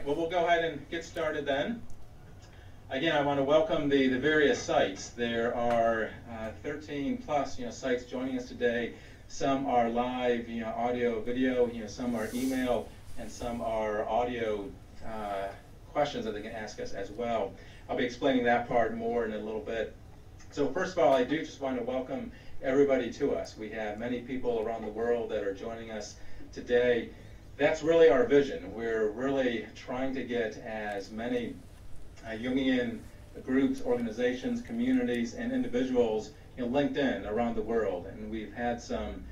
well, we'll go ahead and get started then. Again, I want to welcome the various sites. There are 13 plus sites joining us today. Some are live, audio, video. Some are email, and some are audio questions that they can ask us as well. I'll be explaining that part more in a little bit. So first of all, I do just want to welcome everybody to us. We have many people around the world that are joining us today. That's really our vision. We're really trying to get as many Jungian groups, organizations, communities, and individuals linked in around the world. And we've had some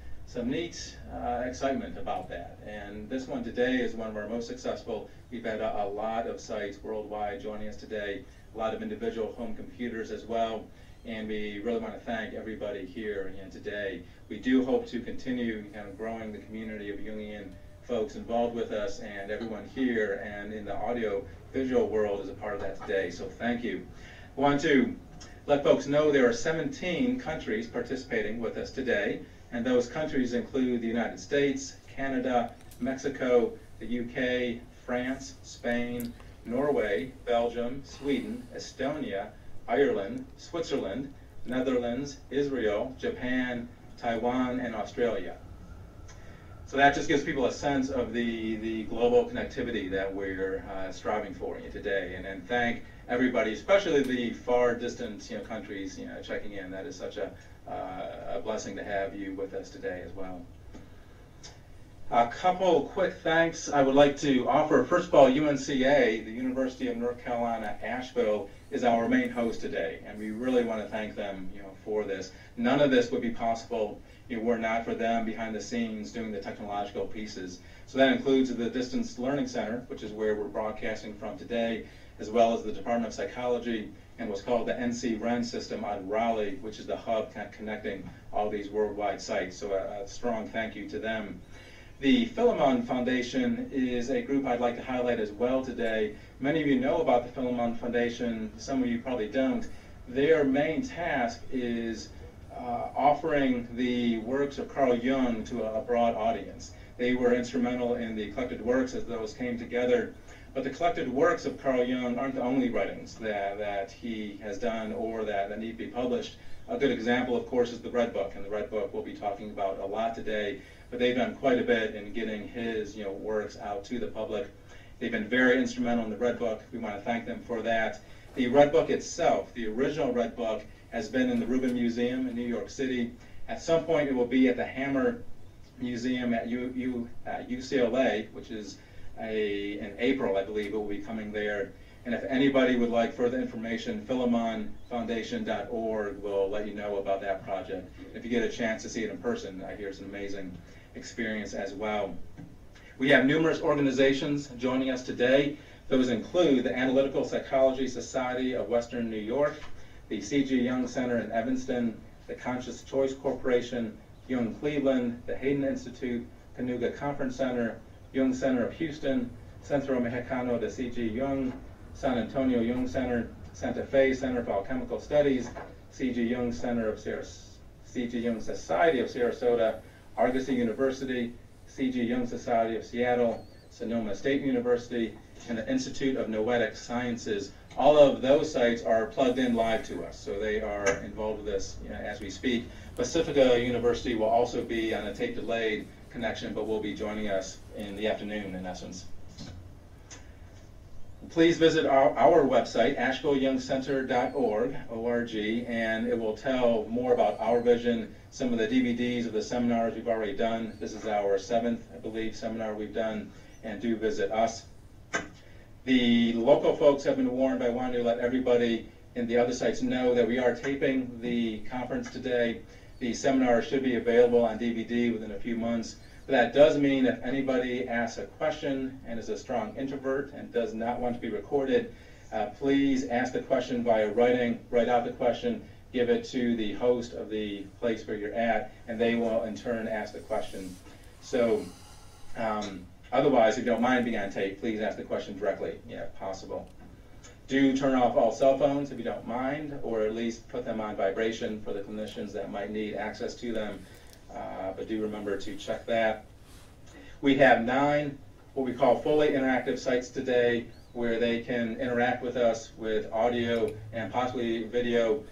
neat excitement about that. And this one today is one of our most successful. We've had a lot of sites worldwide joining us today, a lot of individual home computers as well. And we really want to thank everybody here today. We do hope to continue growing the community of Jungian folks involved with us, and everyone here and in the audio visual world is a part of that today. So thank you. I want to let folks know there are 17 countries participating with us today, and those countries include the United States, Canada, Mexico, the UK, France, Spain, Norway, Belgium, Sweden, Estonia, Ireland, Switzerland, Netherlands, Israel, Japan, Taiwan, and Australia. So that just gives people a sense of the global connectivity that we're striving for today. And then thank everybody, especially the far distant countries checking in. That is such a blessing to have you with us today as well. A couple quick thanks I would like to offer. First of all, UNCA, the University of North Carolina, Asheville, is our main host today, and we really want to thank them for this. None of this would be possible were not for them behind the scenes doing the technological pieces. So that includes the Distance Learning Center, which is where we're broadcasting from today, as well as the Department of Psychology and what's called the NC-REN system out of Raleigh, which is the hub connecting all these worldwide sites. So a strong thank you to them. The Philemon Foundation is a group I'd like to highlight as well today. Many of you know about the Philemon Foundation, some of you probably don't. Their main task is offering the works of Carl Jung to a broad audience. They were instrumental in the collected works as those came together. But the collected works of Carl Jung aren't the only writings that he has done or that need to be published. A good example, of course, is the Red Book, and the Red Book we'll be talking about a lot today. But they've done quite a bit in getting his works out to the public. They've been very instrumental in the Red Book. We want to thank them for that. The Red Book itself, the original Red Book, has been in the Rubin Museum in New York City. At some point, it will be at the Hammer Museum at UCLA, which is in April, I believe. It will be coming there. And if anybody would like further information, PhilemonFoundation.org will let you know about that project. If you get a chance to see it in person, I hear it's an amazing experience as well. We have numerous organizations joining us today. Those include the Analytical Psychology Society of Western New York, the C.G. Jung Center in Evanston, the Conscious Choice Corporation, Jung Cleveland, the Hayden Institute, Canuga Conference Center, Jung Center of Houston, Centro Mexicano de C.G. Jung, San Antonio Jung Center, Santa Fe Center for Alchemical Studies, C.G. Jung Center of C.G. Jung Society of Sarasota, Argosy University, C.G. Jung Society of Seattle, Sonoma State University, and the Institute of Noetic Sciences. All of those sites are plugged in live to us, so they are involved with this as we speak. Pacifica University will also be on a tape-delayed connection, but will be joining us in the afternoon, in essence. Please visit our website, AshevilleYoungCenter.org, and it will tell more about our vision, some of the DVDs of the seminars we've already done. This is our 7th, I believe, seminar we've done, and do visit us. The local folks have been warned by wanting to let everybody in the other sites know that we are taping the conference today. The seminar should be available on DVD within a few months. But that does mean if anybody asks a question and is a strong introvert and does not want to be recorded, please ask the question via writing, write out the question, give it to the host of the place where you're at, and they will in turn ask the question. So otherwise, if you don't mind being on tape, please ask the question directly, if possible. Do turn off all cell phones if you don't mind, or at least put them on vibration for the clinicians that might need access to them. But do remember to check that. We have 9 what we call fully interactive sites today, where they can interact with us with audio and possibly video.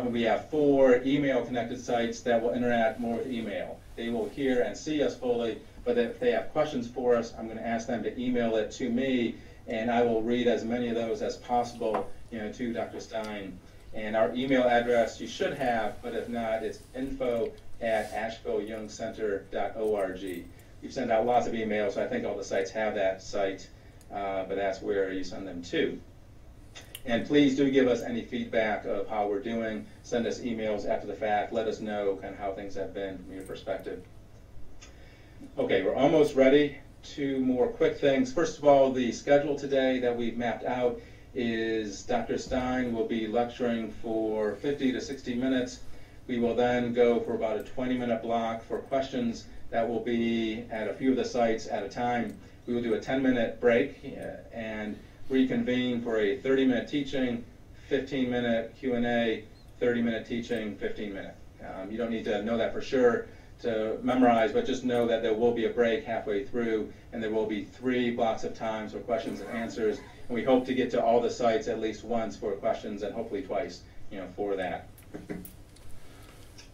We have 4 email-connected sites that will interact more with email. They will hear and see us fully, but if they have questions for us, I'm going to ask them to email it to me, and I will read as many of those as possible, to Dr. Stein. And our email address you should have, but if not, it's info@ashevilleyoungcenter.org. We've sent out lots of emails, so I think all the sites have that site, but that's where you send them to. And please do give us any feedback of how we're doing. Send us emails after the fact. Let us know kind of how things have been from your perspective. Okay, we're almost ready. 2 more quick things. First of all, the schedule today that we've mapped out is Dr. Stein will be lecturing for 50 to 60 minutes. We will then go for about a 20-minute block for questions that will be at a few of the sites at a time. We will do a 10-minute break and reconvene for a 30-minute teaching, 15-minute Q&A, 30-minute teaching, 15-minute. You don't need to know that for sure to memorize, but just know that there will be a break halfway through, and there will be 3 blocks of times for questions and answers. And we hope to get to all the sites at least once for questions, and hopefully twice, for that.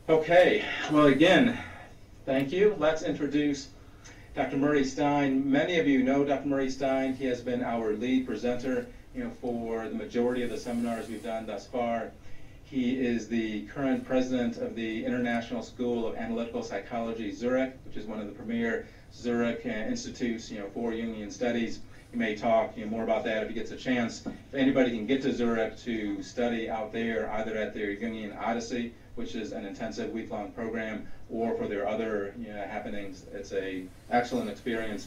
Okay, well again, thank you. Let's introduce Dr. Murray Stein. Many of you know Dr. Murray Stein. He has been our lead presenter, for the majority of the seminars we've done thus far. He is the current president of the International School of Analytical Psychology, Zurich, which is one of the premier Zurich institutes, for Jungian studies. He may talk more about that if he gets a chance. If anybody can get to Zurich to study out there, either at their Jungian Odyssey, which is an intensive week-long program, or for their other happenings, it's an excellent experience.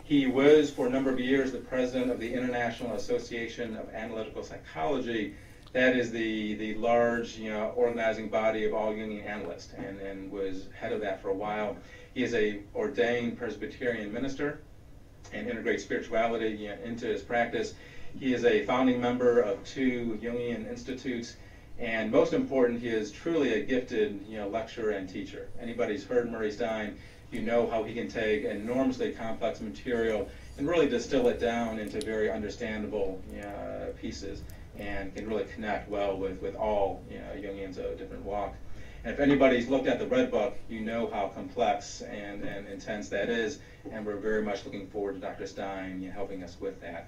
He was, for a number of years, the president of the International Association of Analytical Psychology. That is the large organizing body of all Jungian analysts, and was head of that for a while. He is a ordained Presbyterian minister and integrates spirituality into his practice. He is a founding member of 2 Jungian institutes, and most important, he is truly a gifted lecturer and teacher. Anybody's heard Murray Stein, you know how he can take enormously complex material and really distill it down into very understandable pieces, and can really connect well with all Jungians of a different walk. And if anybody's looked at the Red Book, you know how complex and intense that is, and we're very much looking forward to Dr. Stein helping us with that.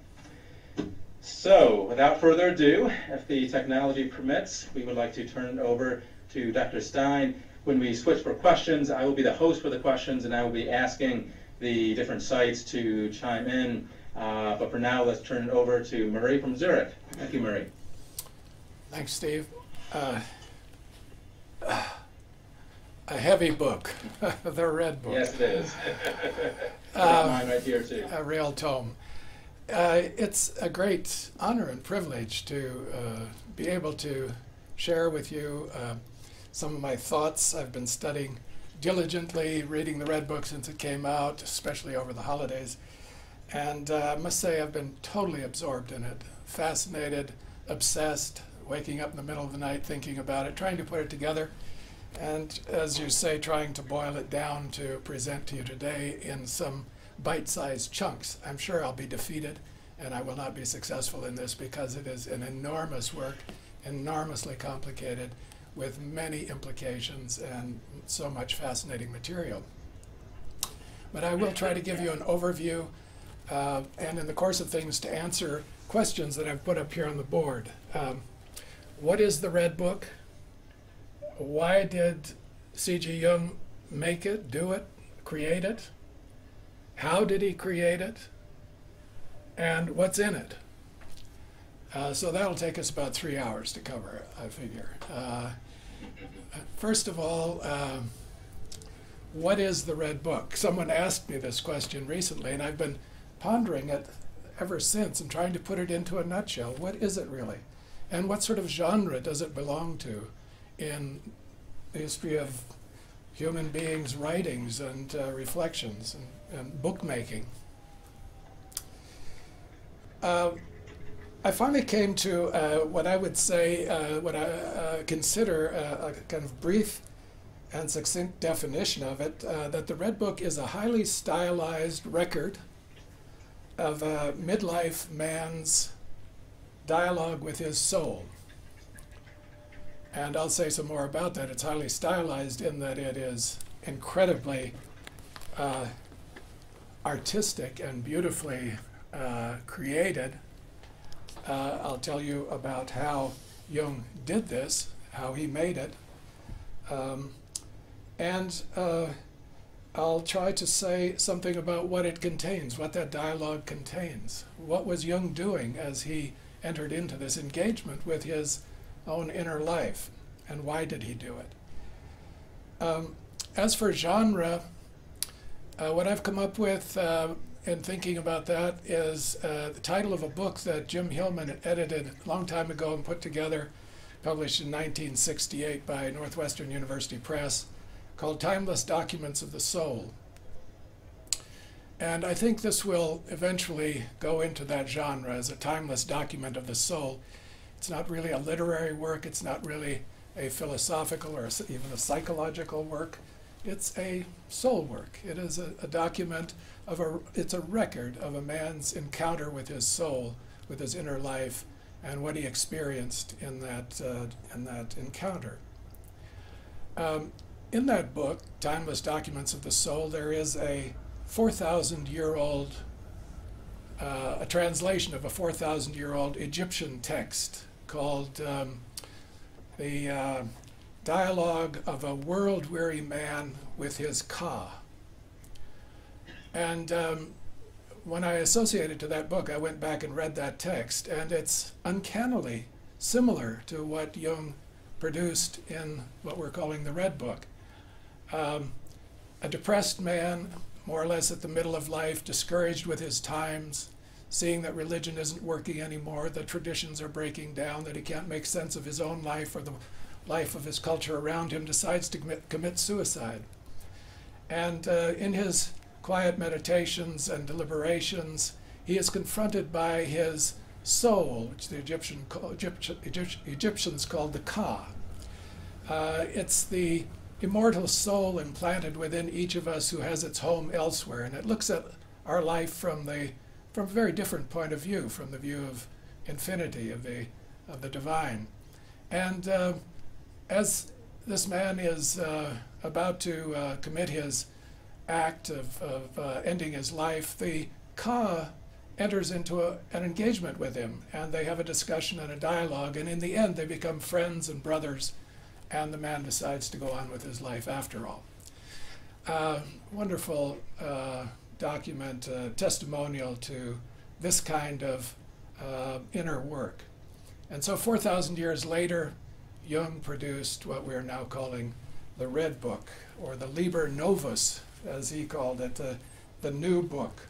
So, without further ado, if the technology permits, we would like to turn it over to Dr. Stein. When we switch for questions, I will be the host for the questions, and I will be asking the different sites to chime in. But for now, let's turn it over to Murray from Zurich. Thank you, Murray. Thanks, Steve. A heavy book, the Red Book. Yes, it is. Mine right here, too. A real tome. It's a great honor and privilege to be able to share with you some of my thoughts. I've been studying diligently, reading the Red Book since it came out, especially over the holidays. And I must say I've been totally absorbed in it, fascinated, obsessed, waking up in the middle of the night thinking about it, trying to put it together, and as you say, trying to boil it down to present to you today in some bite-sized chunks. I'm sure I'll be defeated, and I will not be successful in this because it is an enormous work, enormously complicated, with many implications and so much fascinating material. But I will try to give you an overview, and in the course of things to answer questions that I've put up here on the board. What is the Red Book? Why did C.G. Jung make it, do it, create it? How did he create it? And what's in it? So that'll take us about 3 hours to cover, I figure. First of all, what is the Red Book? Someone asked me this question recently, and I've been pondering it ever since and trying to put it into a nutshell. What is it really? And what sort of genre does it belong to in the history of human beings' writings and reflections and bookmaking? I finally came to what I would say, what I consider a kind of brief and succinct definition of it, that the Red Book is a highly stylized record of a midlife man's dialogue with his soul. And I'll say some more about that. It's highly stylized in that it is incredibly artistic and beautifully created. I'll tell you about how Jung did this, how he made it. And I'll try to say something about what it contains, what that dialogue contains. What was Jung doing as he entered into this engagement with his own inner life, and why did he do it? As for genre, what I've come up with in thinking about that is the title of a book that Jim Hillman edited a long time ago and put together, published in 1968 by Northwestern University Press, called Timeless Documents of the Soul. And I think this will eventually go into that genre as a timeless document of the soul. It's not really a literary work, it's not really a philosophical or even a psychological work. It's a soul work. It is a document of it's a record of a man's encounter with his soul, with his inner life, and what he experienced in that encounter. In that book, Timeless Documents of the Soul, there is a 4,000-year-old, a translation of a 4,000-year-old Egyptian text called the Dialogue of a World-Weary Man with His Ka. And when I associated to that book, I went back and read that text, and it's uncannily similar to what Jung produced in what we're calling the Red Book. A depressed man, more or less at the middle of life, discouraged with his times, seeing that religion isn't working anymore, that traditions are breaking down, that he can't make sense of his own life or the life of his culture around him, decides to commit suicide. And in his quiet meditations and deliberations, he is confronted by his soul, which the Egyptians called the Ka. It's the immortal soul implanted within each of us who has its home elsewhere, and it looks at our life from a very different point of view, from the view of infinity, of the divine. And as this man is about to commit his act of ending his life, the Ka enters into an engagement with him, and they have a discussion and a dialogue, and in the end they become friends and brothers, and the man decides to go on with his life after all. Wonderful document, testimonial to this kind of inner work. And so 4,000 years later, Jung produced what we're now calling the Red Book, or the Liber Novus, as he called it, the new book.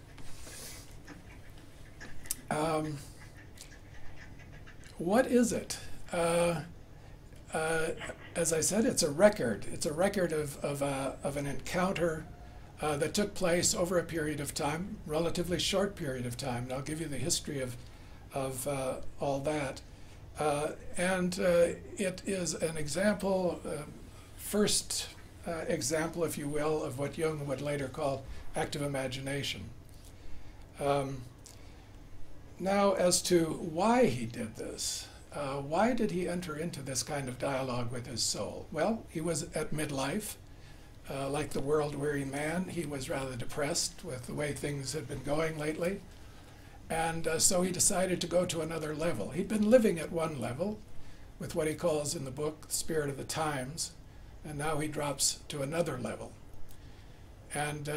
What is it? As I said, it's a record. It's a record of an encounter that took place over a period of time, relatively short period of time. And I'll give you the history of all that. And it is an example, first example, if you will, of what Jung would later call active imagination. Now, as to why he did this, why did he enter into this kind of dialogue with his soul? Well, he was at midlife. Like the world-weary man, he was rather depressed with the way things had been going lately. And so he decided to go to another level. He'd been living at one level with what he calls in the book the spirit of the times, and now he drops to another level. And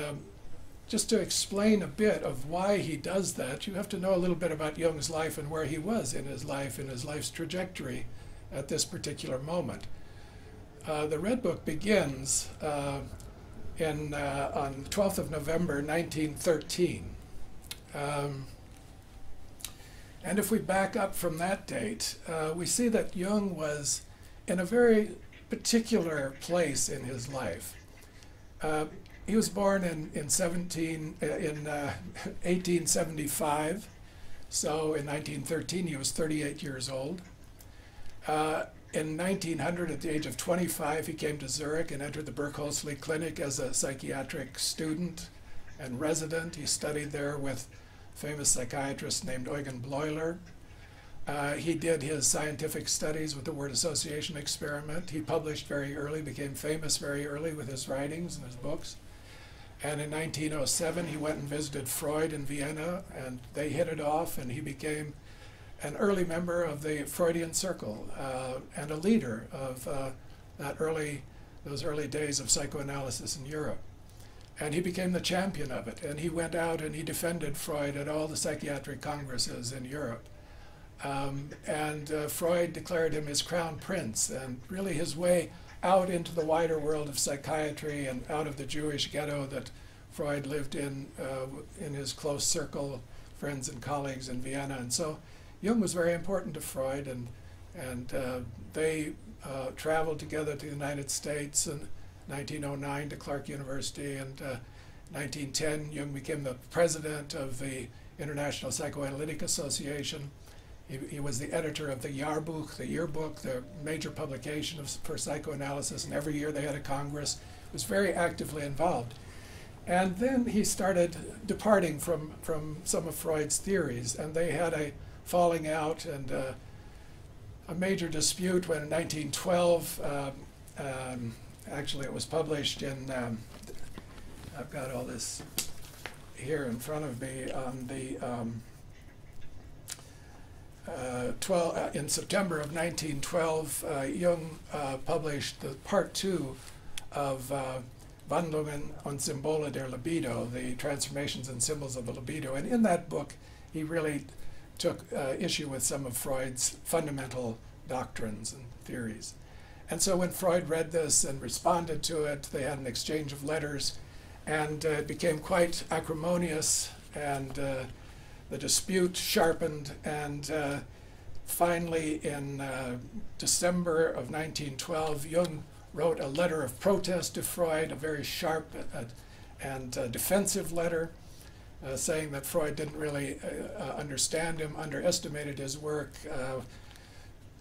just to explain a bit of why he does that, you have to know a little bit about Jung's life and where he was in his life's trajectory at this particular moment. The Red Book begins on the 12th of November, 1913. And if we back up from that date, we see that Jung was in a very particular place in his life. He was born in 1875, so in 1913 he was 38 years old. In 1900, at the age of 25, he came to Zurich and entered the Burghölzli Clinic as a psychiatric student and resident. He studied there with famous psychiatrist named Eugen Bleuler. He did his scientific studies with the word association experiment. He published very early, became famous very early with his writings and his books. And in 1907, he went and visited Freud in Vienna, and they hit it off, and he became an early member of the Freudian circle and a leader of those early days of psychoanalysis in Europe. And he became the champion of it, and he went out and he defended Freud at all the psychiatric congresses in Europe. Freud declared him his crown prince, and really his way out into the wider world of psychiatry and out of the Jewish ghetto that Freud lived in his close circle, friends and colleagues in Vienna. And so Jung was very important to Freud, and they traveled together to the United States in 1909 to Clark University, and 1910 Jung became the president of the International Psychoanalytic Association. He was the editor of the Jahrbuch, the yearbook, the major publication for psychoanalysis, and every year they had a congress. He was very actively involved. And then he started departing from some of Freud's theories, and they had a falling out and a major dispute when in 1912, actually it was published in, I've got all this here in front of me, on the in September of 1912, Jung published the part 2 of Wandlungen und Symbole der Libido, the transformations and symbols of the libido. And in that book, he really took issue with some of Freud's fundamental doctrines and theories. And so when Freud read this and responded to it, they had an exchange of letters, and it became quite acrimonious, and the dispute sharpened, and finally in December of 1912, Jung wrote a letter of protest to Freud, a very sharp and defensive letter, saying that Freud didn't really understand him, underestimated his work,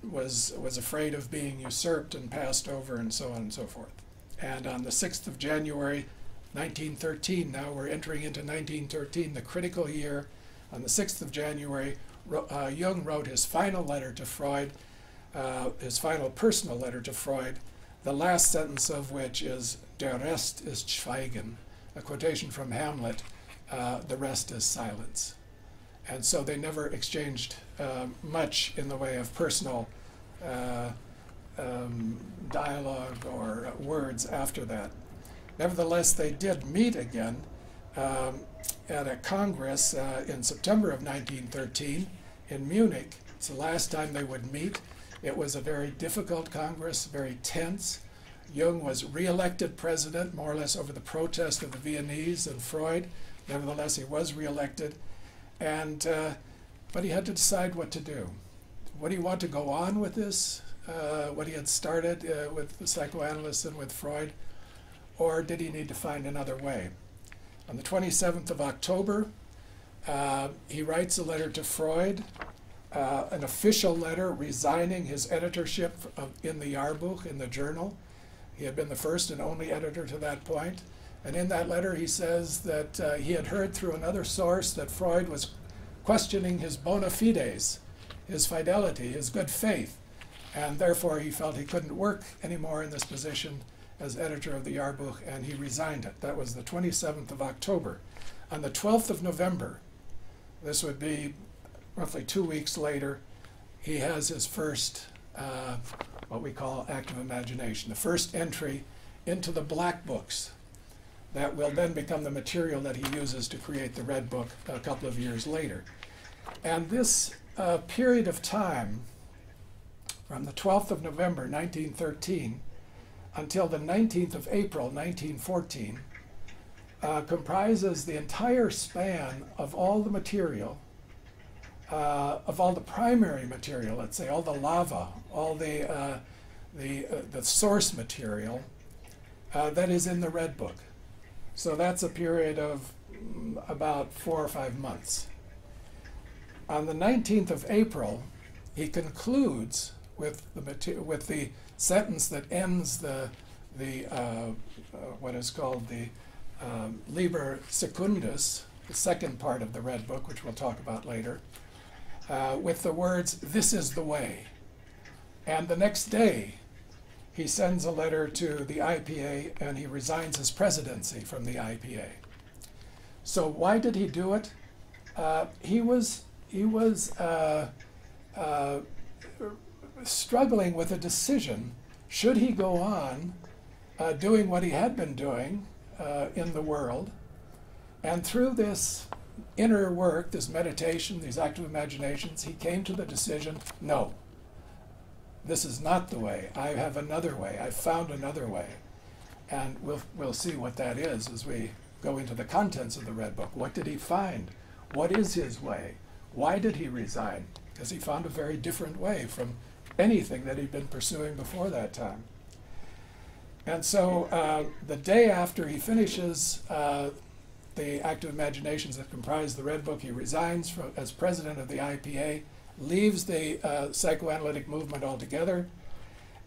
was afraid of being usurped and passed over, and so on and so forth. And on the 6th of January 1913, now we're entering into 1913, the critical year, on the 6th of January, Jung wrote his final letter to Freud, his final personal letter to Freud, the last sentence of which is, "Der Rest ist Schweigen," a quotation from Hamlet, "the rest is silence." And so they never exchanged much in the way of personal dialogue or words after that. Nevertheless, they did meet again at a congress in September of 1913 in Munich. It's the last time they would meet. It was a very difficult congress, very tense. Jung was re-elected president, more or less over the protest of the Viennese and Freud. Nevertheless, he was re-elected. And but he had to decide what to do. Would he want to go on with this, what he had started with the psychoanalysts and with Freud, or did he need to find another way? On the 27th of October, he writes a letter to Freud, an official letter resigning his editorship in the Jahrbuch, in the journal. He had been the first and only editor to that point. And in that letter, he says that he had heard through another source that Freud was questioning his bona fides, his fidelity, his good faith, and therefore he felt he couldn't work anymore in this position as editor of the Jahrbuch, and he resigned it. That was the 27th of October. On the 12th of November, this would be roughly 2 weeks later, he has his first, what we call active imagination, the first entry into the black books that will then become the material that he uses to create the Red Book a couple of years later. And this period of time, from the 12th of November 1913 until the 19th of April 1914, comprises the entire span of all the material, of all the primary material, let's say, all the lava, all the source material that is in the Red Book. So that's a period of about 4 or 5 months. On the 19th of April, he concludes with the sentence that ends what is called the Liber Secundus, the second part of the Red Book, which we'll talk about later, with the words, "This is the way." And the next day, he sends a letter to the IPA and he resigns his presidency from the IPA. So why did he do it? He was struggling with a decision. Should he go on doing what he had been doing in the world? And through this inner work, this meditation, these active imaginations, he came to the decision, no, this is not the way. I have another way. I've found another way. And we'll see what that is as we go into the contents of the Red Book. What did he find? What is his way? Why did he resign? Because he found a very different way from anything that he'd been pursuing before that time. And so the day after he finishes the active imaginations that comprise the Red Book, he resigns as president of the IPA, leaves the psychoanalytic movement altogether,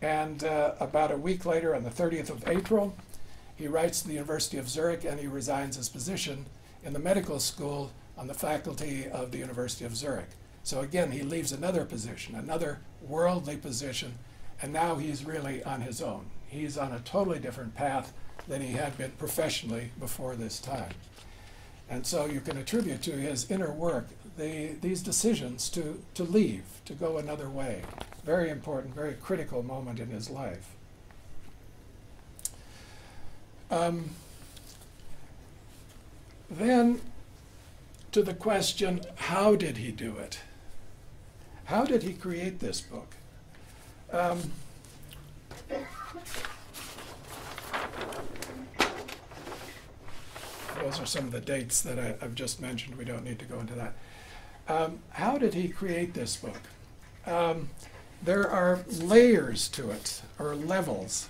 and about a week later, on the 30th of April, he writes to the University of Zurich and he resigns his position in the medical school on the faculty of the University of Zurich. So again, he leaves another position, another worldly position, and now he's really on his own. He's on a totally different path than he had been professionally before this time. And so you can attribute to his inner work these decisions to leave, to go another way. Very important, very critical moment in his life. Then to the question, how did he do it? How did he create this book? Those are some of the dates that I've just mentioned. We don't need to go into that. How did he create this book? There are layers to it, or levels.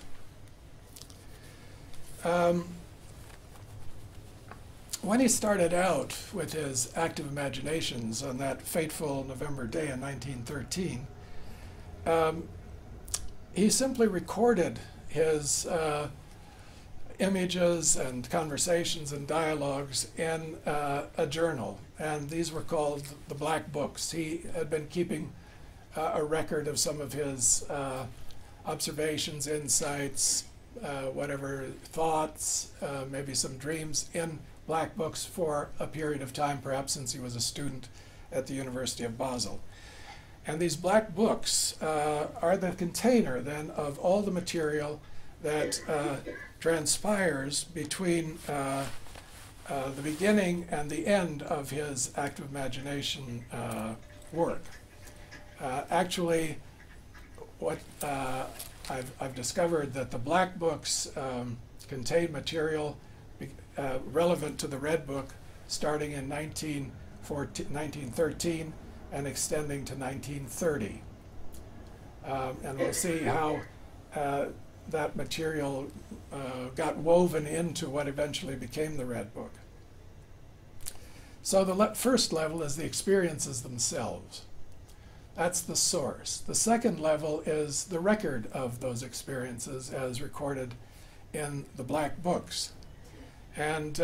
When he started out with his active imaginations on that fateful November day in 1913, he simply recorded his images and conversations and dialogues in a journal, and these were called the Black Books. He had been keeping a record of some of his observations, insights, whatever thoughts, maybe some dreams in Black Books for a period of time, perhaps since he was a student at the University of Basel. And these Black Books are the container then of all the material that transpires between the beginning and the end of his active imagination work. Actually, what I've discovered that the Black Books contain material relevant to the Red Book starting in 1913 and extending to 1930. And we'll see how that material got woven into what eventually became the Red Book. So the first level is the experiences themselves. That's the source. The second level is the record of those experiences as recorded in the Black Books. And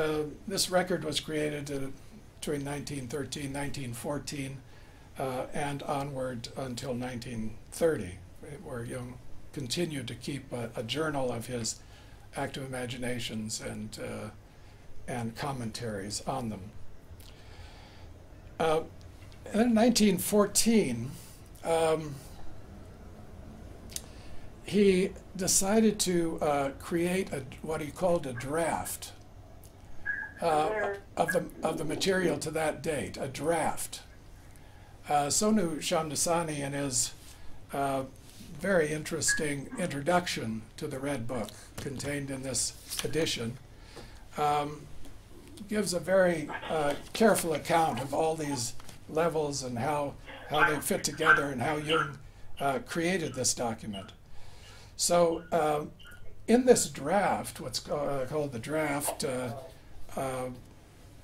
this record was created between 1913, 1914, and onward until 1930, where Jung continued to keep a journal of his active imaginations and commentaries on them. In 1914, he decided to create what he called a draft of the material to that date, a draft. Sonu Shamdasani, in his very interesting introduction to the Red Book contained in this edition, gives a very careful account of all these levels and how they fit together and how Jung created this document. So in this draft, what's called the draft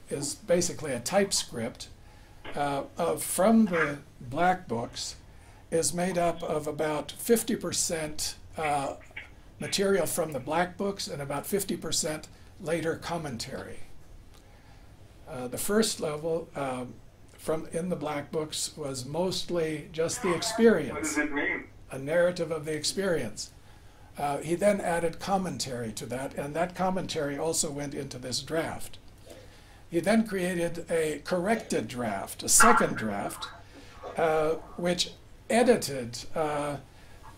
is basically a typescript from the Black Books, is made up of about 50% material from the Black Books and about 50% later commentary. The first level from in the black books was mostly just the experience. What does it mean? A narrative of the experience. He then added commentary to that, and that commentary also went into this draft. He then created a corrected draft, a second draft, which edited the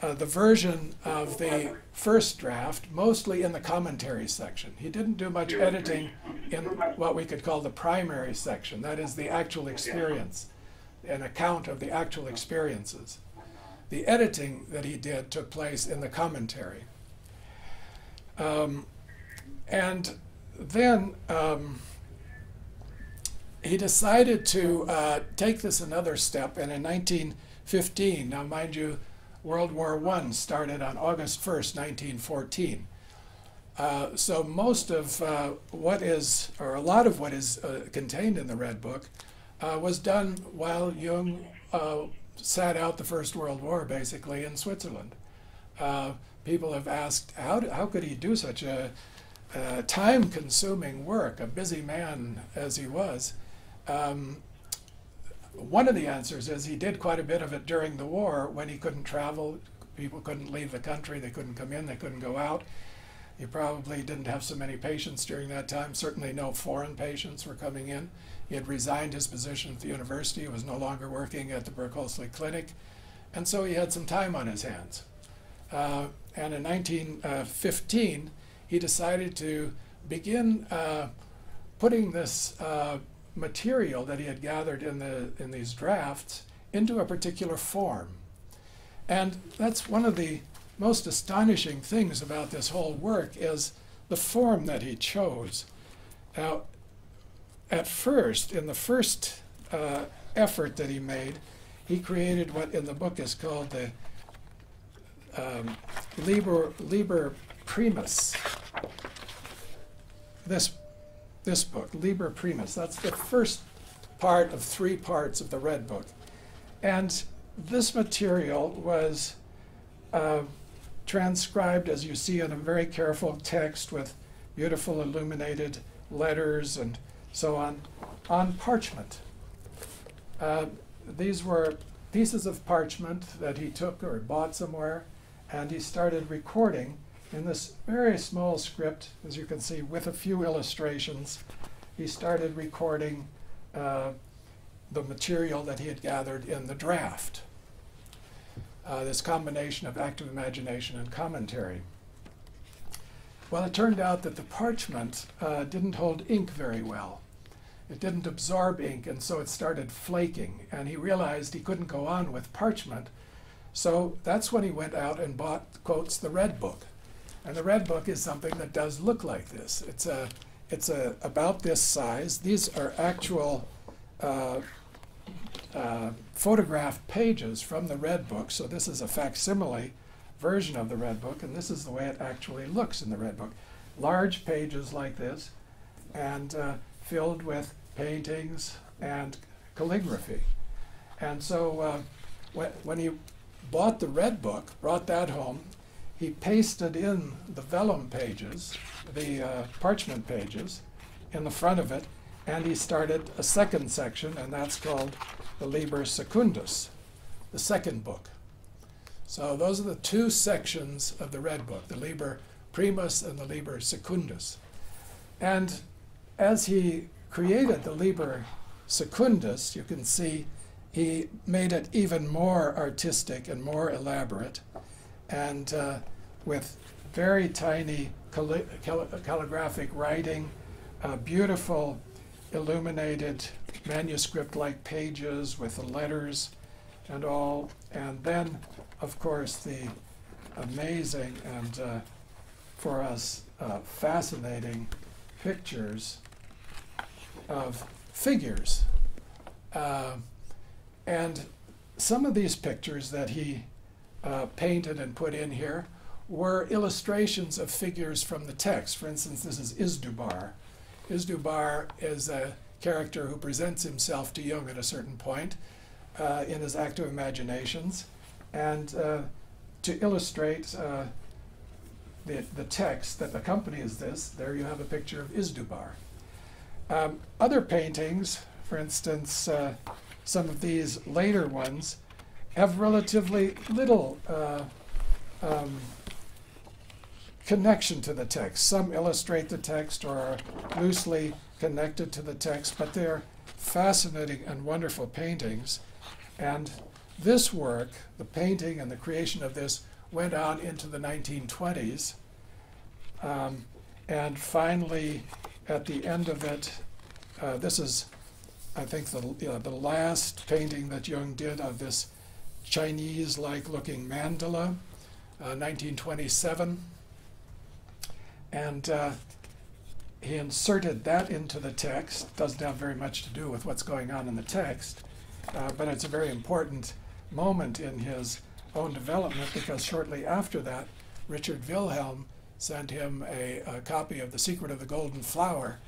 version of the first draft, mostly in the commentary section. He didn't do much editing in what we could call the primary section, that is the actual experience, an account of the actual experiences. The editing that he did took place in the commentary. And then he decided to take this another step, and in 1915, now mind you, World War I started on August 1st, 1914. So most of what is, or a lot of what is contained in the Red Book was done while Jung sat out the First World War, basically, in Switzerland. People have asked, how could he do such a time-consuming work, a busy man as he was? One of the answers is he did quite a bit of it during the war when he couldn't travel. People couldn't leave the country, they couldn't come in, they couldn't go out. He probably didn't have so many patients during that time. Certainly no foreign patients were coming in. He had resigned his position at the university. He was no longer working at the Berkeley Clinic. And so he had some time on his hands. And in 1915, he decided to begin putting this material that he had gathered in these drafts into a particular form. And that's one of the most astonishing things about this whole work is the form that he chose. Now, at first, in the first effort that he made, he created what in the book is called the Liber Primus. This book, Liber Primus, that's the first part of 3 parts of the Red Book. And this material was transcribed, as you see, in a very careful text with beautiful illuminated letters and so on parchment. These were pieces of parchment that he took or bought somewhere, and he started recording in this very small script, as you can see, with a few illustrations. He started recording the material that he had gathered in the draft. This combination of active imagination and commentary. Well, it turned out that the parchment didn't hold ink very well. It didn't absorb ink, and so it started flaking, and he realized he couldn't go on with parchment. So that's when he went out and bought, quotes, the Red Book. And the Red Book is something that does look like this. It's about this size. These are actual photographed pages from the Red Book. So this is a facsimile version of the Red Book, and this is the way it actually looks in the Red Book. Large pages like this, and filled with paintings and calligraphy. And so when he bought the Red Book, brought that home, he pasted in the vellum pages, the parchment pages, in the front of it, and he started a second section, and that's called the Liber Secundus, the second book. So those are the 2 sections of the Red Book, the Liber Primus and the Liber Secundus. And as he created the Liber Secundus, you can see he made it even more artistic and more elaborate, and with very tiny calligraphic writing, beautiful illuminated manuscript-like pages with the letters and all, and then, of course, the amazing and, for us, fascinating pictures of figures. And some of these pictures that he painted and put in here were illustrations of figures from the text. For instance, this is Isdubar. Isdubar is a character who presents himself to Jung at a certain point in his active imaginations. And to illustrate the text that accompanies this, there you have a picture of Isdubar. Other paintings, for instance, some of these later ones, have relatively little connection to the text. Some illustrate the text or are loosely connected to the text, but they're fascinating and wonderful paintings. And this work, the painting and the creation of this, went on into the 1920s. And finally, at the end of it, this is, I think, the last painting that Jung did of this Chinese-like looking mandala, 1927. And he inserted that into the text. Doesn't have very much to do with what's going on in the text, but it's a very important moment in his own development, because shortly after that, Richard Wilhelm sent him a copy of The Secret of the Golden Flower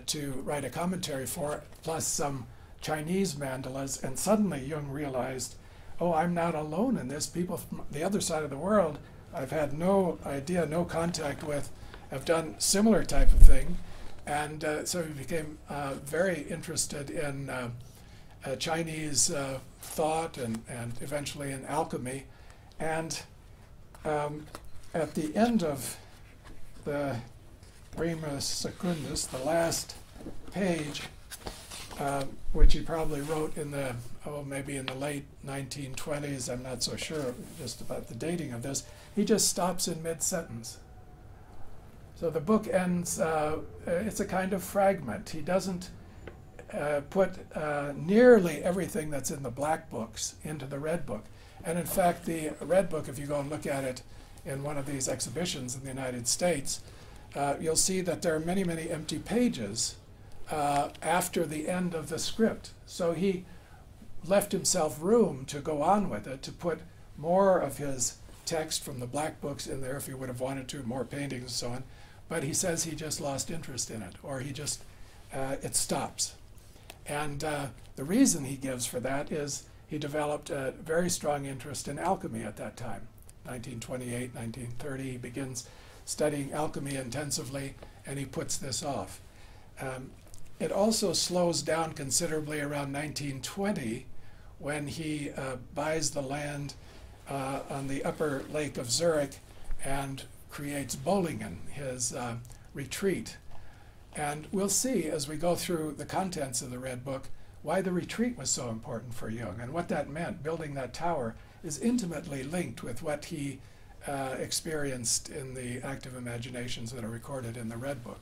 to write a commentary for, plus some Chinese mandalas, and suddenly Jung realized, oh, I'm not alone in this. People from the other side of the world I've had no idea, no contact with, have done similar type of thing. And so he became very interested in Chinese thought and eventually in alchemy. And at the end of the Prima Secundus, the last page, which he probably wrote in the, maybe in the late 1920s, I'm not so sure just about the dating of this, he just stops in mid-sentence. So the book ends, it's a kind of fragment. He doesn't put nearly everything that's in the black books into the red book. And in fact, the red book, if you go and look at it in one of these exhibitions in the United States, you'll see that there are many, many empty pages after the end of the script. So he left himself room to go on with it, to put more of his text from the black books in there if he would have wanted to, more paintings and so on. But he says he just lost interest in it, or he just, it stops. And the reason he gives for that is he developed a very strong interest in alchemy at that time. 1928, 1930, he begins studying alchemy intensively, and he puts this off. It also slows down considerably around 1920 when he buys the land on the upper lake of Zurich and creates Bollingen, his retreat. And we'll see as we go through the contents of the Red Book why the retreat was so important for Jung and what that meant. Building that tower is intimately linked with what he experienced in the active imaginations that are recorded in the Red Book.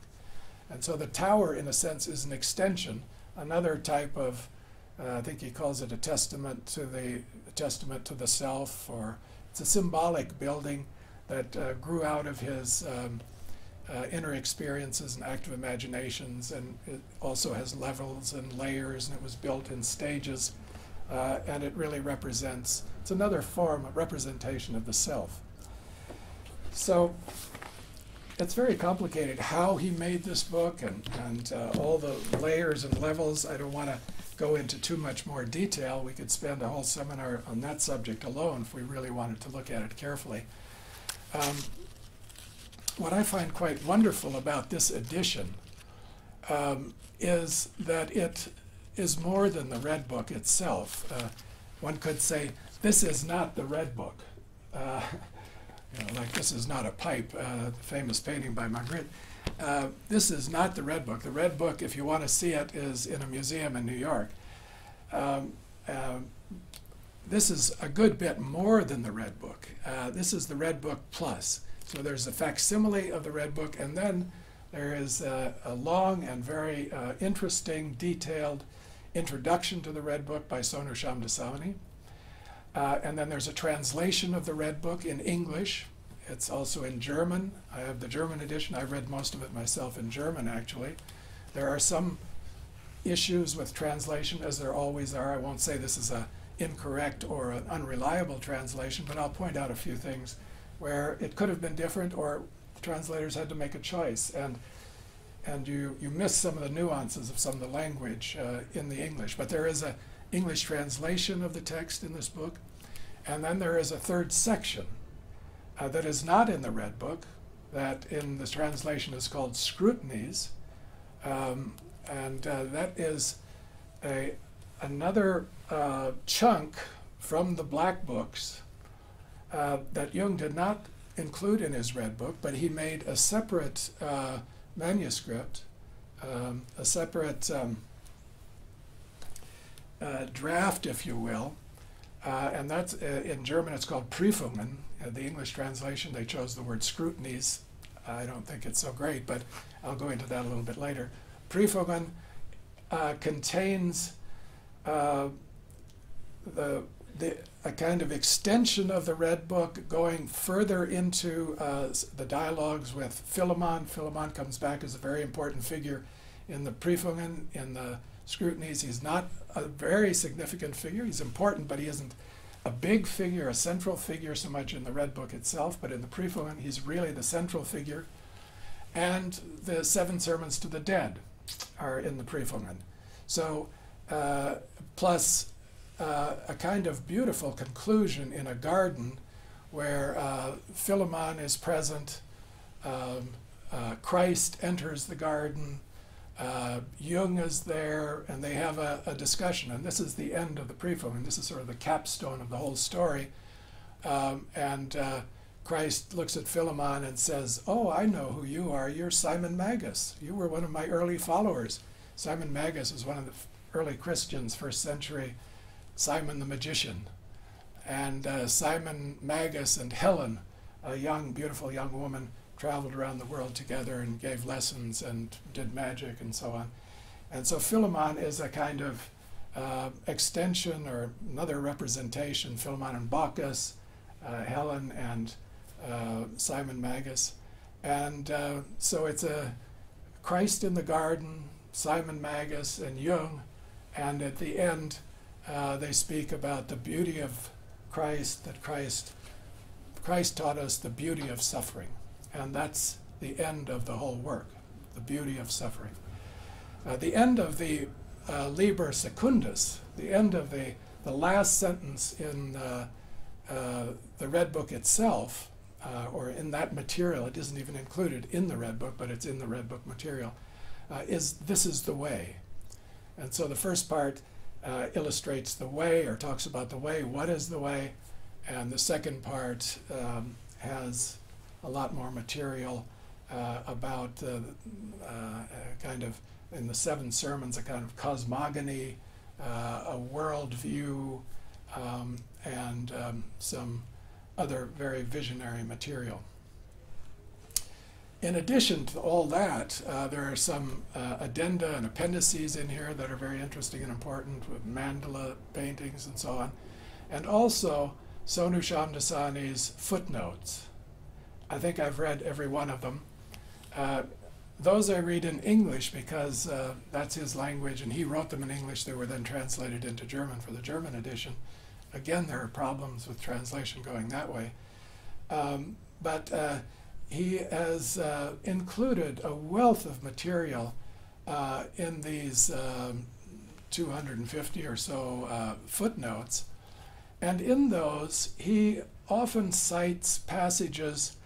And so the tower, in a sense, is an extension, another type of, I think he calls it a testament to the self, or it's a symbolic building that grew out of his inner experiences and active imaginations, and it also has levels and layers, and it was built in stages, and it really represents, it's another form of representation of the self. So it's very complicated how he made this book and all the layers and levels. I don't want to go into too much more detail. We could spend a whole seminar on that subject alone if we really wanted to look at it carefully. What I find quite wonderful about this edition is that it is more than the Red Book itself. One could say, this is not the Red Book. Like this is not a pipe, the famous painting by Magritte. This is not the Red Book. The Red Book, if you want to see it, is in a museum in New York. This is a good bit more than the Red Book. This is the Red Book Plus. So there's a facsimile of the Red Book, and then there is a long and very interesting, detailed introduction to the Red Book by Sonu Shamdasani. And then there's a translation of the Red Book in English. It's also in German. I have the German edition. I read most of it myself in German, actually. There are some issues with translation, as there always are. I won't say this is an incorrect or an unreliable translation, but I'll point out a few things where it could have been different, or translators had to make a choice, and you miss some of the nuances of some of the language in the English. But there is an English translation of the text in this book, and then there is a third section that is not in the Red Book, that in the translation is called Scrutinies, And that is another chunk from the black books that Jung did not include in his red book, but he made a separate manuscript, a separate draft, if you will, and that's in German it's called Prüfungen. The English translation, they chose the word scrutinies. I don't think it's so great, but I'll go into that a little bit later. Prüfungen contains a kind of extension of the Red Book, going further into the dialogues with Philemon. Philemon comes back as a very important figure in the Prüfungen. In the Scrutinies, he's not a very significant figure. He's important, but he isn't a big figure, a central figure so much in the Red Book itself, but in the Prüfungen, he's really the central figure. And the 7 Sermons to the Dead are in the Prüfungen. So, plus a kind of beautiful conclusion in a garden where Philemon is present, Christ enters the garden, Jung is there, and they have a discussion. And this is the end of the Prüfungen. This is sort of the capstone of the whole story. Christ looks at Philemon and says, "Oh, I know who you are. You're Simon Magus. You were one of my early followers." Simon Magus was one of the early Christians, 1st century, Simon the magician. And Simon Magus and Helen, a young, beautiful young woman, traveled around the world together and gave lessons and did magic and so on. And so Philemon is a kind of extension or another representation, Philemon and Bacchus, Helen and Simon Magus. And so it's a Christ in the garden, Simon Magus and Jung, and at the end they speak about the beauty of Christ, that Christ taught us the beauty of suffering. And that's the end of the whole work, the beauty of suffering. The end of the Liber Secundus, the end of the last sentence in the Red Book itself, or in that material, it isn't even included in the Red Book, but it's in the Red Book material, is "This is the way." And so the first part illustrates the way, or talks about the way, what is the way, and the second part has a lot more material about kind of, in the 7 sermons, a kind of cosmogony, a worldview, and some other very visionary material. In addition to all that, there are some addenda and appendices in here that are very interesting and important, with mandala paintings and so on, and also Sonu Shamdasani's footnotes. I think I've read every one of them. Those I read in English because that's his language, and he wrote them in English. They were then translated into German for the German edition. Again, there are problems with translation going that way. But he has included a wealth of material in these 250 or so footnotes. And in those, he often cites passages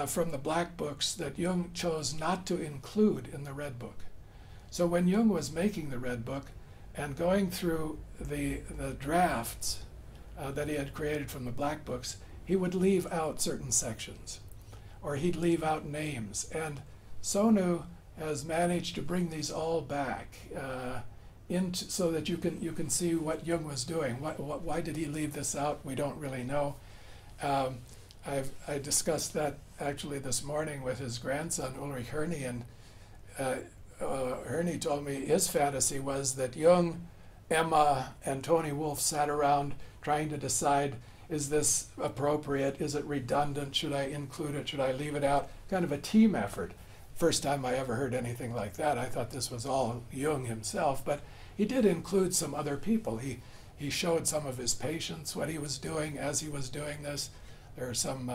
from the black books that Jung chose not to include in the Red Book. So when Jung was making the Red Book and going through the drafts that he had created from the black books, he would leave out certain sections, or he'd leave out names. And Sonu has managed to bring these all back into, so that you can see what Jung was doing. Why did he leave this out? We don't really know. I discussed that actually this morning with his grandson Ulrich Herney, and Herney told me his fantasy was that Jung, Emma, and Tony Wolff sat around trying to decide, is this appropriate? Is it redundant? Should I include it? Should I leave it out? Kind of a team effort. First time I ever heard anything like that. I thought this was all Jung himself, but he did include some other people. He showed some of his patients what he was doing as he was doing this. There are some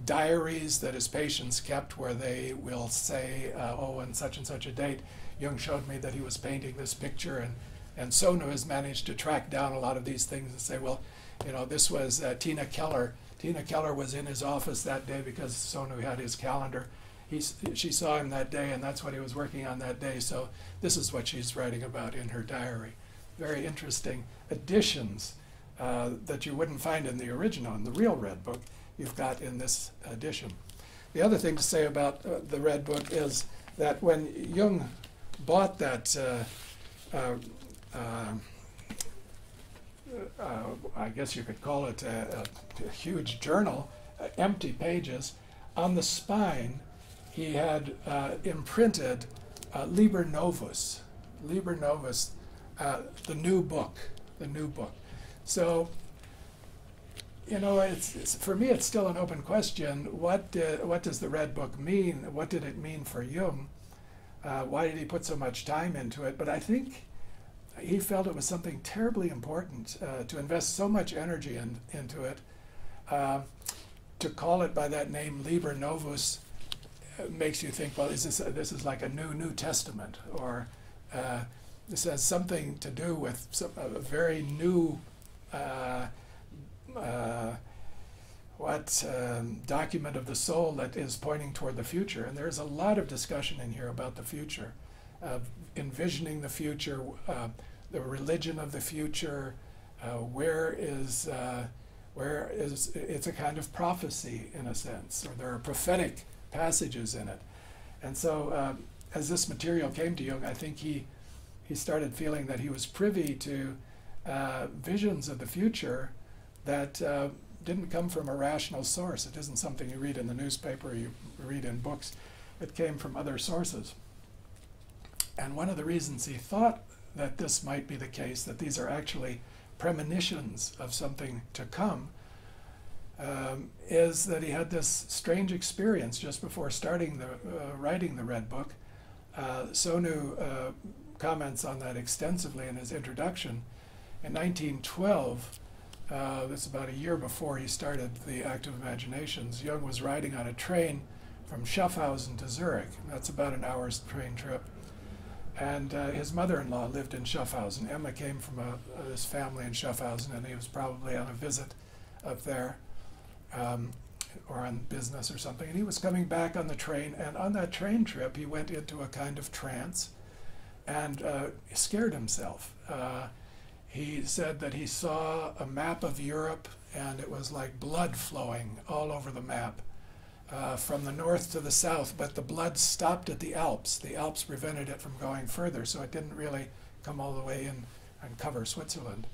diaries that his patients kept where they will say, oh, on such and such a date, Jung showed me that he was painting this picture, and Sonu has managed to track down a lot of these things and say, well, you know, this was Tina Keller. Tina Keller was in his office that day because Sonu had his calendar, she saw him that day, and that's what he was working on that day. So this is what she's writing about in her diary. Very interesting additions that you wouldn't find in the original, in the real Red Book, you've got in this edition. The other thing to say about the Red Book is that when Jung bought that I guess you could call it a huge journal, empty pages. On the spine, he had imprinted Liber Novus, the new book. So, you know, it's for me, it's still an open question. What does the Red Book mean? What did it mean for Jung? Why did he put so much time into it? But I think he felt it was something terribly important to invest so much energy into it. To call it by that name, Liber Novus, makes you think, well, this is like a New Testament, or this has something to do with a very new document of the soul that is pointing toward the future. And there's a lot of discussion in here about the future, envisioning the future, the religion of the future, where is it's a kind of prophecy in a sense, or there are prophetic passages in it. And so as this material came to Jung, I think he started feeling that he was privy to visions of the future that didn't come from a rational source. It isn't something you read in the newspaper or you read in books. It came from other sources. And one of the reasons he thought that this might be the case, that these are actually premonitions of something to come, is that he had this strange experience just before starting writing the Red Book. Sonu comments on that extensively in his introduction. In 1912, that's about a year before he started the Active Imaginations, Jung was riding on a train from Schaffhausen to Zurich. That's about an hour's train trip. And his mother-in-law lived in Schaffhausen. Emma came from this family in Schaffhausen, and he was probably on a visit up there, or on business or something. And he was coming back on the train, and on that train trip, he went into a kind of trance and scared himself. He said that he saw a map of Europe, and it was like blood flowing all over the map. From the north to the south, but the blood stopped at the Alps. The Alps prevented it from going further, so it didn't really come all the way in and cover Switzerland.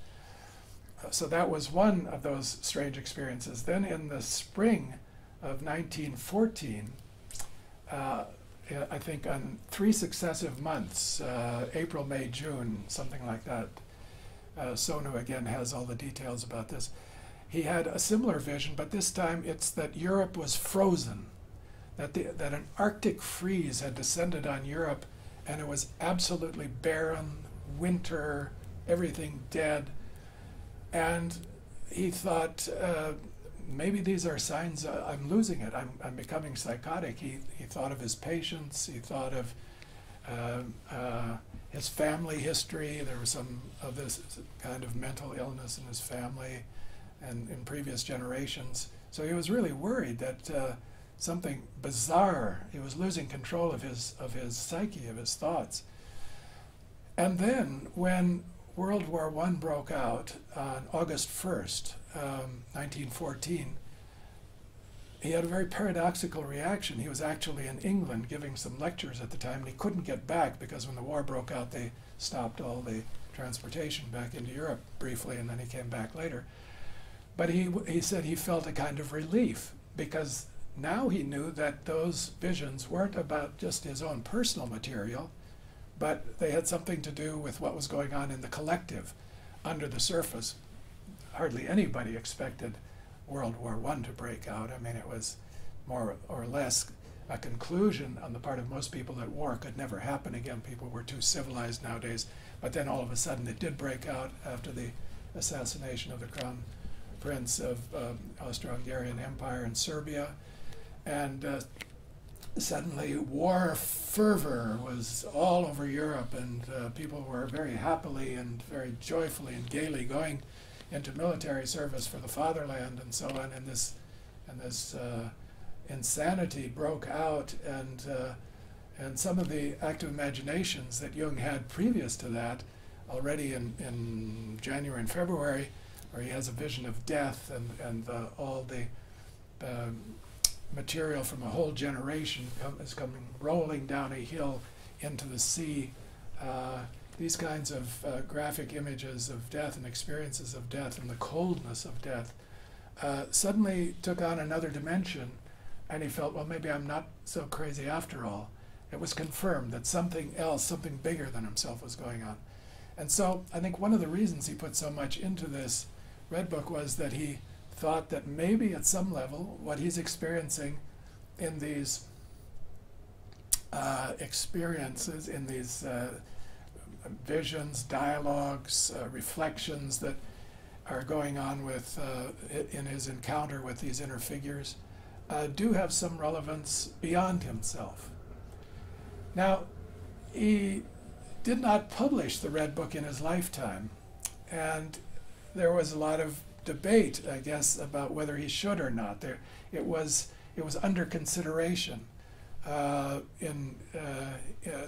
So that was one of those strange experiences. Then in the spring of 1914, I think on 3 successive months, April, May, June, something like that, Sonu again has all the details about this. He had a similar vision, but this time it's that Europe was frozen, that an Arctic freeze had descended on Europe, and it was absolutely barren, winter, everything dead. And he thought, maybe these are signs I'm losing it, I'm becoming psychotic. He thought of his patients, he thought of his family history. There was some of this kind of mental illness in his family and in previous generations. So he was really worried that something bizarre, he was losing control of his psyche, of his thoughts. And then when World War I broke out on August 1st, 1914, he had a very paradoxical reaction. He was actually in England giving some lectures at the time, and he couldn't get back because when the war broke out, they stopped all the transportation back into Europe briefly, and then he came back later. But he said he felt a kind of relief, because now he knew that those visions weren't about just his own personal material, but they had something to do with what was going on in the collective under the surface. Hardly anybody expected World War I to break out. I mean, it was more or less a conclusion on the part of most people that war could never happen again. People were too civilized nowadays. But then all of a sudden it did break out after the assassination of the Crown Prince of Austro-Hungarian Empire in Serbia. And suddenly war fervor was all over Europe, and people were very happily and very joyfully and gaily going into military service for the fatherland and so on in this insanity broke out, and some of the active imaginations that Jung had previous to that, already in January and February, where he has a vision of death and all the material from a whole generation is coming rolling down a hill into the sea. These kinds of graphic images of death and experiences of death and the coldness of death suddenly took on another dimension, and he felt, well, maybe I'm not so crazy after all. It was confirmed that something else, something bigger than himself was going on. And so I think one of the reasons he put so much into this Red Book was that he thought that maybe at some level what he's experiencing in these experiences, in these visions, dialogues, reflections that are going on with in his encounter with these inner figures, do have some relevance beyond himself. Now, he did not publish the Red Book in his lifetime, and there was a lot of debate, I guess, about whether he should or not. It was under consideration in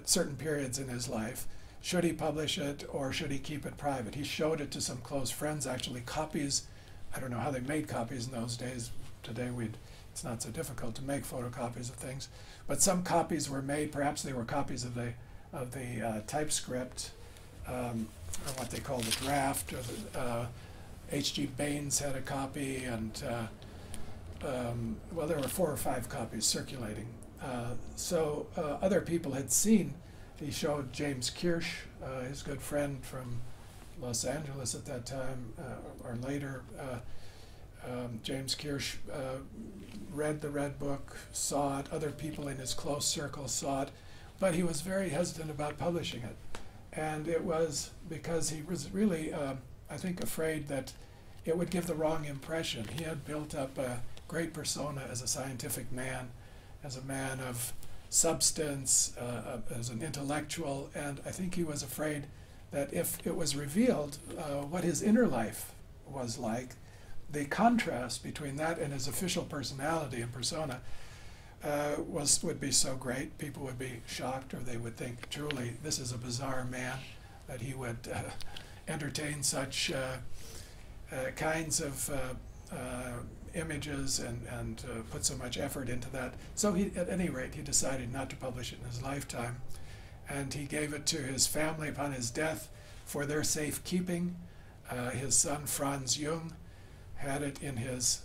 certain periods in his life. Should he publish it or should he keep it private? He showed it to some close friends, actually copies. I don't know how they made copies in those days. Today it's not so difficult to make photocopies of things, but some copies were made. Perhaps they were copies of the typescript, or what they call the draft. Or H.G. Baines had a copy, and well, there were 4 or 5 copies circulating. So other people had seen. He showed James Kirsch, his good friend from Los Angeles at that time, or later. James Kirsch read the Red Book, saw it. Other people in his close circle saw it, but he was very hesitant about publishing it. And it was because he was really, I think, afraid that it would give the wrong impression. He had built up a great persona as a scientific man, as a man of substance, as an intellectual, and I think he was afraid that if it was revealed what his inner life was like, the contrast between that and his official personality and persona would be so great. People would be shocked, or they would think, truly, this is a bizarre man, that he would entertain such kinds of images and put so much effort into that. So at any rate, he decided not to publish it in his lifetime, and he gave it to his family upon his death for their safekeeping. His son, Franz Jung, had it in his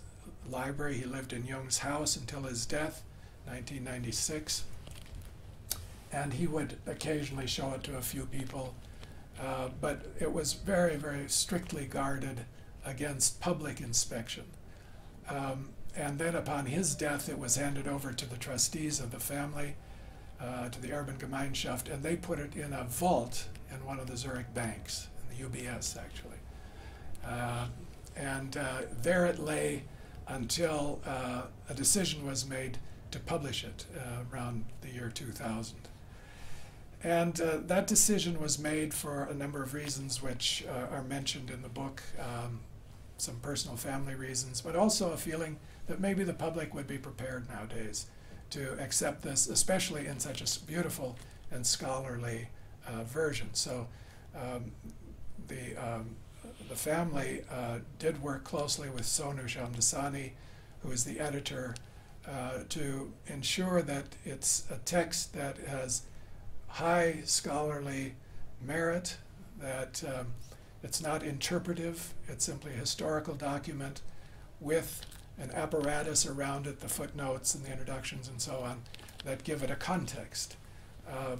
library. He lived in Jung's house until his death, 1996, and he would occasionally show it to a few people, but it was very, very strictly guarded against public inspection. And then upon his death, it was handed over to the trustees of the family, to the Erbengemeinschaft, and they put it in a vault in one of the Zurich banks, in the UBS actually. And there it lay until a decision was made to publish it around the year 2000. And that decision was made for a number of reasons which are mentioned in the book, some personal family reasons, but also a feeling that maybe the public would be prepared nowadays to accept this, especially in such a beautiful and scholarly version. So the family did work closely with Sonu Shamdasani, who is the editor, to ensure that it's a text that has high scholarly merit, that it's not interpretive, it's simply a historical document with an apparatus around it, the footnotes and the introductions and so on, that give it a context.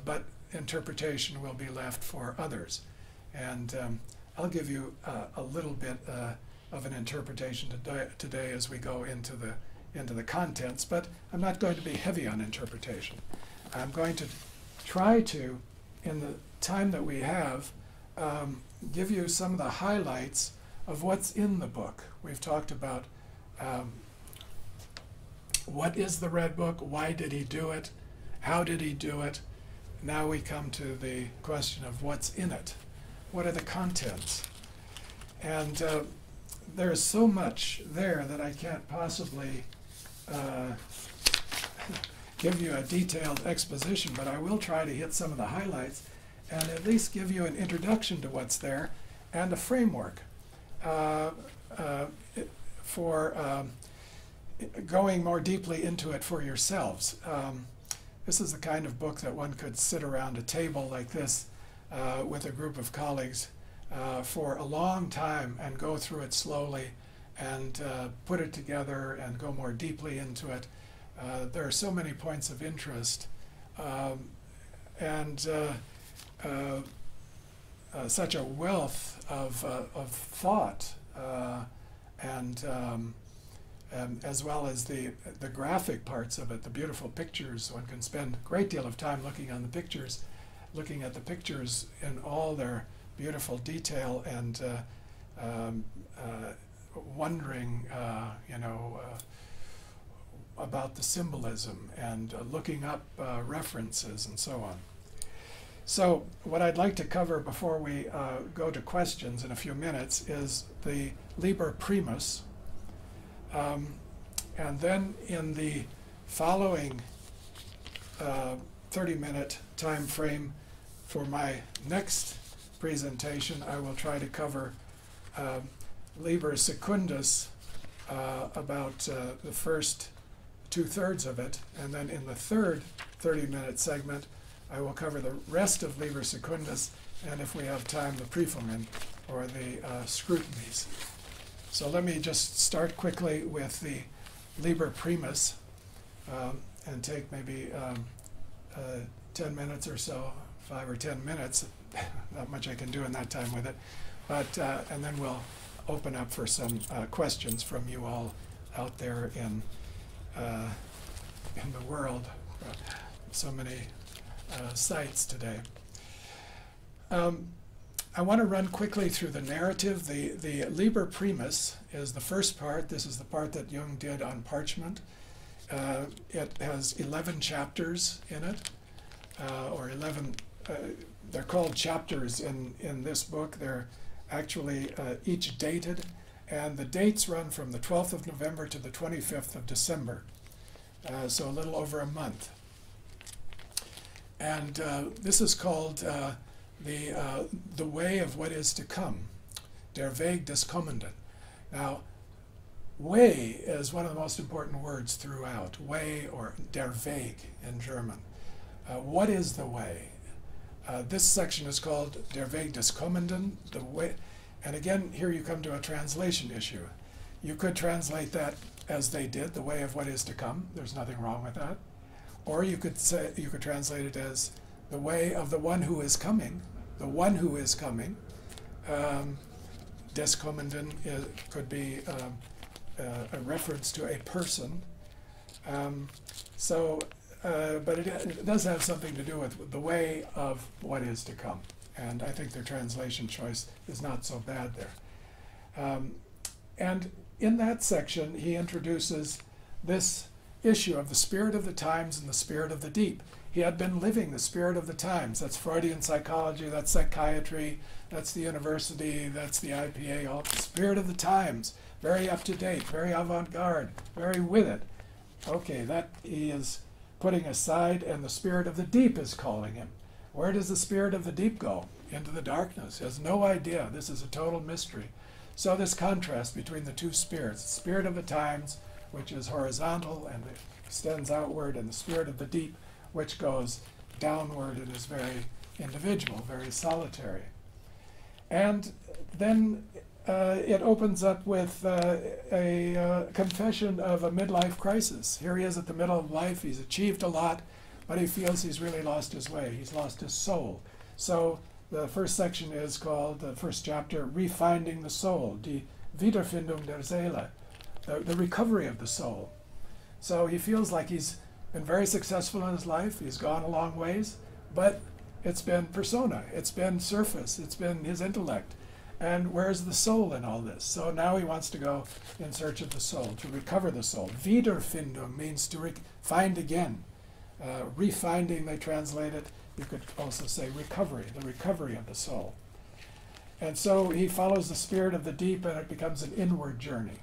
But interpretation will be left for others. And I'll give you a little bit of an interpretation today as we go into the contents, but I'm not going to be heavy on interpretation. I'm going to try to, in the time that we have, give you some of the highlights of what's in the book. We've talked about what is the Red Book, why did he do it, how did he do it. Now we come to the question of what's in it. What are the contents? And there's so much there that I can't possibly give you a detailed exposition, but I will try to hit some of the highlights and at least give you an introduction to what's there and a framework for going more deeply into it for yourselves. This is the kind of book that one could sit around a table like this with a group of colleagues for a long time and go through it slowly and put it together and go more deeply into it. There are so many points of interest and such a wealth of thought and as well as the graphic parts of it, the beautiful pictures. One can spend a great deal of time looking at the pictures in all their beautiful detail and wondering, about the symbolism and looking up references and so on. So what I'd like to cover before we go to questions in a few minutes is the Liber Primus. And then in the following 30-minute time frame for my next presentation, I will try to cover Liber Secundus, about the first 2/3 of it, and then in the third 30-minute segment I will cover the rest of Liber Secundus, and if we have time, the Prüfungen, or the scrutinies. So let me just start quickly with the Liber Primus and take maybe 10 minutes or so, 5 or 10 minutes. Not much I can do in that time with it, but and then we'll open up for some questions from you all out there in the world. So many sites today. I want to run quickly through the narrative. The Liber Primus is the first part. This is the part that Jung did on parchment. It has 11 chapters in it, or 11, they're called chapters in this book. They're actually each dated, and the dates run from the 12th of November to the 25th of December, so a little over a month. And this is called the way of what is to come, der Weg des Kommenden. Now, way is one of the most important words throughout, way, or der Weg in German. What is the way? This section is called der Weg des Kommenden, the way, and again, here you come to a translation issue. You could translate that as they did, the way of what is to come. There's nothing wrong with that. Or you could translate it as the way of the one who is coming. The one who is coming. Des Kommenden could be a reference to a person. But it does have something to do with the way of what is to come. And I think their translation choice is not so bad there. And in that section, he introduces this issue of the spirit of the times and the spirit of the deep. He had been living the spirit of the times. That's Freudian psychology, that's psychiatry, that's the university, that's the IPA, all the spirit of the times. Very up to date, very avant-garde, very with it. Okay, that he is putting aside, and the spirit of the deep is calling him. Where does the spirit of the deep go? Into the darkness. He has no idea. This is a total mystery. So this contrast between the two spirits, the spirit of the times, which is horizontal and extends outward, and the spirit of the deep, which goes downward and is very individual, very solitary. And then it opens up with a confession of a midlife crisis. Here he is at the middle of life. He's achieved a lot, but he feels he's really lost his way. He's lost his soul. So the first section is called, the first chapter, Refinding the Soul, Die Wiederfindung der Seele, the recovery of the soul. So he feels like he's been very successful in his life. He's gone a long ways, but it's been persona, it's been surface, it's been his intellect. And where's the soul in all this? So now he wants to go in search of the soul, to recover the soul. Wiederfindung means to find again. Refinding, they translate it. You could also say recovery, the recovery of the soul. And so he follows the spirit of the deep, and it becomes an inward journey.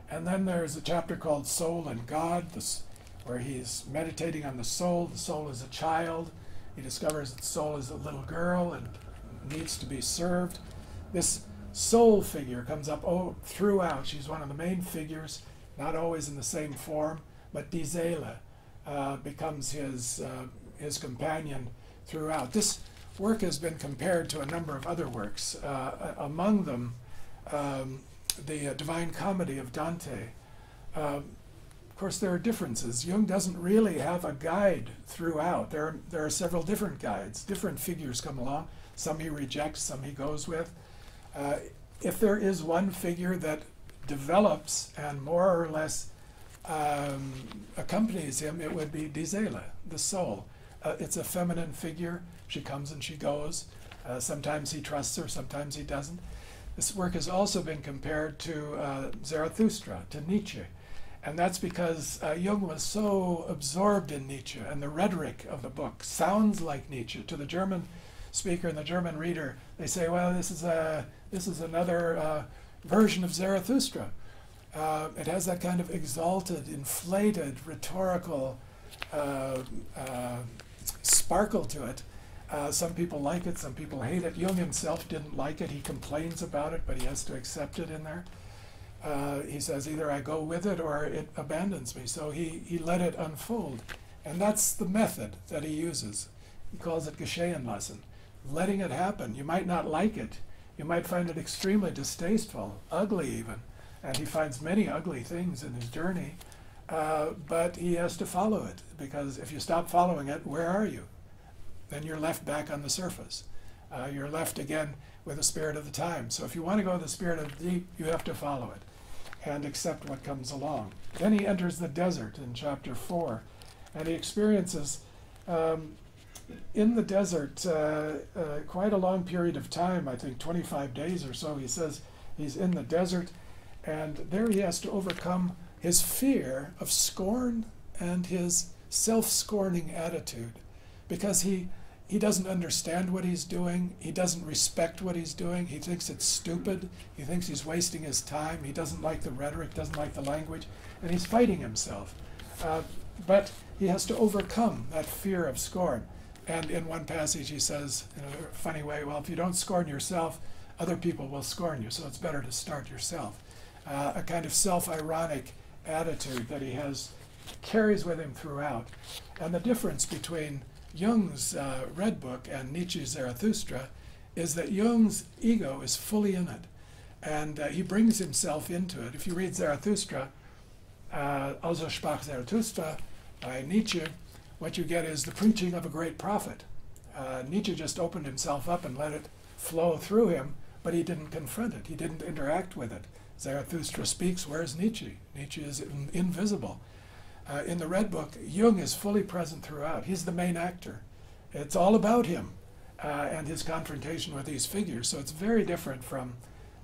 And then there's a chapter called Soul and God, where he's meditating on the soul. The soul is a child. He discovers that the soul is a little girl and needs to be served. This soul figure comes up throughout. She's one of the main figures, not always in the same form, but Die Seele becomes his companion throughout. This work has been compared to a number of other works, among them the Divine Comedy of Dante. Of course, there are differences. Jung doesn't really have a guide throughout. There are several different guides. Different figures come along. Some he rejects, some he goes with. If there is one figure that develops and more or less accompanies him, it would be Die Seele, the soul. It's a feminine figure. She comes and she goes. Sometimes he trusts her, sometimes he doesn't. This work has also been compared to Zarathustra, to Nietzsche. And that's because Jung was so absorbed in Nietzsche, and the rhetoric of the book sounds like Nietzsche. To the German speaker and the German reader, they say, well, this is another version of Zarathustra. It has that kind of exalted, inflated, rhetorical sparkle to it. Some people like it, some people hate it. Jung himself didn't like it. He complains about it, but he has to accept it in there. He says, either I go with it or it abandons me. So he let it unfold. And that's the method that he uses. He calls it geschehen lassen, letting it happen. You might not like it. You might find it extremely distasteful, ugly even. And he finds many ugly things in his journey. But he has to follow it, because if you stop following it, where are you? Then you're left back on the surface. You're left again with the spirit of the time. So if you want to go with the spirit of the deep, you have to follow it and accept what comes along. Then he enters the desert in chapter 4, and he experiences in the desert quite a long period of time, I think 25 days or so. He says he's in the desert, and there he has to overcome his fear of scorn and his self-scorning attitude, because he doesn't understand what he's doing. He doesn't respect what he's doing. He thinks it's stupid. He thinks he's wasting his time. He doesn't like the rhetoric, doesn't like the language, and he's fighting himself. But he has to overcome that fear of scorn. And in one passage he says, in a funny way, well, if you don't scorn yourself, other people will scorn you, so it's better to start yourself. A kind of self-ironic attitude that he has carries with him throughout. And the difference between Jung's Red Book and Nietzsche's Zarathustra is that Jung's ego is fully in it, and he brings himself into it. If you read Zarathustra, Also sprach Zarathustra by Nietzsche, what you get is the preaching of a great prophet. Nietzsche just opened himself up and let it flow through him, but he didn't confront it. He didn't interact with it. Zarathustra speaks, where's Nietzsche? Nietzsche is invisible. In the Red Book, Jung is fully present throughout. He's the main actor. It's all about him and his confrontation with these figures. So it's very different from,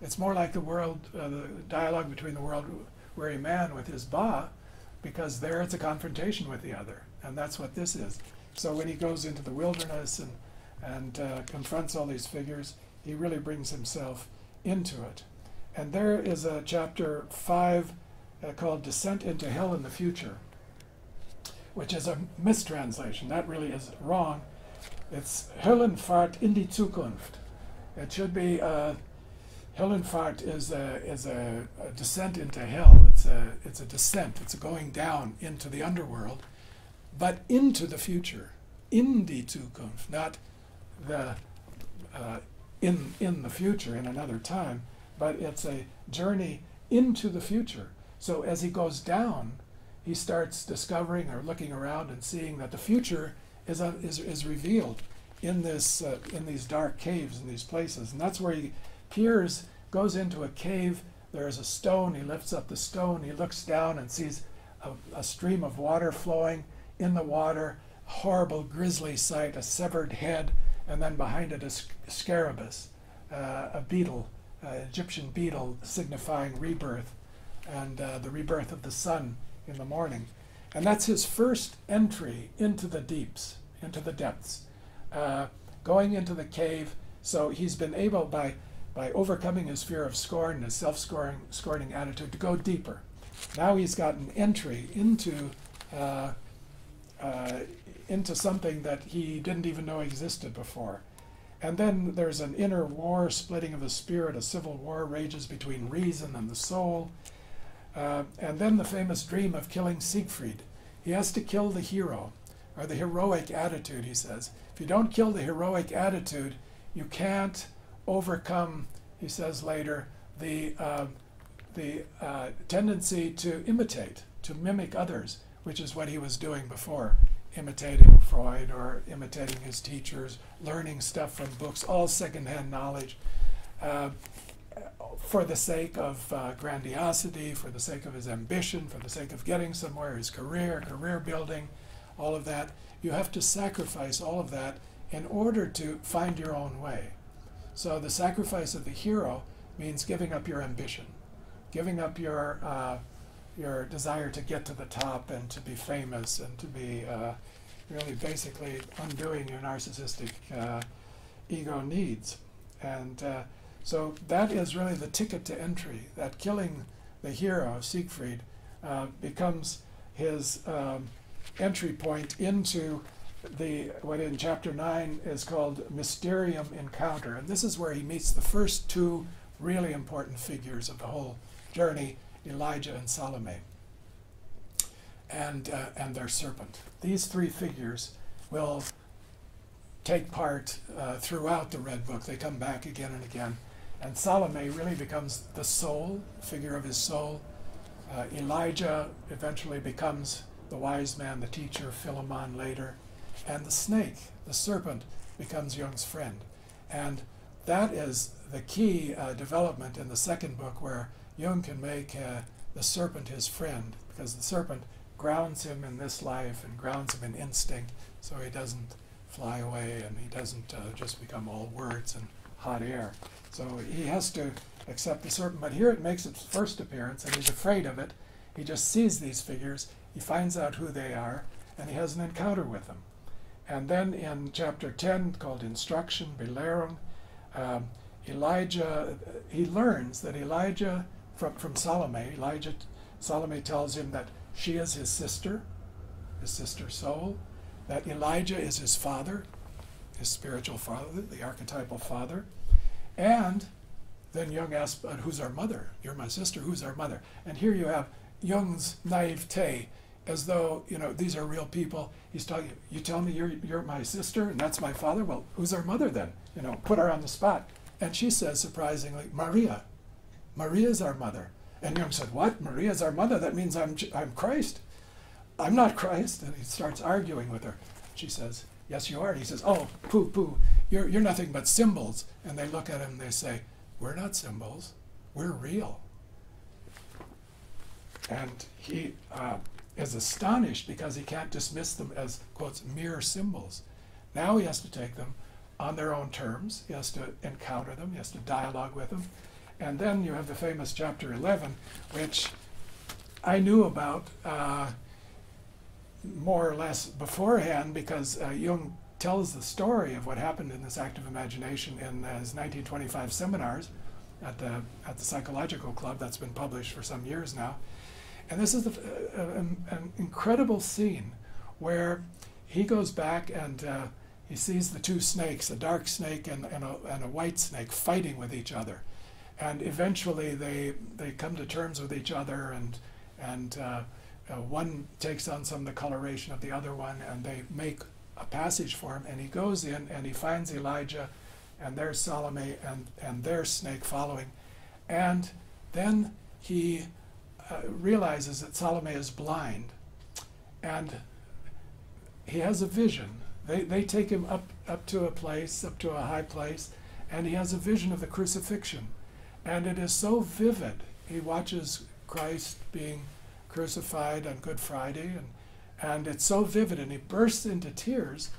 it's more like the dialogue between the world-weary man with his Ba, because there it's a confrontation with the other. And that's what this is. So when he goes into the wilderness and confronts all these figures, he really brings himself into it. And there is a chapter 5 called Descent into Hell in the Future, which is a mistranslation. That really is wrong. It's Höllenfahrt in die Zukunft. It should be Höllenfahrt is a descent into hell. It's a descent. It's a going down into the underworld, but into the future, in die Zukunft, not the in the future in another time, but it's a journey into the future. So as he goes down, he starts discovering or looking around and seeing that the future is revealed in these dark caves, in these places. And that's where he goes into a cave. There's a stone. He lifts up the stone. He looks down and sees a stream of water flowing. In the water, horrible, grisly sight, a severed head, and then behind it a scarabus, a beetle, Egyptian beetle signifying rebirth, and the rebirth of the sun in the morning. And that's his first entry into the deeps, into the depths, going into the cave. So he's been able, by overcoming his fear of scorn, his self-scorning attitude, to go deeper. Now he's got an entry into uh, into something that he didn't even know existed before. And then there's an inner war, splitting of the spirit. A civil war rages between reason and the soul. And then the famous dream of killing Siegfried. He has to kill the hero, or the heroic attitude, he says. If you don't kill the heroic attitude, you can't overcome, he says later, the tendency to imitate, to mimic others, which is what he was doing before, imitating Freud or imitating his teachers, learning stuff from books, all secondhand knowledge, for the sake of grandiosity, for the sake of his ambition, for the sake of getting somewhere, his career building, all of that. You have to sacrifice all of that in order to find your own way. So the sacrifice of the hero means giving up your ambition, giving up your desire to get to the top and to be famous and to be really basically undoing your narcissistic ego needs. And so that is really the ticket to entry, that killing the hero, Siegfried, becomes his entry point into what in chapter 9 is called Mysterium Encounter. And this is where he meets the first two really important figures of the whole journey, Elijah and Salome, and their serpent. These three figures will take part throughout the Red Book. They come back again and again. And Salome really becomes the soul, figure of his soul. Elijah eventually becomes the wise man, the teacher, Philemon later. And the snake, the serpent, becomes Jung's friend. And that is the key development in the second book, where Jung can make the serpent his friend, because the serpent grounds him in this life and grounds him in instinct, so he doesn't fly away and he doesn't just become all words and hot air. So he has to accept the serpent. But here it makes its first appearance, and he's afraid of it. He just sees these figures, he finds out who they are, and he has an encounter with them. And then in chapter 10, called Instruction, Belehrung, Elijah, he learns that Elijah, from Salome, Salome tells him that she is his sister soul, that Elijah is his father, his spiritual father, the archetypal father. And then Jung asks, but who's our mother? You're my sister, who's our mother? And here you have Jung's naivete, as though, these are real people. He's talking, you tell me you're my sister and that's my father? Well, who's our mother then? Put her on the spot. And she says, surprisingly, Maria. Maria's our mother. And Jung said, what? Maria's our mother? That means I'm Christ. I'm not Christ. And he starts arguing with her. She says, yes, you are. He says, oh, pooh. You're nothing but symbols. And they look at him and they say, we're not symbols. We're real. And he is astonished because he can't dismiss them as, quotes, mere symbols. Now he has to take them on their own terms. He has to encounter them. He has to dialogue with them. And then you have the famous chapter 11, which I knew about more or less beforehand, because Jung tells the story of what happened in this active imagination in his 1925 seminars at the Psychological Club. That's been published for some years now. And this is an incredible scene where he goes back and he sees the two snakes, a dark snake and a white snake, fighting with each other. And eventually they come to terms with each other, and one takes on some of the coloration of the other one, and they make a passage for him, and he goes in and he finds Elijah, and there's Salome and their snake following. And then he realizes that Salome is blind, and he has a vision. They take him up to a high place, and he has a vision of the crucifixion. And it is so vivid. He watches Christ being crucified on Good Friday, and it's so vivid, and he bursts into tears,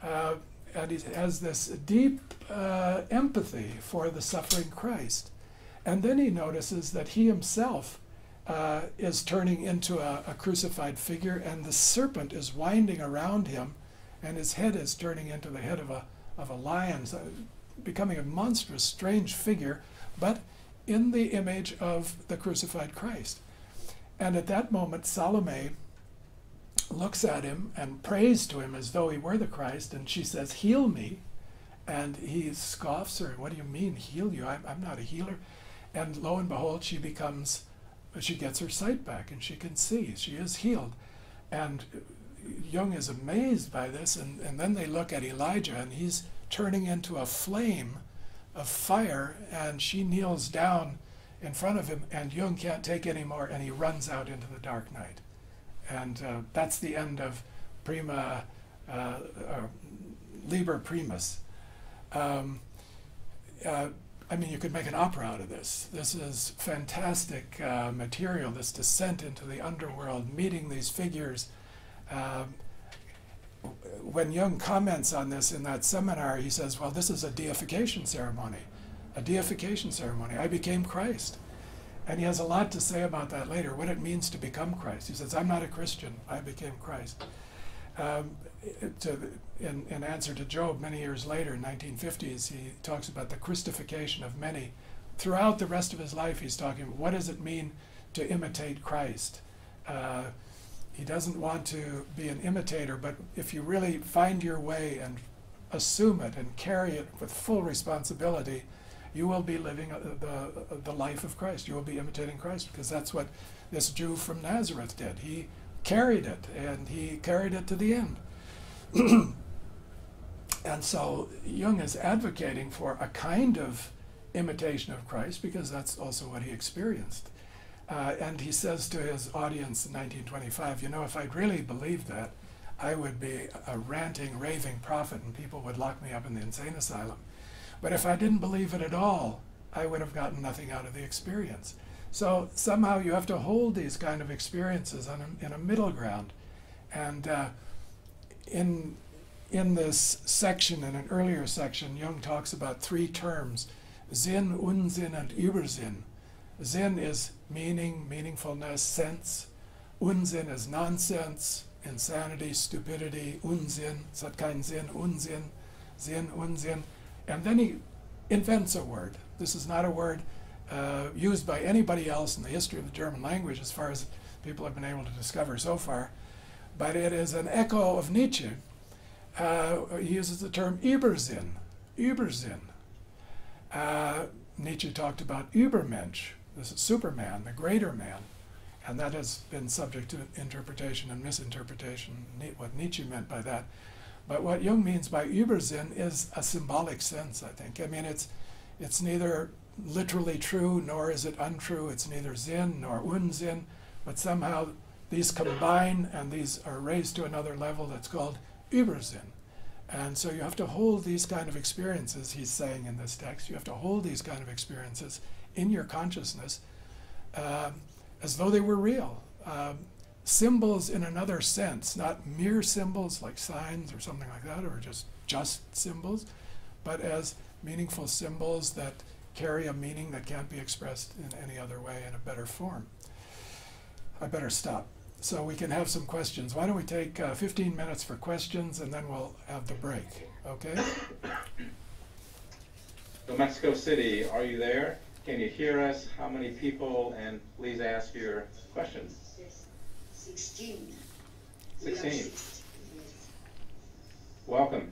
and he has this deep empathy for the suffering Christ. And then he notices that he himself is turning into a crucified figure, and the serpent is winding around him, and his head is turning into the head of a lion, so becoming a monstrous, strange figure, but in the image of the crucified Christ. And at that moment, Salome looks at him and prays to him as though he were the Christ, and she says, "Heal me." And he scoffs her. "What do you mean, heal you? I'm not a healer." And lo and behold, she gets her sight back and she can see. She is healed. And Jung is amazed by this, and then they look at Elijah, and he's turning into a flame of fire, and she kneels down in front of him, and Jung can't take any more, and he runs out into the dark night. And that's the end of Liber Primus. I mean, you could make an opera out of this. This is fantastic material, this descent into the underworld, meeting these figures. When Jung comments on this in that seminar, he says, well, this is a deification ceremony. A deification ceremony. I became Christ. And he has a lot to say about that later, what it means to become Christ. He says, I'm not a Christian, I became Christ. In answer to Job, many years later, in 1950s, he talks about the Christification of many. Throughout the rest of his life, he's talking, what does it mean to imitate Christ? He doesn't want to be an imitator, but if you really find your way and assume it and carry it with full responsibility, you will be living the life of Christ. You will be imitating Christ, because that's what this Jew from Nazareth did. He carried it, and he carried it to the end. And so Jung is advocating for a kind of imitation of Christ, because that's also what he experienced. And he says to his audience in 1925, you know, if I'd really believed that, I would be a ranting, raving prophet, and people would lock me up in the insane asylum. But if I didn't believe it at all, I would have gotten nothing out of the experience. So somehow you have to hold these kind of experiences in a middle ground. And in this section, in an earlier section, Jung talks about three terms: Sinn, Unsinn, and Übersinn. Sinn is meaning, meaningfulness, sense. Unsinn is nonsense, insanity, stupidity. Unsinn, es hat keinen Sinn, Unsinn, Sinn, Unsinn. And then he invents a word. This is not a word used by anybody else in the history of the German language, as far as people have been able to discover so far. But it is an echo of Nietzsche. He uses the term Übersinn. Übersinn. Nietzsche talked about Übermensch, this is Superman, the greater man, and that has been subject to interpretation and misinterpretation, what Nietzsche meant by that. But what Jung means by Übersinn is a symbolic sense, I think. I mean, it's neither literally true nor is it untrue. It's neither Sinn nor Unsinn, but somehow these combine and these are raised to another level that's called Übersinn. And so you have to hold these kind of experiences, he's saying in this text, you have to hold these kind of experiences in your consciousness as though they were real. Symbols in another sense, not mere symbols like signs or something like that, or just symbols, but as meaningful symbols that carry a meaning that can't be expressed in any other way in a better form. I better stop, so we can have some questions. Why don't we take 15 minutes for questions, and then we'll have the break, okay? So Mexico City, are you there? Can you hear us? How many people? And please ask your questions. 16. 16. Welcome.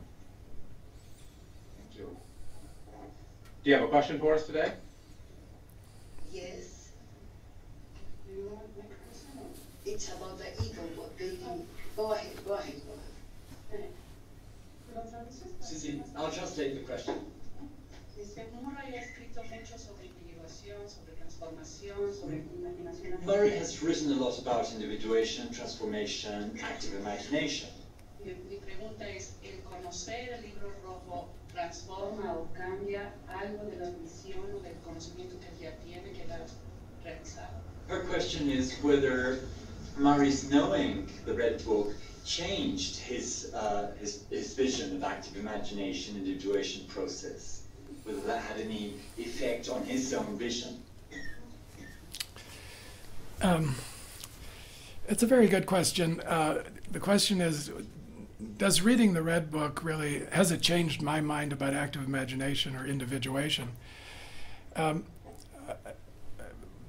Thank you. Do you have a question for us today? Yes. It's about the ego, but they didn't. Go ahead. Sí, I'll translate the question. Murray has written a lot about individuation, transformation, active imagination. Mi pregunta es, ¿el conocer el libro rojo transforma o cambia algo de la visión o del conocimiento que ya tiene que ha realizado? Her question is whether Murray's knowing the Red Book changed his vision of active imagination, individuation process, whether that had any effect on his own vision. It's a very good question. The question is, does reading the Red Book really, has it changed my mind about active imagination or individuation?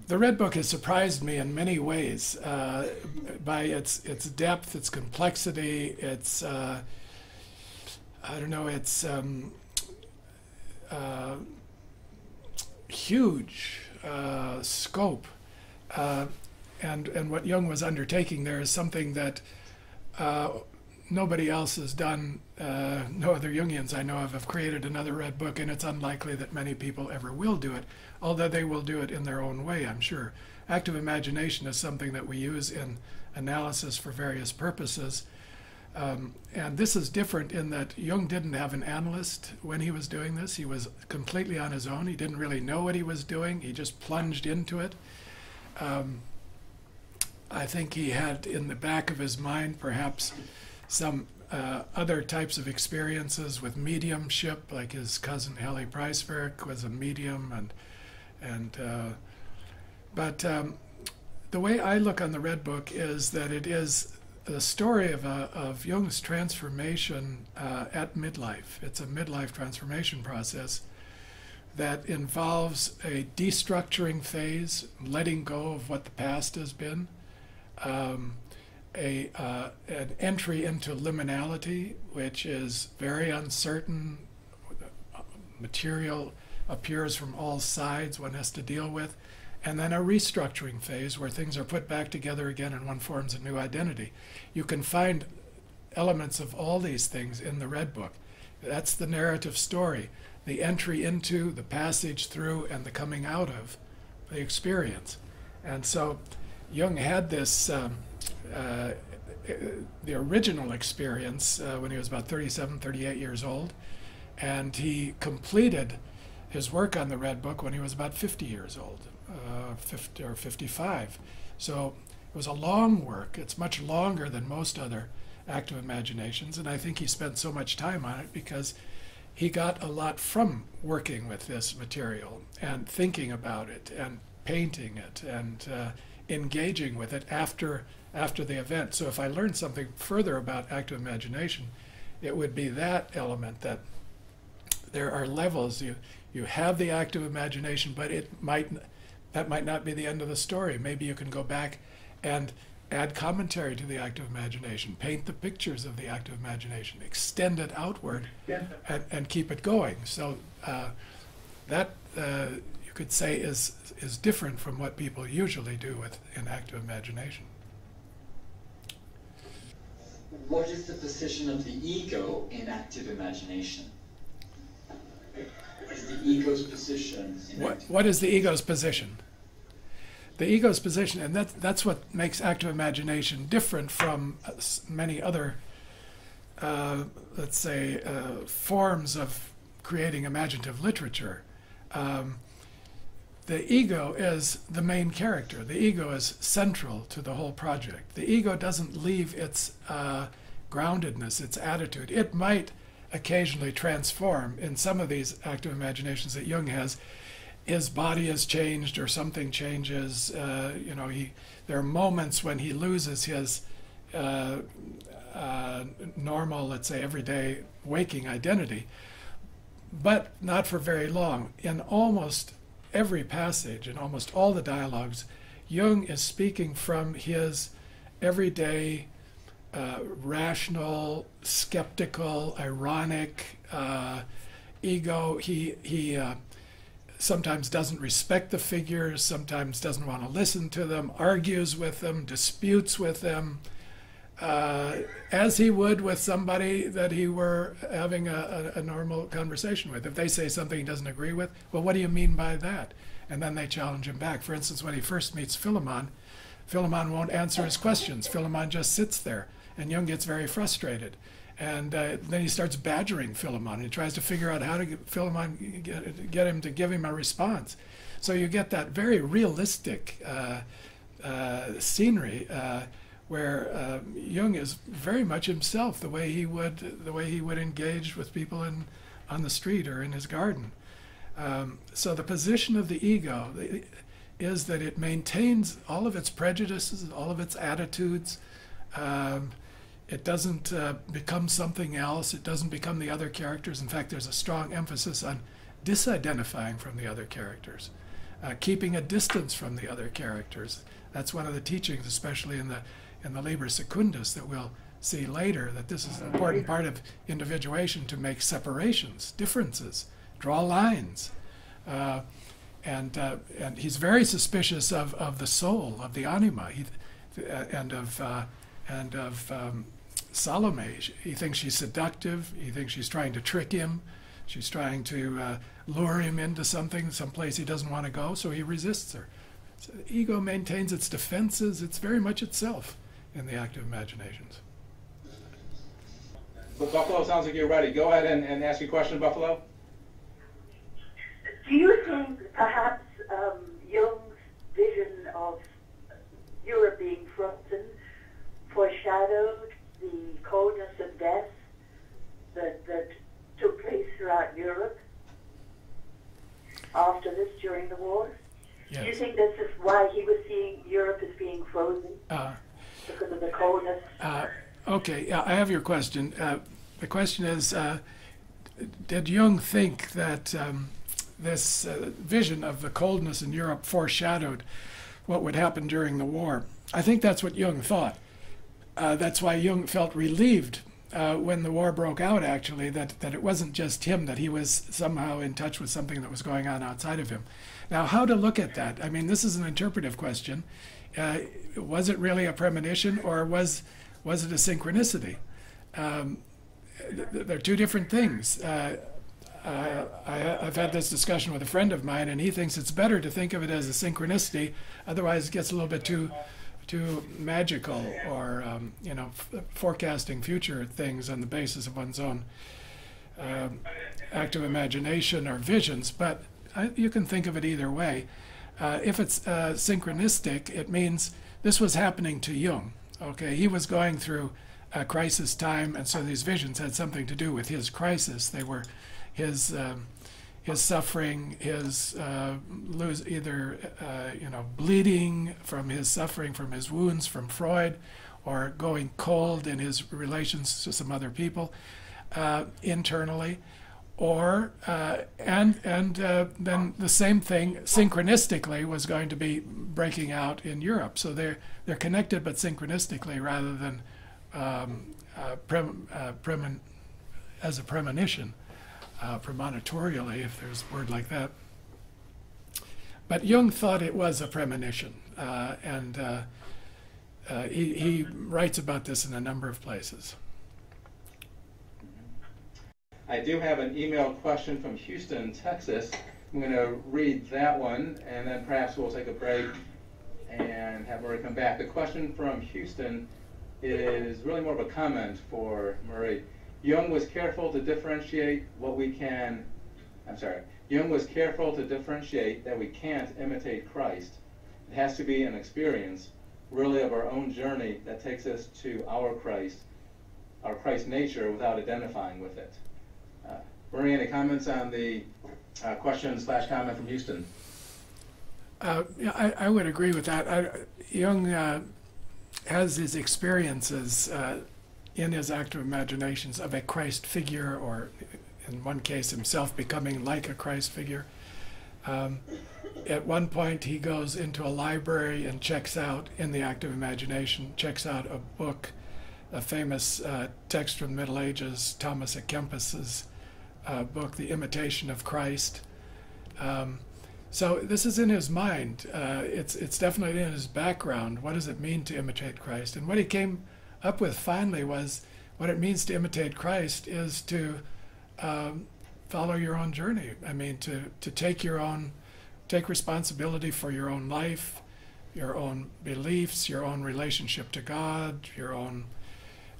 The Red Book has surprised me in many ways by its depth, its complexity, its I don't know, its huge scope, and what Jung was undertaking there is something that nobody else has done. No other Jungians I know of have created another Red Book, and it's unlikely that many people ever will do it, although they will do it in their own way, I'm sure. Active imagination is something that we use in analysis for various purposes. And this is different in that Jung didn't have an analyst when he was doing this. He was completely on his own. He didn't really know what he was doing. He just plunged into it. I think he had in the back of his mind perhaps some other types of experiences with mediumship, like his cousin Helly Preiswerk was a medium, but the way I look on the Red Book is that it is the story of Jung's transformation at midlife. It's a midlife transformation process that involves a destructuring phase, letting go of what the past has been, an entry into liminality, which is very uncertain. Material appears from all sides one has to deal with, and then a restructuring phase where things are put back together again and one forms a new identity. You can find elements of all these things in the Red Book. That's the narrative story, the entry into, the passage through, and the coming out of the experience. And so Jung had this, the original experience when he was about 37, 38 years old, and he completed his work on the Red Book when he was about 50 years old, 50 or 55. So it was a long work. It's much longer than most other active imaginations, and I think he spent so much time on it because he got a lot from working with this material and thinking about it and painting it and engaging with it after the event. So if I learned something further about active imagination, it would be that element, that there are levels. You have the active imagination, but that might not be the end of the story. Maybe you can go back and add commentary to the active imagination, paint the pictures of the active imagination, extend it outward, and keep it going. So that you could say is different from what people usually do in active imagination. What is the position of the ego in active imagination? What is the ego's position? What is the ego's position? The ego's position, and that's what makes active imagination different from many other, let's say, forms of creating imaginative literature. The ego is the main character. The ego is central to the whole project. The ego doesn't leave its groundedness, its attitude. It might occasionally transform in some of these active imaginations that Jung has. His body has changed or something changes. There are moments when he loses his normal, let's say, everyday waking identity, but not for very long. In almost every passage, in almost all the dialogues, Jung is speaking from his everyday, rational, skeptical, ironic ego. He sometimes doesn't respect the figures, sometimes doesn't want to listen to them, argues with them, disputes with them, as he would with somebody that he were having a normal conversation with. If they say something he doesn't agree with, well, what do you mean by that? And then they challenge him back. For instance, when he first meets Philemon, Philemon won't answer his questions. Philemon just sits there, and Jung gets very frustrated. And then he starts badgering Philemon. He tries to figure out how to get Philemon, get him to give him a response. So you get that very realistic scenery where Jung is very much himself, the way he would engage with people on the street or in his garden. So the position of the ego is that it maintains all of its prejudices, all of its attitudes. It doesn't become something else. It doesn't become the other characters. In fact, there's a strong emphasis on disidentifying from the other characters. keeping a distance from the other characters. That's one of the teachings, especially in the Liber Secundus, that we'll see later, that this is an important part of individuation, to make separations, differences, draw lines. And he's very suspicious of the soul, of the anima, and of Salome. He thinks she's seductive. He thinks she's trying to trick him. She's trying to lure him into someplace he doesn't want to go, so he resists her. So the ego maintains its defenses. It's very much itself in the active imaginations. But Buffalo, sounds like you're ready. Go ahead and ask your question, Buffalo. Do you think perhaps Jung's vision of Europe being frozen foreshadowed the coldness of death that took place throughout Europe after this, during the war? Yes. Do you think this is why he was seeing Europe as being frozen? Because of the coldness? Okay, I have your question. The question is, did Jung think that this vision of the coldness in Europe foreshadowed what would happen during the war? I think that's what Jung thought. That's why Jung felt relieved when the war broke out, actually, that it wasn't just him, that he was somehow in touch with something that was going on outside of him. Now, how to look at that? I mean, this is an interpretive question. Was it really a premonition, or was it a synchronicity? They're two different things. I've had this discussion with a friend of mine, and he thinks it's better to think of it as a synchronicity. Otherwise, it gets a little bit too magical, or forecasting future things on the basis of one's own active imagination or visions. But you can think of it either way. If it's synchronistic, it means this was happening to Jung. Okay, he was going through a crisis time, and so these visions had something to do with his crisis. They were his suffering, his bleeding from his suffering, from his wounds from Freud, or going cold in his relations to some other people internally, or and then the same thing synchronistically was going to be breaking out in Europe. So they're connected, but synchronistically rather than as a premonition, premonitorially, if there's a word like that. But Jung thought it was a premonition, and he writes about this in a number of places. I do have an email question from Houston, Texas. I'm going to read that one, and then perhaps we'll take a break and have Murray come back. The question from Houston is really more of a comment for Murray. Jung was careful to differentiate that we can't imitate Christ. It has to be an experience, really, of our own journey that takes us to our Christ nature, without identifying with it. Murray, any comments on the question/comment from Houston? Yeah, I would agree with that. Jung has his experiences in his active imaginations of a Christ figure, or in one case himself becoming like a Christ figure. At one point he goes into a library and checks out, in the active imagination, checks out a book, a famous text from the Middle Ages, Thomas à Kempis's book, The Imitation of Christ. So this is in his mind. It's definitely in his background. What does it mean to imitate Christ? And what he came up with finally was, what it means to imitate Christ is to follow your own journey. I mean, to take responsibility for your own life, your own beliefs, your own relationship to God, your own,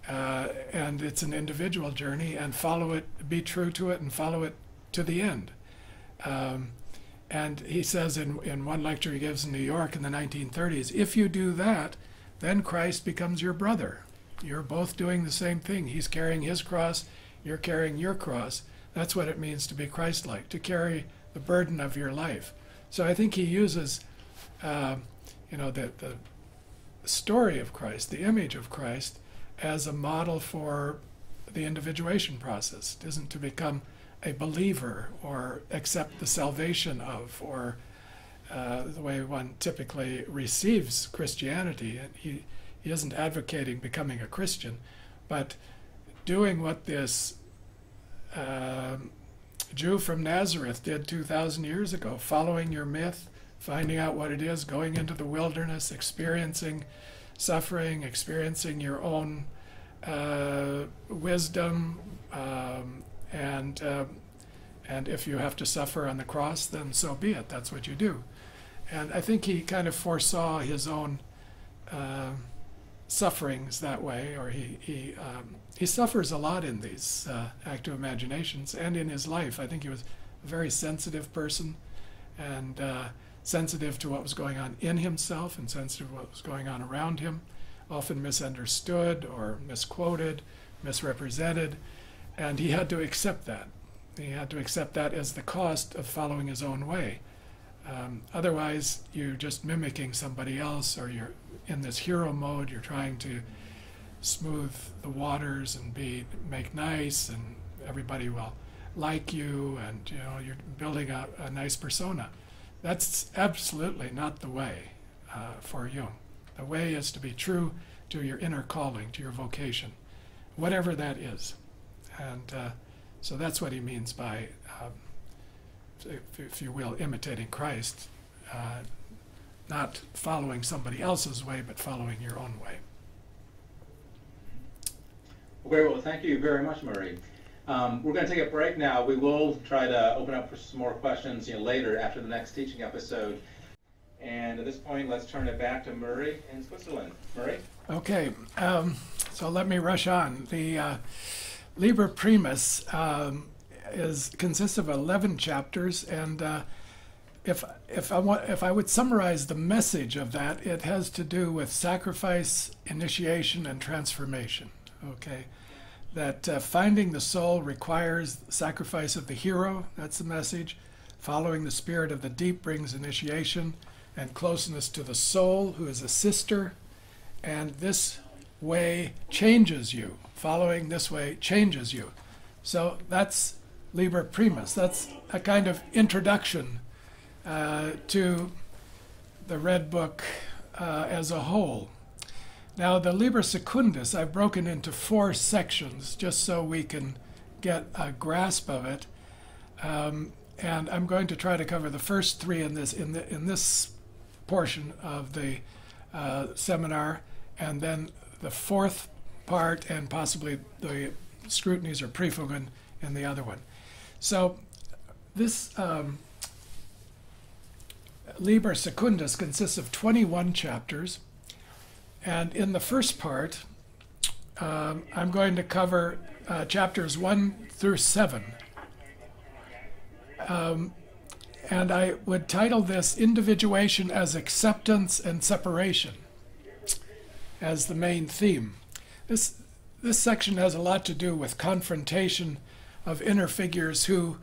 and it's an individual journey, and follow it, be true to it, and follow it to the end. And he says in one lecture he gives in New York in the 1930s, if you do that, then Christ becomes your brother. You're both doing the same thing. He's carrying his cross, you're carrying your cross. That's what it means to be Christ-like, to carry the burden of your life. So I think he uses, the story of Christ, the image of Christ, as a model for the individuation process. It isn't to become a believer or accept the salvation of, or the way one typically receives Christianity. And he isn't advocating becoming a Christian, but doing what this Jew from Nazareth did 2,000 years ago, following your myth, finding out what it is, going into the wilderness, experiencing suffering, experiencing your own wisdom, and if you have to suffer on the cross, then so be it. That's what you do. And I think he kind of foresaw his own sufferings that way, or he suffers a lot in these active imaginations and in his life. I think he was a very sensitive person, and sensitive to what was going on in himself and sensitive to what was going on around him, often misunderstood or misquoted, misrepresented, and he had to accept that. He had to accept that as the cost of following his own way. Otherwise, you're just mimicking somebody else, or you're in this hero mode. You're trying to smooth the waters and make nice, and everybody will like you, and you're building a nice persona. That's absolutely not the way for Jung. The way is to be true to your inner calling, to your vocation, whatever that is. And so that's what he means by, if you will, imitating Christ, not following somebody else's way, but following your own way. Very well, thank you very much, Murray. We're going to take a break now. We will try to open up for some more questions later after the next teaching episode. And at this point, let's turn it back to Murray in Switzerland. Murray? Okay, so let me rush on. The Liber Primus consists of 11 chapters, and if I would summarize the message of that, it has to do with sacrifice, initiation, and transformation. Okay, that finding the soul requires sacrifice of the hero. That's the message. Following the spirit of the deep brings initiation and closeness to the soul, who is a sister, and this way changes you. Following this way changes you. So that's Liber Primus. That's a kind of introduction to the Red Book as a whole. Now, the Liber Secundus I've broken into 4 sections just so we can get a grasp of it, and I'm going to try to cover the first 3 in this portion of the seminar, and then the 4th part, and possibly the scrutinies or Prüfungen in the other one. So this Liber Secundus consists of 21 chapters, and in the first part, I'm going to cover chapters 1 through 7. And I would title this Individuation as Acceptance and Separation as the main theme. This section has a lot to do with confrontation of inner figures who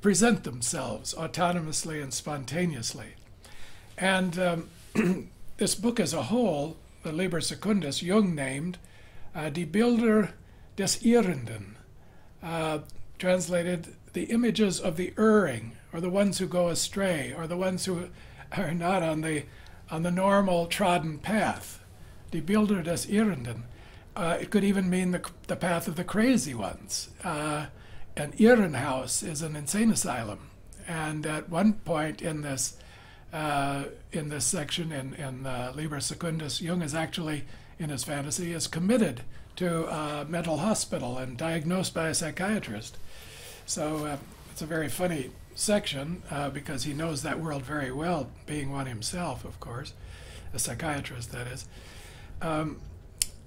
present themselves autonomously and spontaneously. And this book as a whole, the Liber Secundus, Jung named Die Bilder des Irrenden, translated the images of the erring, or the ones who go astray, or the ones who are not on the normal trodden path. Die Bilder des Irrenden. It could even mean the path of the crazy ones. An Irrenhaus is an insane asylum, and at one point in this section in Liber Secundus, Jung is actually, in his fantasy, is committed to a mental hospital and diagnosed by a psychiatrist. So it's a very funny section because he knows that world very well, being one himself, of course, a psychiatrist, that is.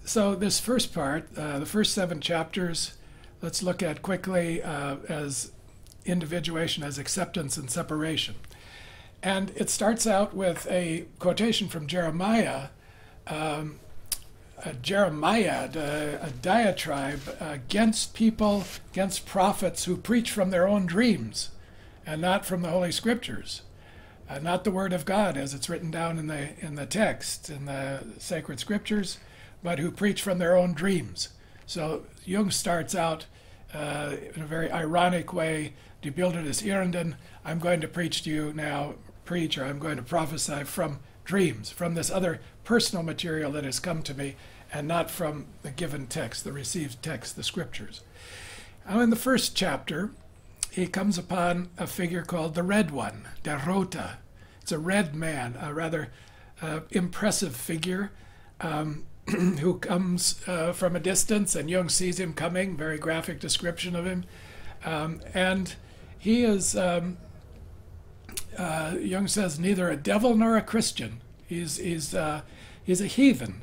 So this first part, the first 7 chapters, let's look at quickly as individuation, as acceptance and separation. And it starts out with a quotation from Jeremiah, a diatribe against people, against prophets who preach from their own dreams and not from the Holy Scriptures, not the Word of God as it's written down in the text, in the sacred Scriptures, but who preach from their own dreams. So Jung starts out in a very ironic way, Die Bilder des Irrenden, I'm going to preach to you now preach or I'm going to prophesy from dreams, from this other personal material that has come to me, and not from the given text, the received text, the scriptures. Now, in the first chapter, he comes upon a figure called the Red One, der Rote. It's a red man, a rather impressive figure who comes from a distance, and Jung sees him coming, very graphic description of him. And he is, Jung says, neither a devil nor a Christian. He's a heathen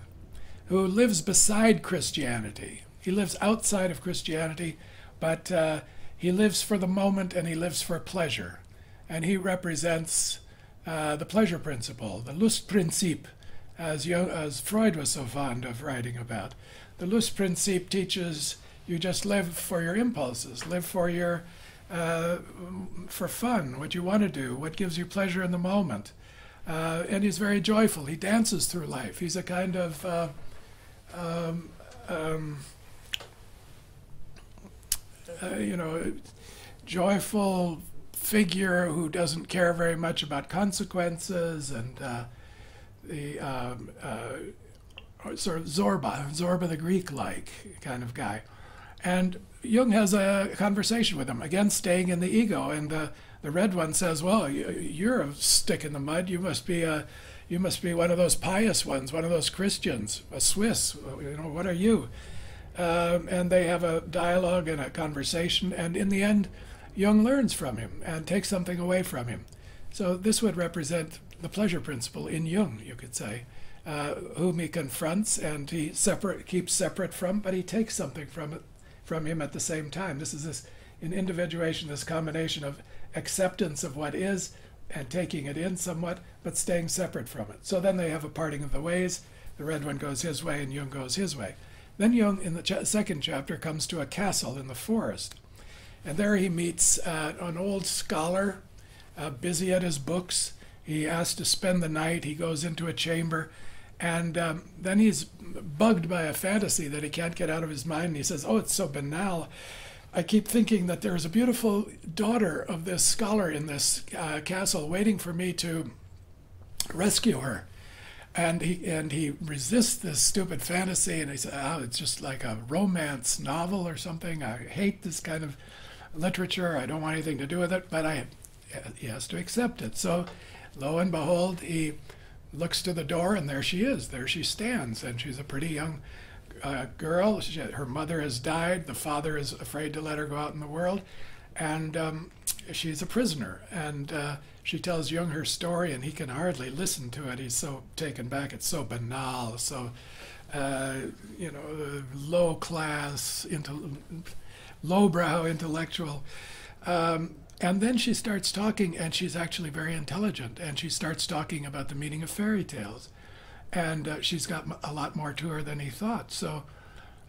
who lives beside Christianity. He lives outside of Christianity, but he lives for the moment and he lives for pleasure. And he represents the pleasure principle, the Lustprinzip, as Freud was so fond of writing about. The Lustprinzip teaches you just live for your impulses, live for your for fun, what you want to do, what gives you pleasure in the moment. And he's very joyful. He dances through life. He's a kind of joyful figure who doesn't care very much about consequences, and sort of Zorba the Greek-like kind of guy. And Jung has a conversation with him, again staying in the ego, and the Red One says, well, you're a stick in the mud. You must be one of those pious ones, one of those Christians, a Swiss. What are you? And they have a dialogue and a conversation, and in the end, Jung learns from him and takes something away from him. So this would represent the pleasure principle in Jung, you could say, whom he confronts and he keeps separate from, but he takes something from him at the same time. This is this, in individuation, this combination of acceptance of what is and taking it in somewhat, but staying separate from it. So then they have a parting of the ways. The Red One goes his way and Jung goes his way. Then Jung, in the second chapter, comes to a castle in the forest. And there he meets an old scholar, busy at his books. He asks to spend the night. He goes into a chamber. And then he's bugged by a fantasy that he can't get out of his mind. And he says, oh, it's so banal. I keep thinking that there's a beautiful daughter of this scholar in this castle waiting for me to rescue her. And he resists this stupid fantasy, and he says, oh, it's just like a romance novel or something. I hate this kind of literature. I don't want anything to do with it, but he has to accept it. So lo and behold, he looks to the door, and there she is. There she stands, and she's a pretty young girl. Her mother has died. The father is afraid to let her go out in the world, and she's a prisoner. And she tells Jung her story, and he can hardly listen to it. He's so taken back. It's so banal, so low class, lowbrow intellectual. And then she starts talking, and she's actually very intelligent, and she starts talking about the meaning of fairy tales. And she's got a lot more to her than he thought. So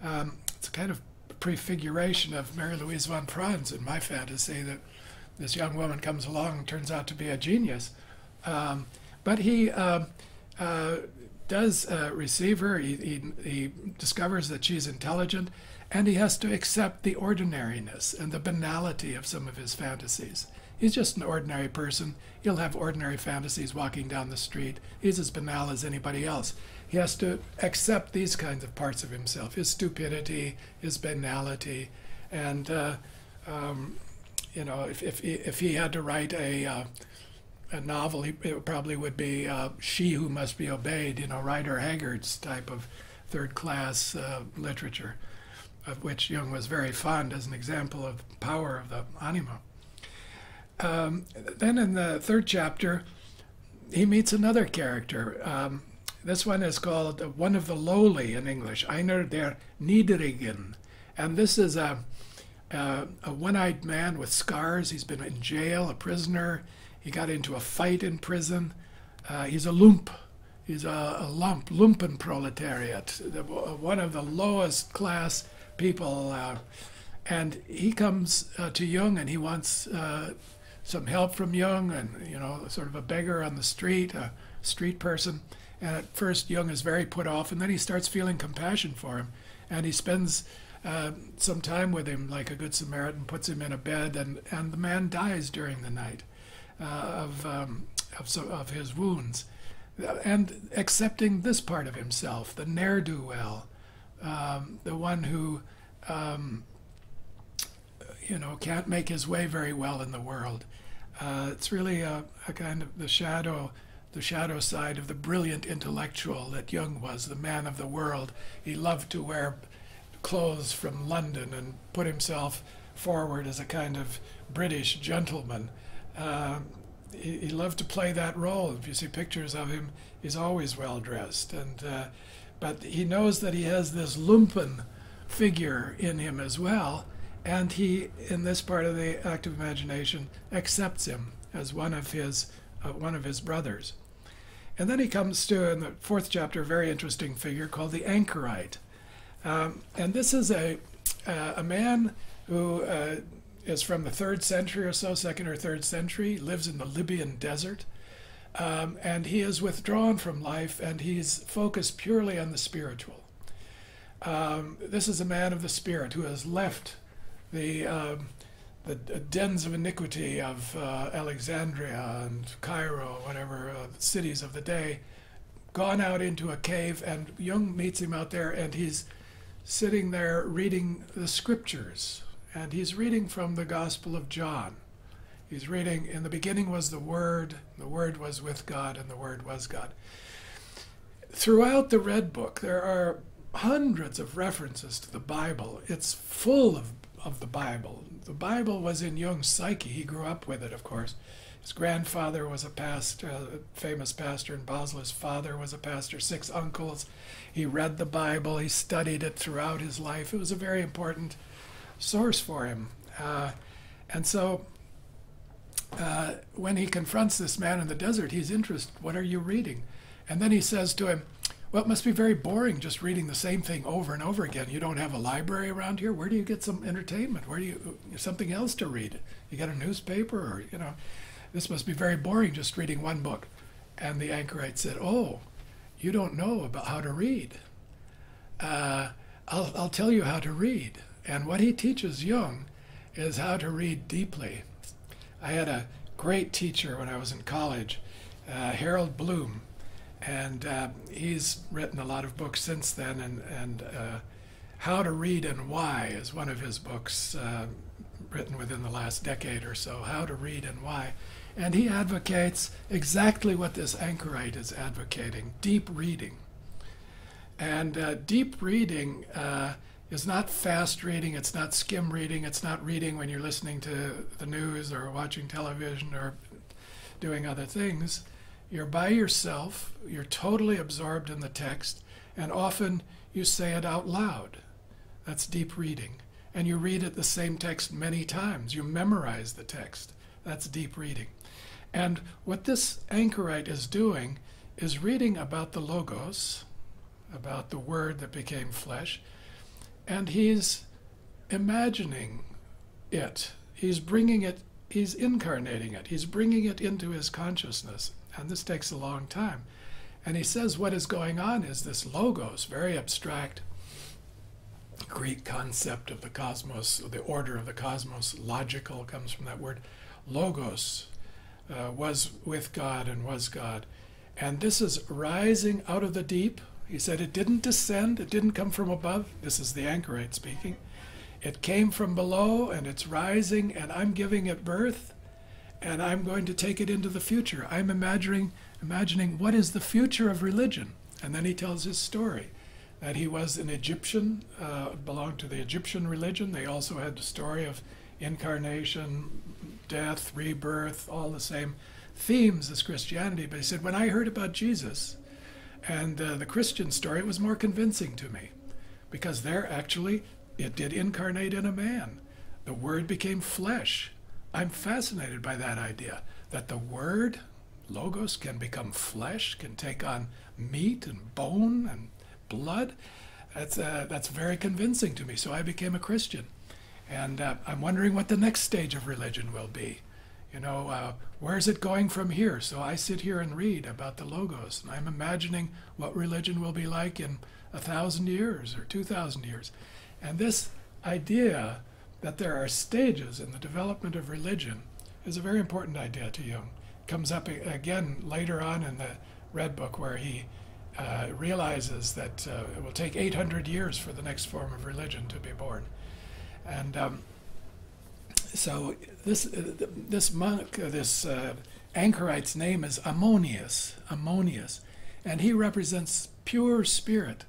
it's a kind of prefiguration of Mary Louise von Franz in my fantasy, that this young woman comes along and turns out to be a genius. But he does receive her. He discovers that she's intelligent, and he has to accept the ordinariness and the banality of some of his fantasies. He's just an ordinary person. He'll have ordinary fantasies walking down the street. He's as banal as anybody else. He has to accept these kinds of parts of himself, his stupidity, his banality. And, if he had to write a novel, it probably would be She Who Must Be Obeyed, Rider Haggard's type of third-class literature, of which Jung was very fond as an example of the power of the anima. Then in the third chapter, he meets another character. This one is called One of the Lowly in English, Einer der Niedrigen. And this is a one-eyed man with scars. He's been in jail, a prisoner. He got into a fight in prison. He's a lump. He's a lump, Lumpenproletariat, one of the lowest class people. And he comes to Jung, and he wants some help from Jung, and sort of a beggar on the street, a street person. And at first Jung is very put off, and then he starts feeling compassion for him, and he spends some time with him like a good Samaritan, puts him in a bed, and the man dies during the night of of his wounds, and accepting this part of himself, the ne'er-do-well, the one who can't make his way very well in the world. It's really a kind of the shadow side of the brilliant intellectual that Jung was, the man of the world. He loved to wear clothes from London and put himself forward as a kind of British gentleman. He loved to play that role. If you see pictures of him, he's always well dressed. But he knows that he has this lumpen figure in him as well, and he, in this part of the active imagination, accepts him as one of his brothers. And then he comes to, in the 4th chapter, a very interesting figure called the anchorite. And this is a man who is from the 3rd century or so, 2nd or 3rd century, lives in the Libyan desert. And he is withdrawn from life, and he's focused purely on the spiritual. This is a man of the spirit who has left the dens of iniquity of Alexandria and Cairo, whatever cities of the day, gone out into a cave, and Jung meets him out there, and he's sitting there reading the scriptures, and he's reading from the Gospel of John. He's reading, in the beginning was the Word was with God, and the Word was God. Throughout the Red Book, there are hundreds of references to the Bible. It's full of the Bible. The Bible was in Jung's psyche. He grew up with it, of course. His grandfather was a pastor, a famous pastor in Basel. His father was a pastor, 6 uncles. He read the Bible. He studied it throughout his life. It was a very important source for him. And so when he confronts this man in the desert, he's interested. What are you reading? And then he says to him, well, it must be very boring just reading the same thing over and over again. You don't have a library around here? Where do you get some entertainment? Where do you, something else to read? You got a newspaper, or, this must be very boring just reading one book. And the anchorite said, oh, you don't know about how to read. I'll tell you how to read. And what he teaches Jung is how to read deeply. I had a great teacher when I was in college, Harold Bloom. And he's written a lot of books since then, and How to Read and Why is one of his books written within the last decade or so, How to Read and Why. And he advocates exactly what this anchorite is advocating, deep reading. And deep reading is not fast reading, it's not skim reading, it's not reading when you're listening to the news or watching television or doing other things. You're by yourself, you're totally absorbed in the text, and often you say it out loud. That's deep reading. And you read it the same text many times. You memorize the text. That's deep reading. And what this anchorite is doing is reading about the Logos, about the Word that became flesh, and he's imagining it. He's bringing it, he's incarnating it. He's bringing it into his consciousness. And this takes a long time. And he says what is going on is this Logos, very abstract Greek concept of the cosmos, the order of the cosmos, logical, comes from that word. Logos was with God and was God. And this is rising out of the deep. He said it didn't descend, it didn't come from above. This is the anchorite speaking. It came from below, and it's rising, and I'm giving it birth. And I'm going to take it into the future. I'm imagining what is the future of religion. And then he tells his story, that he was an Egyptian, belonged to the Egyptian religion. They also had the story of incarnation, death, rebirth, all the same themes as Christianity. But he said, when I heard about Jesus and the Christian story, it was more convincing to me, because there actually, it did incarnate in a man. The Word became flesh. I'm fascinated by that idea, that the Word, Logos, can become flesh, can take on meat and bone and blood. That's very convincing to me. So I became a Christian. And I'm wondering what the next stage of religion will be. Where's it going from here? So I sit here and read about the Logos, and I'm imagining what religion will be like in 1,000 years or 2,000 years. And this idea that there are stages in the development of religion is a very important idea to Jung. comes up again later on in the Red Book, where he realizes that it will take 800 years for the next form of religion to be born. And so this monk, this anchorite's name is Ammonius, and he represents pure spirit,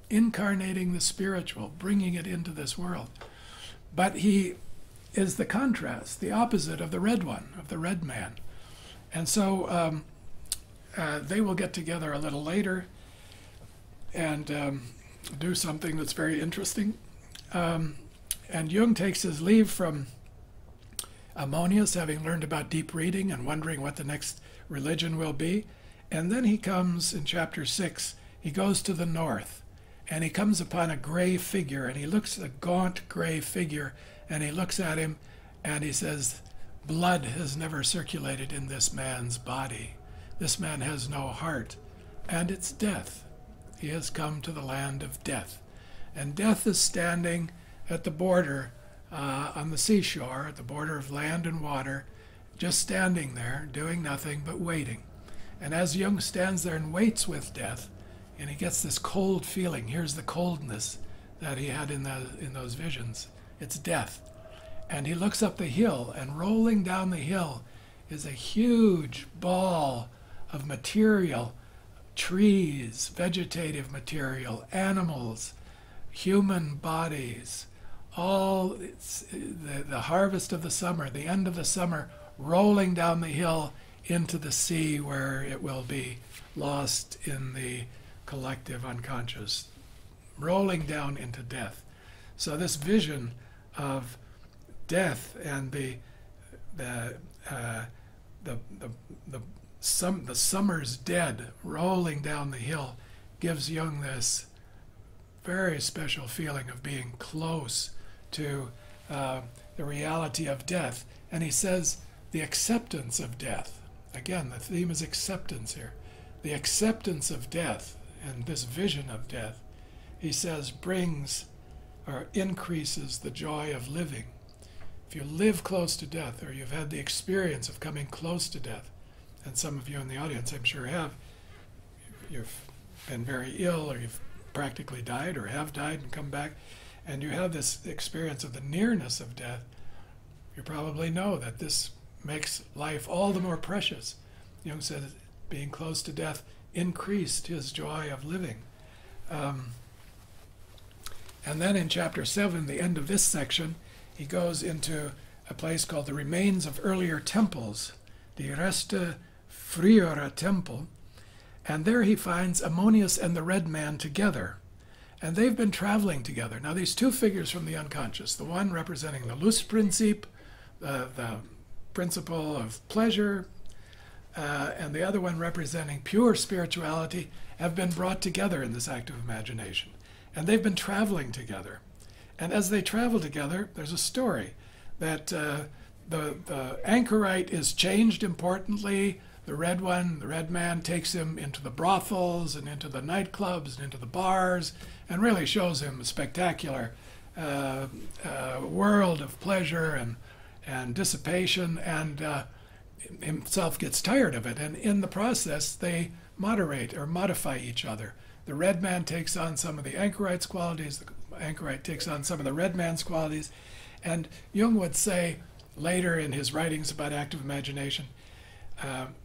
incarnating the spiritual, bringing it into this world. But he is the contrast, the opposite of the red one, of the red man. And so they will get together a little later and do something that's very interesting. And Jung takes his leave from Ammonius, having learned about deep reading and wondering what the next religion will be. And then he comes in chapter 6, he goes to the north, and he comes upon a gray figure, and he looks at a gaunt gray figure, and he looks at him, and he says, "Blood has never circulated in this man's body. This man has no heart, and it's death. He has come to the land of death." And death is standing at the border, on the seashore, at the border of land and water, just standing there, doing nothing but waiting. And as Jung stands there and waits with death, and he gets this cold feeling, here's the coldness that he had in those visions. It's death. And he looks up the hill, and rolling down the hill is a huge ball of material, trees, vegetative material, animals, human bodies, all the harvest of the summer, the end of the summer, rolling down the hill into the sea, where it will be lost in the collective unconscious, rolling down into death. So this vision of death and the summer's dead rolling down the hill gives Jung this very special feeling of being close to the reality of death. And he says the acceptance of death. Again, the theme is acceptance here. The acceptance of death and this vision of death, he says, brings or increases the joy of living. If you live close to death, or you've had the experience of coming close to death, and some of you in the audience I'm sure have, you've been very ill, or you've practically died, or have died and come back, and you have this experience of the nearness of death, you probably know that this makes life all the more precious. Jung said being close to death increased his joy of living. And then in chapter 7, the end of this section, he goes into a place called the remains of earlier temples, the Reste Friora Temple, and there he finds Ammonius and the red man together. And they've been traveling together. Now these two figures from the unconscious, the one representing the Lustprinzip, the principle of pleasure, and the other one representing pure spirituality, have been brought together in this active imagination. And they've been traveling together. And as they travel together, there's a story that the anchorite is changed importantly. The red one, the red man, takes him into the brothels and into the nightclubs and into the bars, and really shows him a spectacular world of pleasure and dissipation, and himself gets tired of it. And in the process, they moderate or modify each other. The red man takes on some of the anchorite's qualities, the anchorite takes on some of the red man's qualities, and Jung would say later in his writings about active imagination,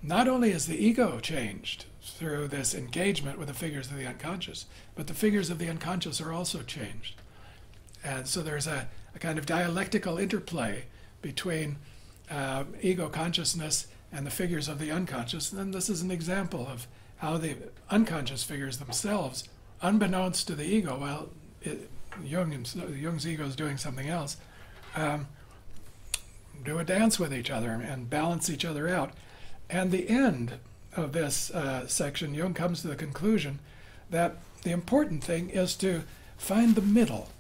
not only is the ego changed through this engagement with the figures of the unconscious, but the figures of the unconscious are also changed. And so there's a kind of dialectical interplay between ego consciousness and the figures of the unconscious. And then this is an example of how the unconscious figures themselves, unbeknownst to the ego, while Jung's ego is doing something else, do a dance with each other and balance each other out. And the end of this section, Jung comes to the conclusion that the important thing is to find the middle.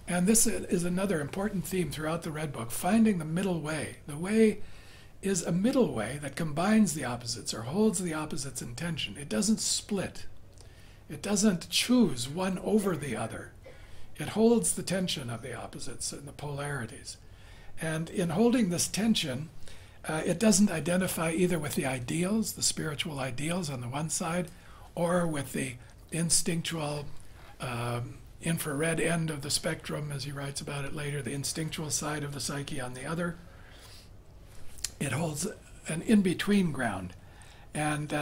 And this is another important theme throughout the Red Book, finding the middle way. The way is a middle way that combines the opposites or holds the opposites in tension. It doesn't split. It doesn't choose one over the other. It holds the tension of the opposites and the polarities. And in holding this tension, It doesn't identify either with the ideals, the spiritual ideals on the one side, or with the instinctual infrared end of the spectrum, as he writes about it later, the instinctual side of the psyche on the other. It holds an in-between ground. And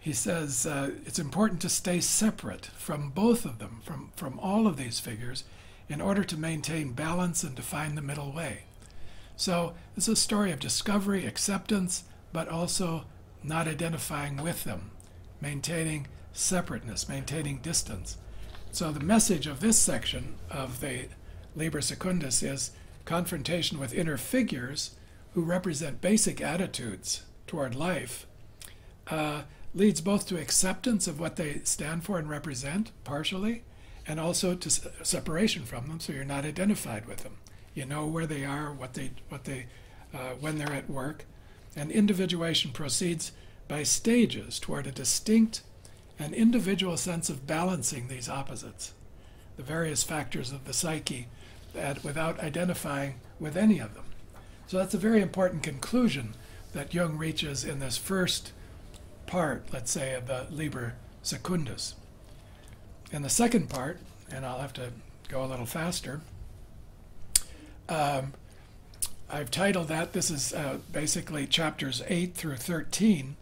he says it's important to stay separate from both of them, from all of these figures, in order to maintain balance and to find the middle way. So it's a story of discovery, acceptance, but also not identifying with them, maintaining separateness, maintaining distance. So the message of this section of the Liber Secundus is confrontation with inner figures who represent basic attitudes toward life, leads both to acceptance of what they stand for and represent, partially, and also to separation from them, so you're not identified with them. You know where they are, when they're at work. And individuation proceeds by stages toward a distinct and individual sense of balancing these opposites, the various factors of the psyche, without identifying with any of them. So that's a very important conclusion that Jung reaches in this first part, let's say, of the Liber Secundus. In the second part, and I'll have to go a little faster, I've titled that, this is basically chapters 8 through 13,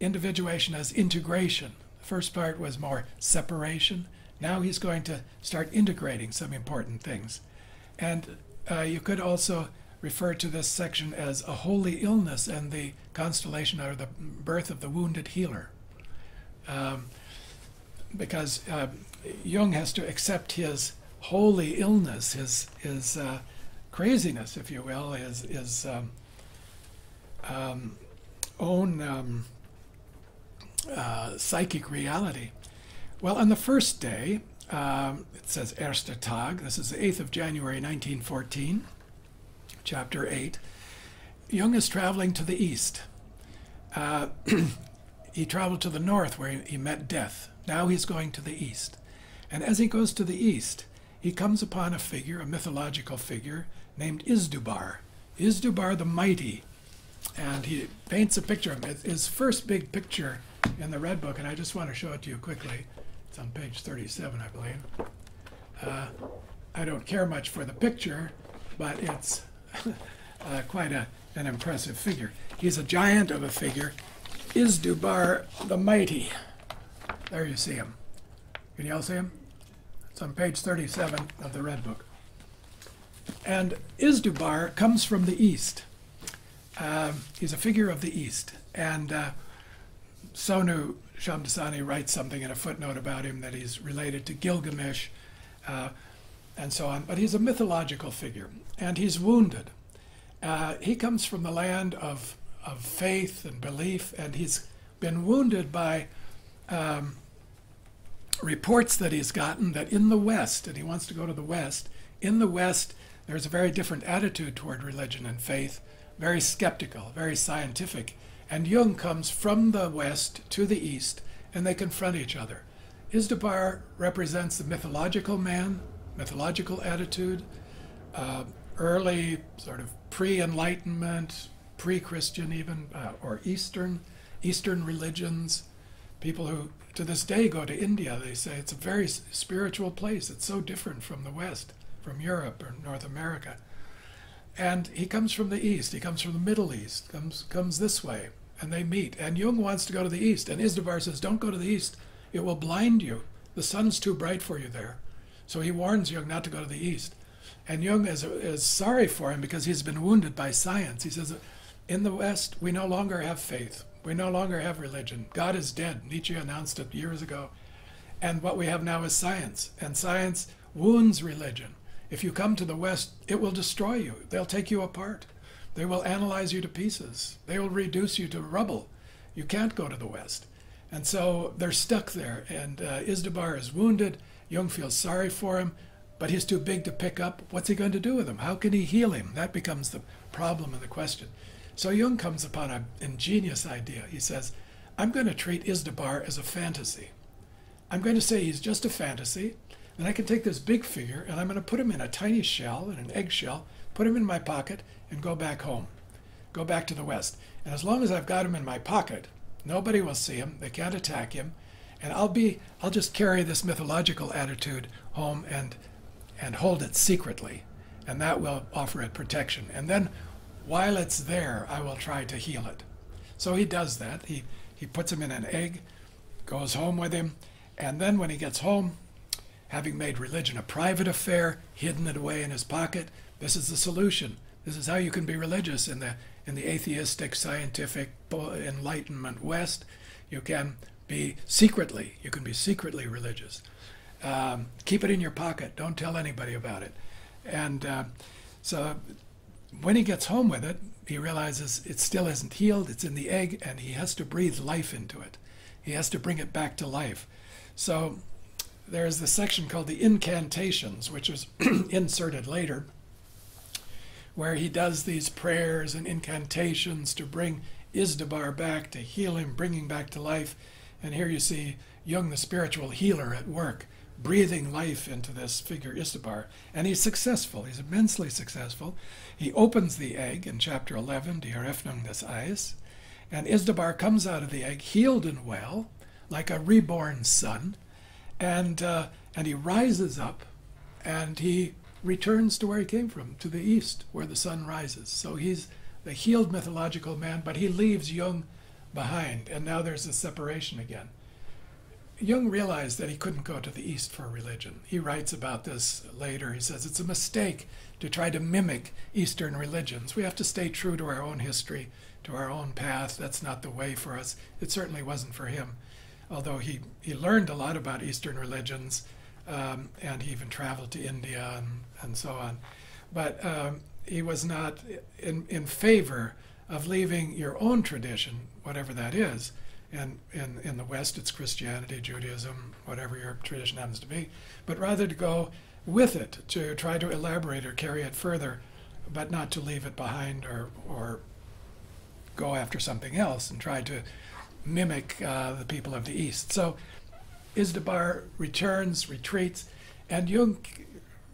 individuation as integration. The first part was more separation. Now he's going to start integrating some important things. And you could also refer to this section as a holy illness and the constellation or the birth of the wounded healer. Because Jung has to accept his holy illness, his craziness, if you will, his own psychic reality. Well, on the first day, it says Erster Tag, this is the 8th of January 1914, chapter 8. Jung is traveling to the east. He traveled to the north where he met death. Now he's going to the east. And as he goes to the east, he comes upon a figure, a mythological figure, named Izdubar. Izdubar the Mighty. And he paints a picture of him. It's his first big picture in the Red Book, and I just want to show it to you quickly. It's on page 37, I believe. I don't care much for the picture, but it's quite an impressive figure. He's a giant of a figure, Izdubar the Mighty. There you see him. Can you all see him? It's on page 37 of the Red Book. And Izdubar comes from the east. He's a figure of the east. And Sonu Shamdasani writes something in a footnote about him that he's related to Gilgamesh and so on. But he's a mythological figure. And he's wounded. He comes from the land of faith and belief, and he's been wounded by reports that he's gotten that in the West, and he wants to go to the West, in the West there's a very different attitude toward religion and faith, very skeptical, very scientific. And Jung comes from the West to the East, and they confront each other. Izdubar represents the mythological man, mythological attitude, early sort of pre-Enlightenment, pre-Christian even, or Eastern religions. People who to this day go to India, they say it's a very spiritual place. It's so different from the West, from Europe or North America. And he comes from the East, he comes from the Middle East, comes this way, and they meet. And Jung wants to go to the East, and Izdubar says, don't go to the East, it will blind you. The sun's too bright for you there. So he warns Jung not to go to the East. And Jung is sorry for him because he's been wounded by science. He says, in the West, we no longer have faith. We no longer have religion. God is dead. Nietzsche announced it years ago. And what we have now is science. And science wounds religion. If you come to the West, it will destroy you. They'll take you apart. They will analyze you to pieces. They will reduce you to rubble. You can't go to the West. And so they're stuck there. And Izdubar is wounded. Jung feels sorry for him, but he's too big to pick up. What's he going to do with him? How can he heal him? That becomes the problem and the question. So Jung comes upon an ingenious idea. He says, I'm going to treat Izdubar as a fantasy. I'm going to say he's just a fantasy, and I can take this big figure, and I'm going to put him in a tiny shell, in an eggshell, put him in my pocket and go back home. Go back to the West. And as long as I've got him in my pocket, nobody will see him, they can't attack him, and I'll just carry this mythological attitude home and hold it secretly, and that will offer it protection. And then while it's there, I will try to heal it. So he does that. He puts him in an egg, goes home with him, and then when he gets home, having made religion a private affair, hidden it away in his pocket, this is the solution. This is how you can be religious in the atheistic, scientific, Enlightenment West. You can be secretly religious. Keep it in your pocket. Don't tell anybody about it. And so when he gets home with it, he realizes it still isn't healed. It's in the egg, and he has to breathe life into it. He has to bring it back to life. So there's the section called the incantations, which was inserted later, where he does these prayers and incantations to bring Izdubar back, to heal him, bringing back to life. And here you see Jung, the spiritual healer, at work, breathing life into this figure Izdubar. And he's successful. He's immensely successful. He opens the egg in chapter 11, Die Eröffnung des Eis, and Izdubar comes out of the egg healed and well, like a reborn son, and he rises up, and he returns to where he came from, to the east, where the sun rises. So he's the healed mythological man, but he leaves Jung behind, and now there's a separation again. Jung realized that he couldn't go to the East for religion. He writes about this later. He says it's a mistake to try to mimic Eastern religions. We have to stay true to our own history, to our own path. That's not the way for us. It certainly wasn't for him, although he learned a lot about Eastern religions, and he even traveled to India and so on. But he was not in favor of leaving your own tradition, whatever that is. And in the West, it's Christianity, Judaism, whatever your tradition happens to be, but rather to go with it, to try to elaborate or carry it further, but not to leave it behind or go after something else and try to mimic the people of the East. So Izdubar retreats, and Jung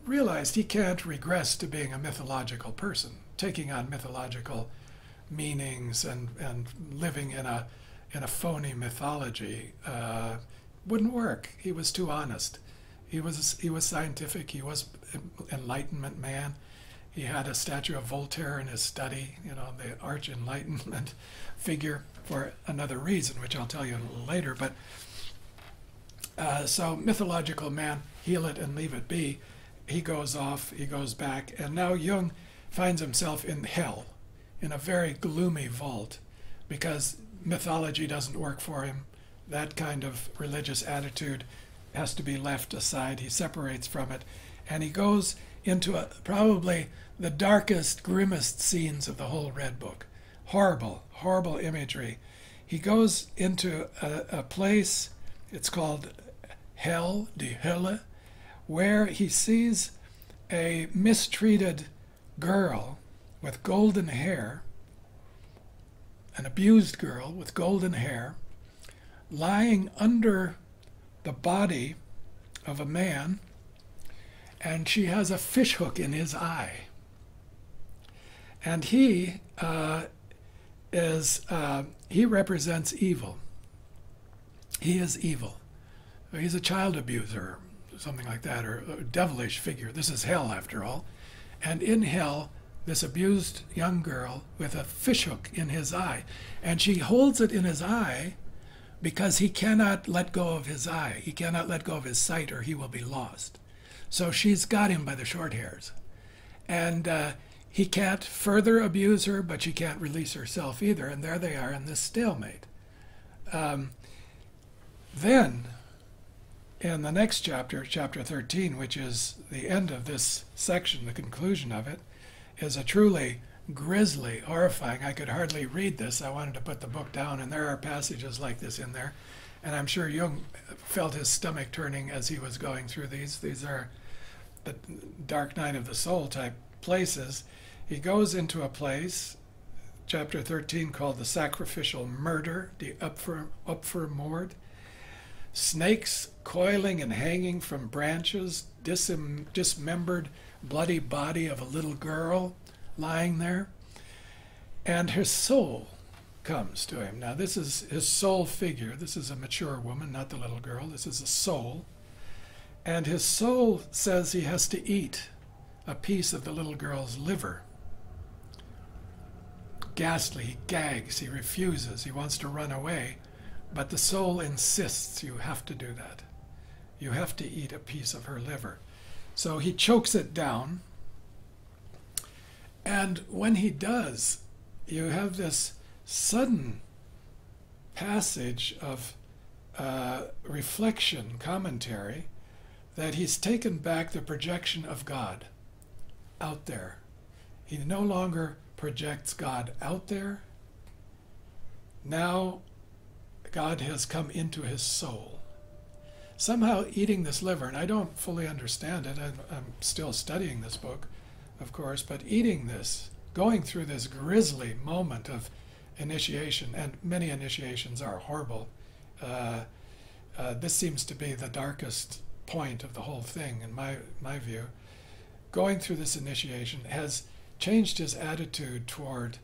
realized he can't regress to being a mythological person, taking on mythological meanings and living in a phony mythology wouldn't work. He was too honest. He was scientific. He was an Enlightenment man. He had a statue of Voltaire in his study, the arch Enlightenment figure, for another reason, which I'll tell you a little later. But so mythological man, heal it and leave it be. He goes off. He goes back, and now Jung finds himself in hell, in a very gloomy vault, because mythology doesn't work for him. That kind of religious attitude has to be left aside. He separates from it, and he goes into probably the darkest, grimmest scenes of the whole Red Book. Horrible, horrible imagery. He goes into a place, it's called Hell, die Hölle, where he sees a mistreated girl with golden hair, an abused girl with golden hair, lying under the body of a man, and she has a fishhook in his eye. And he represents evil. He is evil. He's a child abuser, something like that, or a devilish figure. This is hell, after all. And in hell, this abused young girl with a fishhook in his eye. And she holds it in his eye because he cannot let go of his eye. He cannot let go of his sight, or he will be lost. So she's got him by the short hairs. And he can't further abuse her, but she can't release herself either. And there they are in this stalemate. Then, in the next chapter, chapter 13, which is the end of this section, the conclusion of it, is a truly grisly, horrifying. I could hardly read this. I wanted to put the book down, and there are passages like this in there. And I'm sure Jung felt his stomach turning as he was going through these. These are the dark night of the soul type places. He goes into a place, chapter 13, called the sacrificial murder, die Opfermord. Snakes coiling and hanging from branches, dismembered, bloody body of a little girl lying there. And his soul comes to him. Now, this is his soul figure. This is a mature woman, not the little girl. This is a soul. And his soul says he has to eat a piece of the little girl's liver. Ghastly, he gags, he refuses, he wants to run away. But the soul insists you have to do that. You have to eat a piece of her liver. So he chokes it down. And when he does, you have this sudden passage of reflection, commentary, that he's taken back the projection of God out there. He no longer projects God out there. Now God has come into his soul. Somehow eating this liver, and I don't fully understand it, I'm still studying this book, of course, but eating this, going through this grisly moment of initiation, and many initiations are horrible. This seems to be the darkest point of the whole thing, in my view. Going through this initiation has changed his attitude toward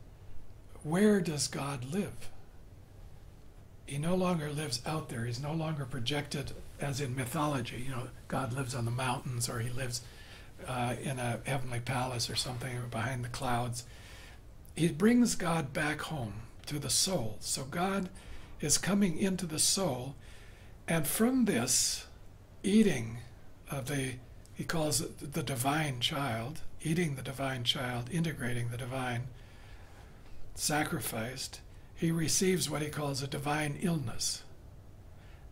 where does God live? He no longer lives out there. He's no longer projected as in mythology. You know, God lives on the mountains, or he lives in a heavenly palace or something, or behind the clouds. He brings God back home to the soul. So God is coming into the soul, and from this eating of he calls it the divine child, eating the divine child, integrating the divine, sacrificed, he receives what he calls a divine illness.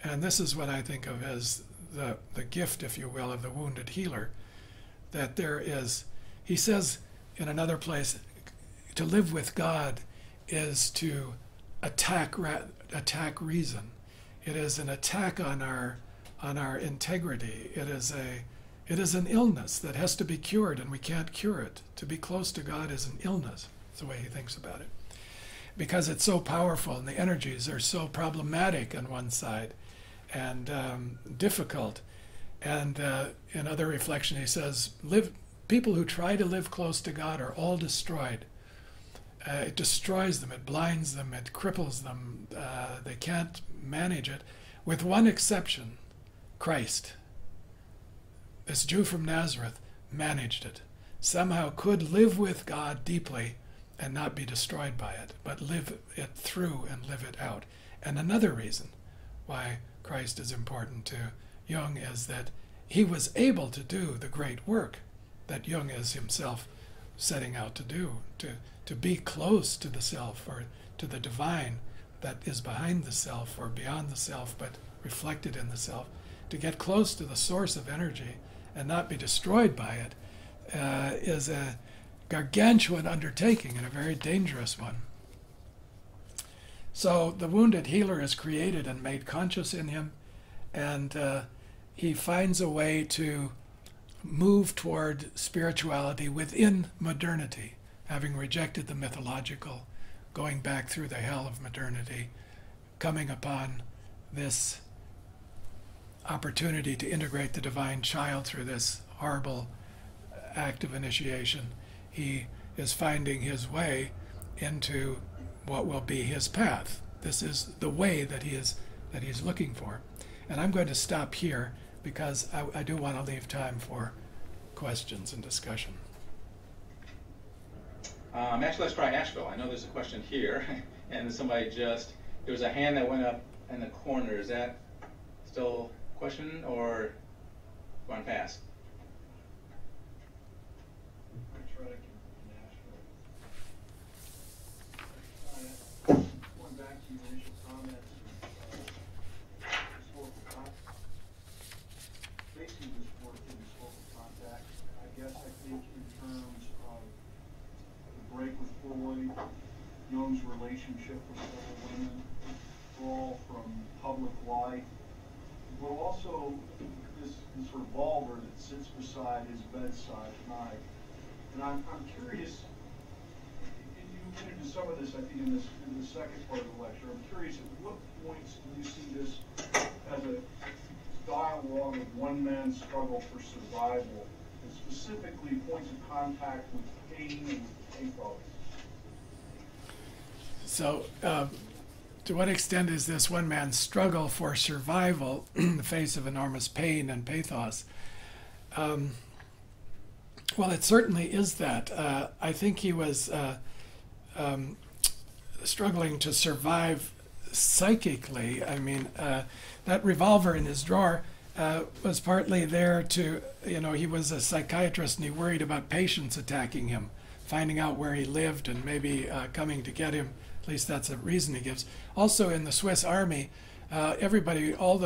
And this is what I think of as the gift, if you will, of the wounded healer, that there is, he says in another place, to live with God is to attack reason. It is an attack on our integrity. It is an illness that has to be cured, and we can't cure it. To be close to God is an illness. That's the way he thinks about it. Because it's so powerful, and the energies are so problematic on one side, and difficult. And in other reflection, he says, people who try to live close to God are all destroyed. It destroys them, it blinds them, it cripples them. They can't manage it, with one exception, Christ. This Jew from Nazareth managed it. Somehow could live with God deeply and not be destroyed by it, but live it through and live it out. And another reason why Christ is important to Jung is that he was able to do the great work that Jung is himself setting out to do, to be close to the self, or to the divine that is behind the self or beyond the self, but reflected in the self. To get close to the source of energy and not be destroyed by it is a gargantuan undertaking, and a very dangerous one. So the wounded healer is created and made conscious in him, and he finds a way to move toward spirituality within modernity, having rejected the mythological, going back through the hell of modernity, coming upon this opportunity to integrate the divine child through this horrible act of initiation. He is finding his way into what will be his path. This is the way that he's looking for. And I'm going to stop here because I do want to leave time for questions and discussion. Actually, let's try Asheville. I know there's a question here, and somebody there was a hand that went up in the corner. Is that still a question, or going past? Going back to your initial comments, historical context, facing this work in historical context, I guess I think in terms of the break with Freud, Jung's relationship with several women, withdrawal from public life, but also this revolver that sits beside his bedside at night. And I'm curious. You get into some of this, I think, in the second part of the lecture. I'm curious, at what points do you see this as a dialogue of one man's struggle for survival, and specifically points of contact with pain and pathos. So, to what extent is this one man's struggle for survival in the face of enormous pain and pathos? Well, it certainly is that. I think he was struggling to survive psychically. I mean, that revolver in his drawer was partly there to, he was a psychiatrist and he worried about patients attacking him, finding out where he lived and maybe coming to get him. At least that's a reason he gives. Also, in the Swiss army, everybody, all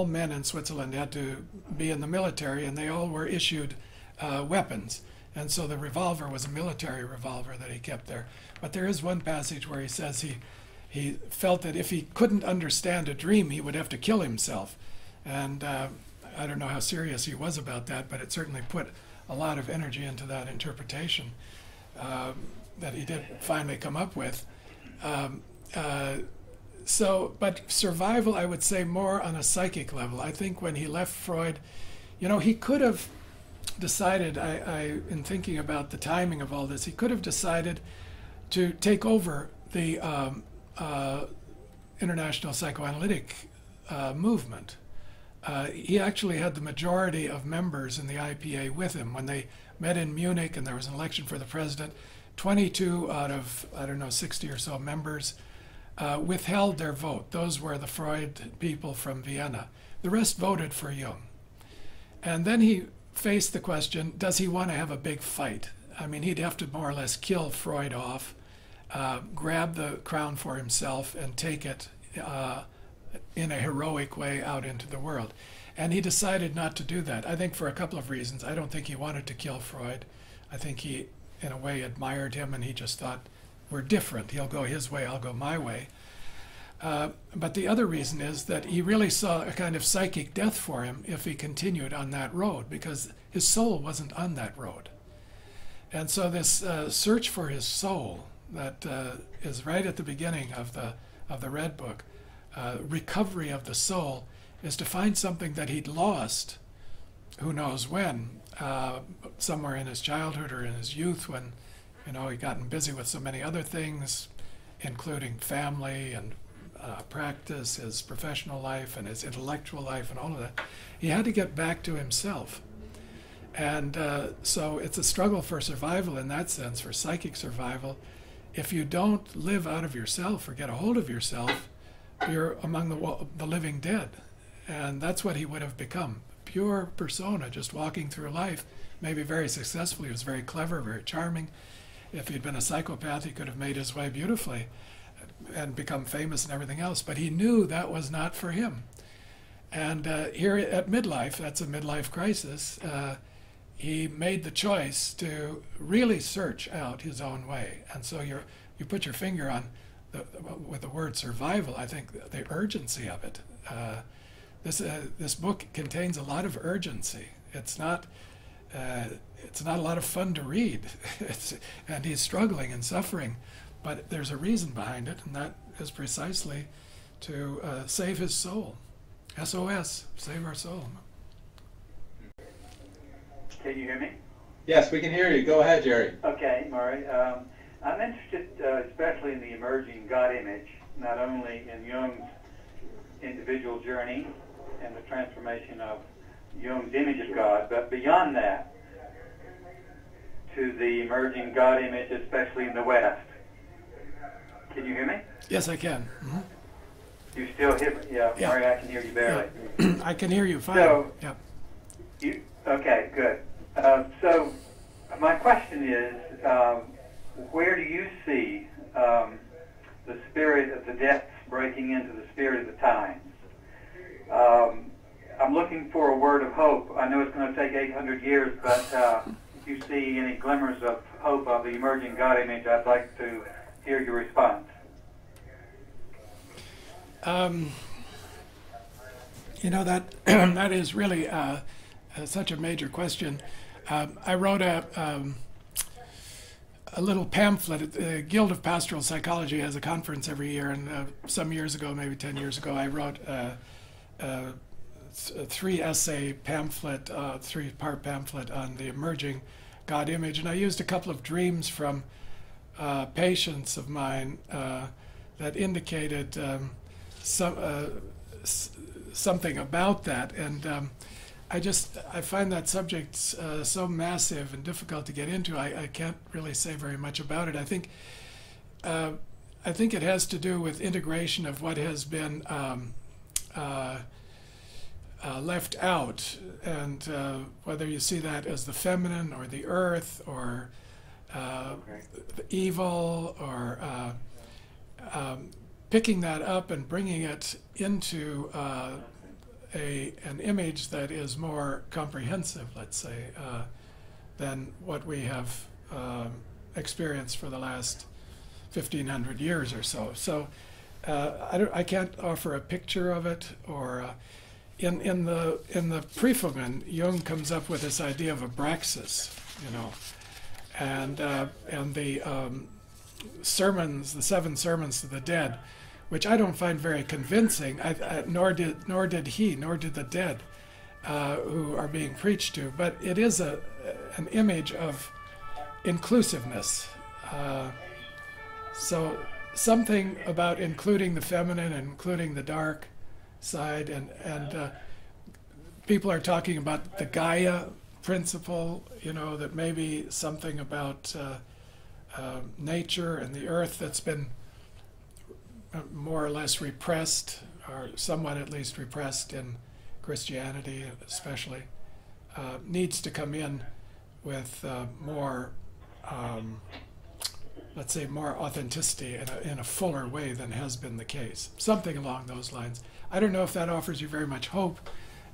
men in Switzerland had to be in the military, and they all were issued weapons. And so the revolver was a military revolver that he kept there. But there is one passage where he says he felt that if he couldn't understand a dream, he would have to kill himself. And I don't know how serious he was about that, but it certainly put a lot of energy into that interpretation that he did finally come up with. But survival, I would say, more on a psychic level. I think when he left Freud, he could have decided, in thinking about the timing of all this, he could have decided to take over the international psychoanalytic movement. He actually had the majority of members in the IPA with him when they met in Munich and there was an election for the president. 22 out of, 60 or so members withheld their vote. Those were the Freud people from Vienna. The rest voted for Jung. And then he faced the question, does he want to have a big fight? I mean, he'd have to more or less kill Freud off, grab the crown for himself, and take it in a heroic way out into the world. And he decided not to do that, I think for a couple of reasons. I don't think he wanted to kill Freud. I think he, in a way, admired him, and he just thought, we're different. He'll go his way, I'll go my way. But the other reason is that he really saw a kind of psychic death for him if he continued on that road, because his soul wasn't on that road. And so this search for his soul that is right at the beginning of the Red Book, recovery of the soul, is to find something that he'd lost, who knows when, somewhere in his childhood or in his youth when, he'd gotten busy with so many other things, including family and practice, his professional life and his intellectual life and all of that. He had to get back to himself. And so it's a struggle for survival in that sense, for psychic survival. If you don't live out of yourself or get a hold of yourself, you're among the living dead. And that's what he would have become. Pure persona, just walking through life, maybe very successfully. He was very clever, very charming. If he'd been a psychopath, he could have made his way beautifully and become famous and everything else. But he knew that was not for him. And here at midlife, that's a midlife crisis, he made the choice to really search out his own way. And so you put your finger on, with the word survival, I think the urgency of it. This book contains a lot of urgency. It's not a lot of fun to read, and he's struggling and suffering, but there's a reason behind it, and that is precisely to save his soul. SOS, save our soul. Can you hear me? Yes, we can hear you. Go ahead, Jerry. Okay, Murray. I'm interested especially in the emerging God image, not only in Jung's individual journey and the transformation of Jung's image of God, but beyond that, to the emerging God image, especially in the West. Can you hear me? Yes, I can. Mm-hmm. You still hear me? Yeah, Yeah. Murray, I can hear you barely. Yeah. I can hear you fine. So, yeah. Okay, good. So my question is, where do you see the spirit of the depths breaking into the spirit of the times? I'm looking for a word of hope. I know it's going to take 800 years, but if you see any glimmers of hope of the emerging God image, I'd like to hear your response. That is really such a major question. I wrote a little pamphlet. The Guild of Pastoral Psychology has a conference every year, and some years ago, maybe 10 years ago, I wrote three-essay pamphlet, three-part pamphlet on the emerging God image, and I used a couple of dreams from patients of mine that indicated something about that, and I find that subject so massive and difficult to get into. I can't really say very much about it. I think it has to do with integration of what has been left out, and whether you see that as the feminine or the earth or the evil, or picking that up and bringing it into an image that is more comprehensive, let's say, than what we have experienced for the last 1,500 years or so. So I can't offer a picture of it, or in the Prüfungen, Jung comes up with this idea of a Praxis, and the sermons, the 7 sermons to the dead, which I don't find very convincing. Nor did the dead who are being preached to. But it is an image of inclusiveness. So something about including the feminine and including the dark side, and people are talking about the Gaia principle, that maybe something about nature and the earth that's been more or less repressed, or somewhat at least repressed in Christianity especially, needs to come in with more, let's say, more authenticity in a fuller way than has been the case. Something along those lines. I don't know if that offers you very much hope.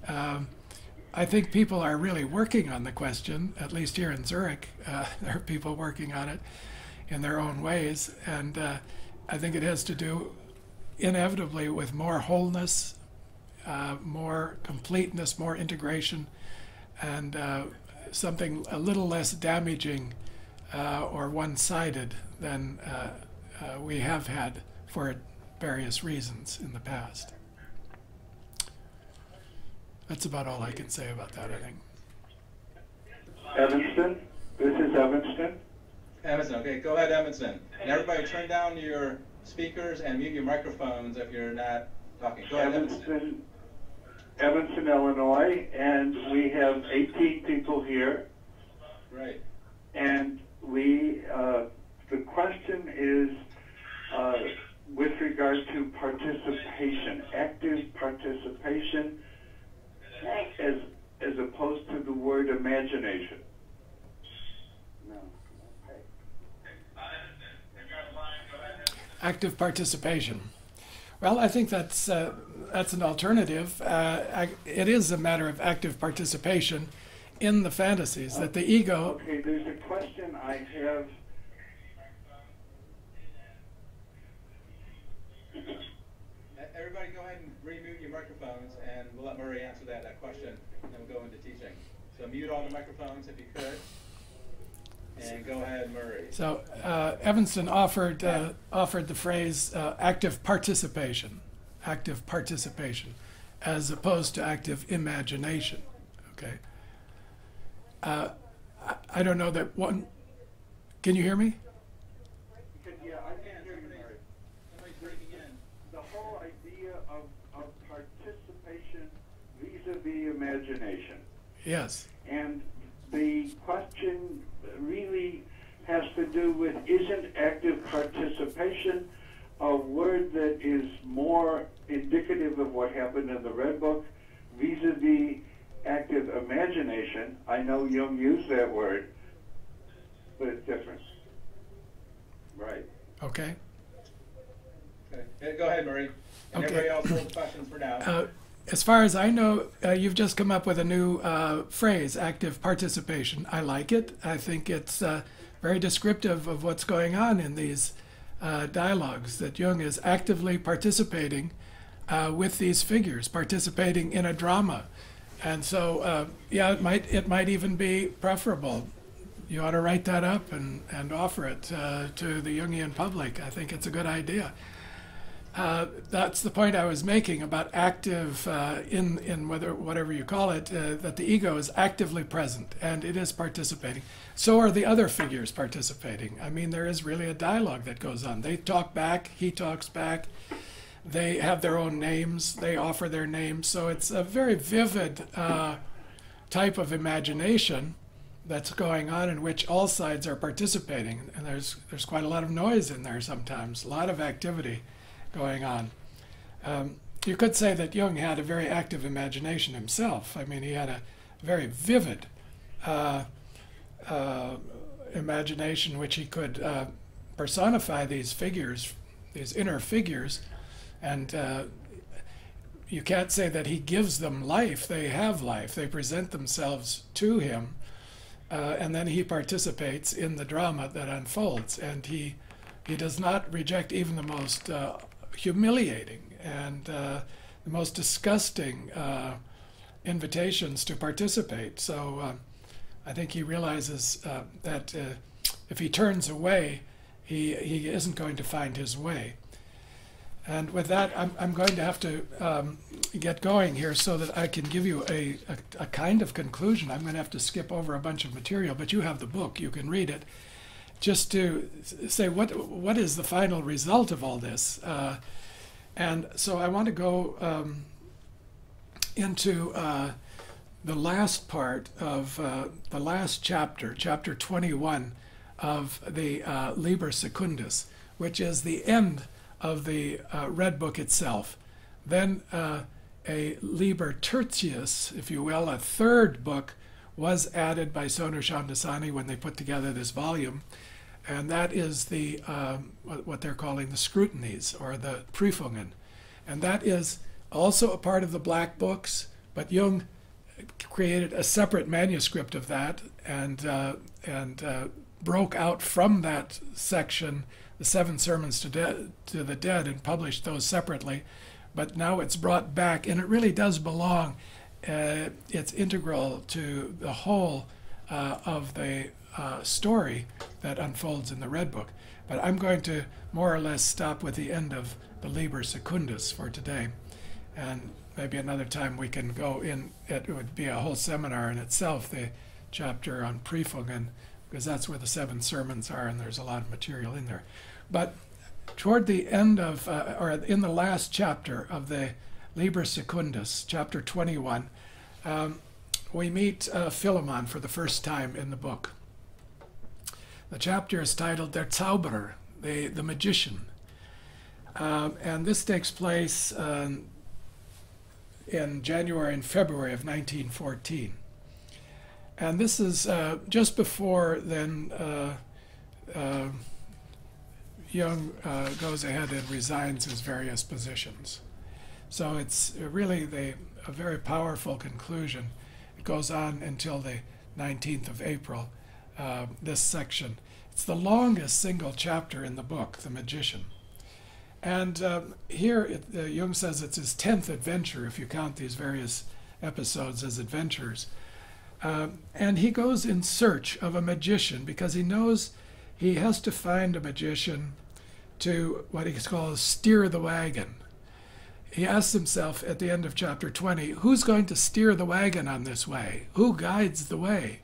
I think people are really working on the question, at least here in Zurich. There are people working on it in their own ways, and I think it has to do inevitably with more wholeness, more completeness, more integration, and something a little less damaging or one-sided than we have had for various reasons in the past. That's about all I can say about that, I think. Evanston, this is Evanston. Evanston, okay, go ahead, Evanston. And everybody turn down your speakers and mute your microphones if you're not talking. Go ahead, Evanston. Evanston, Illinois, and we have 18 people here. Right. And the question is with regard to participation, active participation, as opposed to the word imagination. No. Okay. Active participation. Well, I think that's an alternative. It is a matter of active participation in the fantasies that the ego. Okay, there's a question I have. Everybody go ahead and remute your microphones, and we'll let Murray answer that question, and then we'll go into teaching. So mute all the microphones if you could, and go ahead, Murray. So Evanston offered the phrase active participation, as opposed to active imagination. Okay. I don't know that one. Can you hear me? Yeah, I can hear you, Mary. Somebody's breaking in. The whole idea of participation vis-a-vis imagination. Yes. And the question really has to do with, isn't active participation a word that is more indicative of what happened in the Red Book vis-a-vis active imagination? I know Jung used that word, but it's different. Right. Okay. Okay. Go ahead, Murray. And Okay. everybody else hold questions for now. As far as I know, you've just come up with a new phrase, active participation. I like it. I think it's very descriptive of what's going on in these dialogues, that Jung is actively participating with these figures, participating in a drama. And so, yeah, it might even be preferable. You ought to write that up and offer it to the Jungian public. I think it's a good idea. That's the point I was making about active in whatever you call it, that the ego is actively present and it is participating. So are the other figures participating. I mean, there is really a dialogue that goes on. They talk back, he talks back. They have their own names. They offer their names. So it's a very vivid type of imagination that's going on in which all sides are participating. And there's quite a lot of noise in there sometimes, a lot of activity going on. You could say that Jung had a very active imagination himself. I mean, he had a very vivid imagination which he could personify these figures, these inner figures, and you can't say that he gives them life. They have life. They present themselves to him, and then he participates in the drama that unfolds, and he does not reject even the most humiliating and the most disgusting invitations to participate. So I think he realizes that if he turns away, he isn't going to find his way. And with that, I'm going to have to get going here so that I can give you a kind of conclusion. I'm going to have to skip over a bunch of material, but you have the book. You can read it. Just to say what is the final result of all this. And so I want to go into the last part of the last chapter, chapter 21 of the Liber Secundus, which is the end of the Red Book itself. Then a Liber Tertius, if you will, a third book, was added by Sonu Shamdasani when they put together this volume. And that is the what they're calling the scrutinies, or the Prüfungen. And that is also a part of the Black Books, but Jung created a separate manuscript of that and broke out from that section the 7 Sermons to the Dead and published those separately. But now it's brought back, and it really does belong. It's integral to the whole of the story that unfolds in the Red Book. But I'm going to more or less stop with the end of the Liber Secundus for today. And maybe another time we can go in. It would be a whole seminar in itself, the chapter on Prüfungen, because that's where the 7 sermons are, and there's a lot of material in there. But toward the end of, or in the last chapter of the Liber Secundus, chapter 21, we meet Philemon for the first time in the book. The chapter is titled Der Zauberer, the magician. And this takes place in January and February of 1914. And this is just before then Jung goes ahead and resigns his various positions. So it's really a very powerful conclusion. It goes on until the 19th of April, this section. It's the longest single chapter in the book, The Magician. And here Jung says it's his 10th adventure, if you count these various episodes as adventures. And he goes in search of a magician because he knows he has to find a magician to what he calls steer the wagon. He asks himself at the end of chapter 20, who's going to steer the wagon on this way? Who guides the way?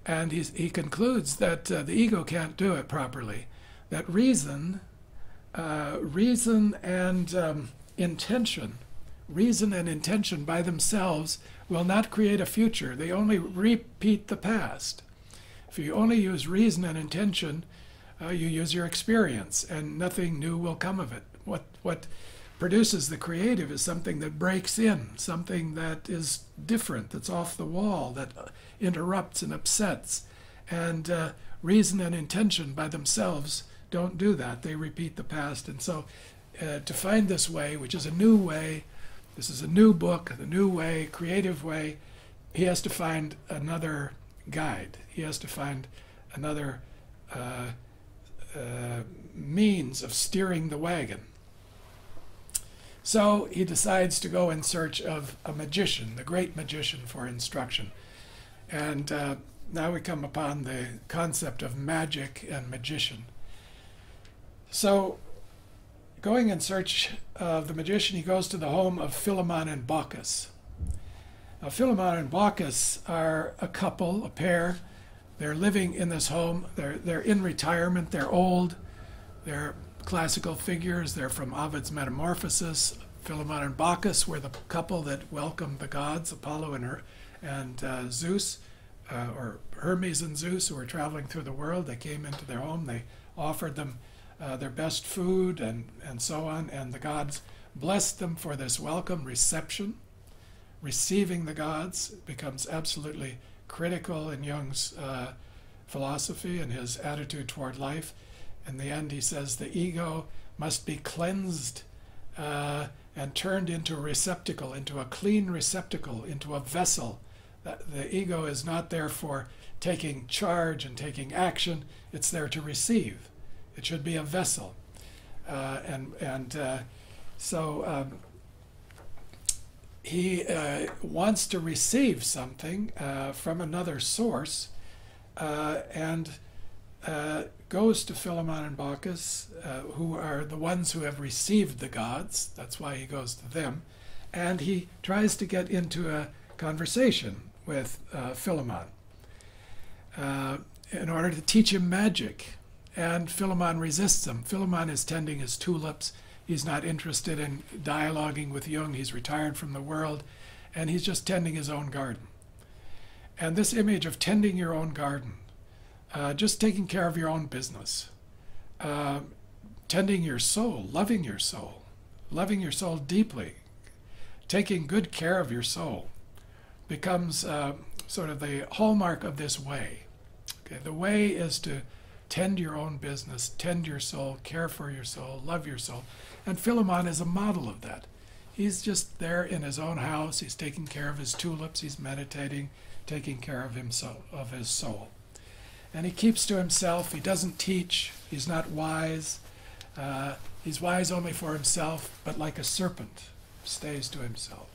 And he concludes that the ego can't do it properly, that reason and intention by themselves will not create a future. They only repeat the past. If you only use reason and intention, you use your experience, and nothing new will come of it. What produces the creative is something that breaks in, something that is different, that's off the wall, that interrupts and upsets. And reason and intention by themselves don't do that. They repeat the past. And so to find this way, which is a new way, this is a new book, the new way, creative way, he has to find another guide. He has to find another means of steering the wagon. So he decides to go in search of a magician, the great magician for instruction. And now we come upon the concept of magic and magician. So going in search of the magician, he goes to the home of Philemon and Baucis. Now, Philemon and Baucis are a couple, a pair. They're living in this home. They're in retirement. They're old. They're classical figures. They're from Ovid's Metamorphosis. Philemon and Baucis were the couple that welcomed the gods, Apollo and Zeus, or Hermes and Zeus, who were traveling through the world. They came into their home. They offered them their best food and so on, and the gods blessed them for this welcome reception. Receiving the gods becomes absolutely critical in Jung's philosophy and his attitude toward life. In the end, he says the ego must be cleansed and turned into a receptacle, into a clean receptacle, into a vessel. The ego is not there for taking charge and taking action. It's there to receive. It should be a vessel. So he wants to receive something from another source and goes to Philemon and Baucis, who are the ones who have received the gods. That's why he goes to them. And he tries to get into a conversation with Philemon in order to teach him magic. And Philemon resists him. Philemon is tending his tulips. He's not interested in dialoguing with Jung. He's retired from the world, and he's just tending his own garden. And this image of tending your own garden, just taking care of your own business, tending your soul, loving your soul deeply, taking good care of your soul, becomes sort of the hallmark of this way. Okay? The way is to tend your own business, tend your soul, care for your soul, love your soul. And Philemon is a model of that. He's just there in his own house. He's taking care of his tulips. He's meditating, taking care of himself, of his soul. And he keeps to himself. He doesn't teach. He's not wise. He's wise only for himself, but like a serpent, stays to himself.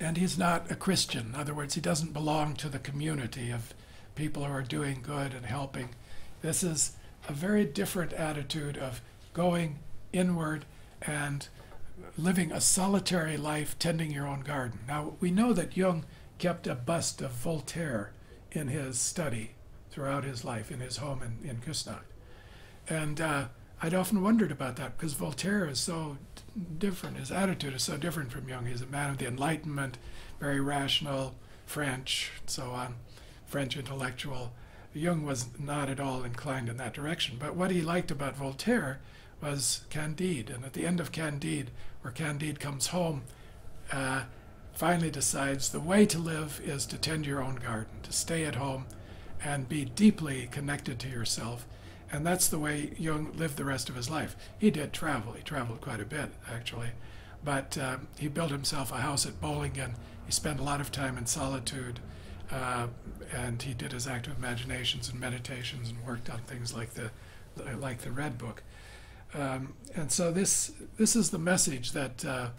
And he's not a Christian. In other words, he doesn't belong to the community of people who are doing good and helping. This is a very different attitude of going inward and living a solitary life, tending your own garden. Now, we know that Jung kept a bust of Voltaire in his study throughout his life, in his home in Küsnacht. And I'd often wondered about that, because Voltaire is so different. His attitude is so different from Jung. He's a man of the Enlightenment, very rational, French, and so on. French intellectual. Jung was not at all inclined in that direction. But what he liked about Voltaire was Candide. And at the end of Candide, where Candide comes home, finally decides the way to live is to tend your own garden, to stay at home and be deeply connected to yourself. And that's the way Jung lived the rest of his life. He did travel. He traveled quite a bit, actually. But he built himself a house at Bollingen. He spent a lot of time in solitude. And he did his active imaginations and meditations and worked on things like the Red Book. And so this is the message that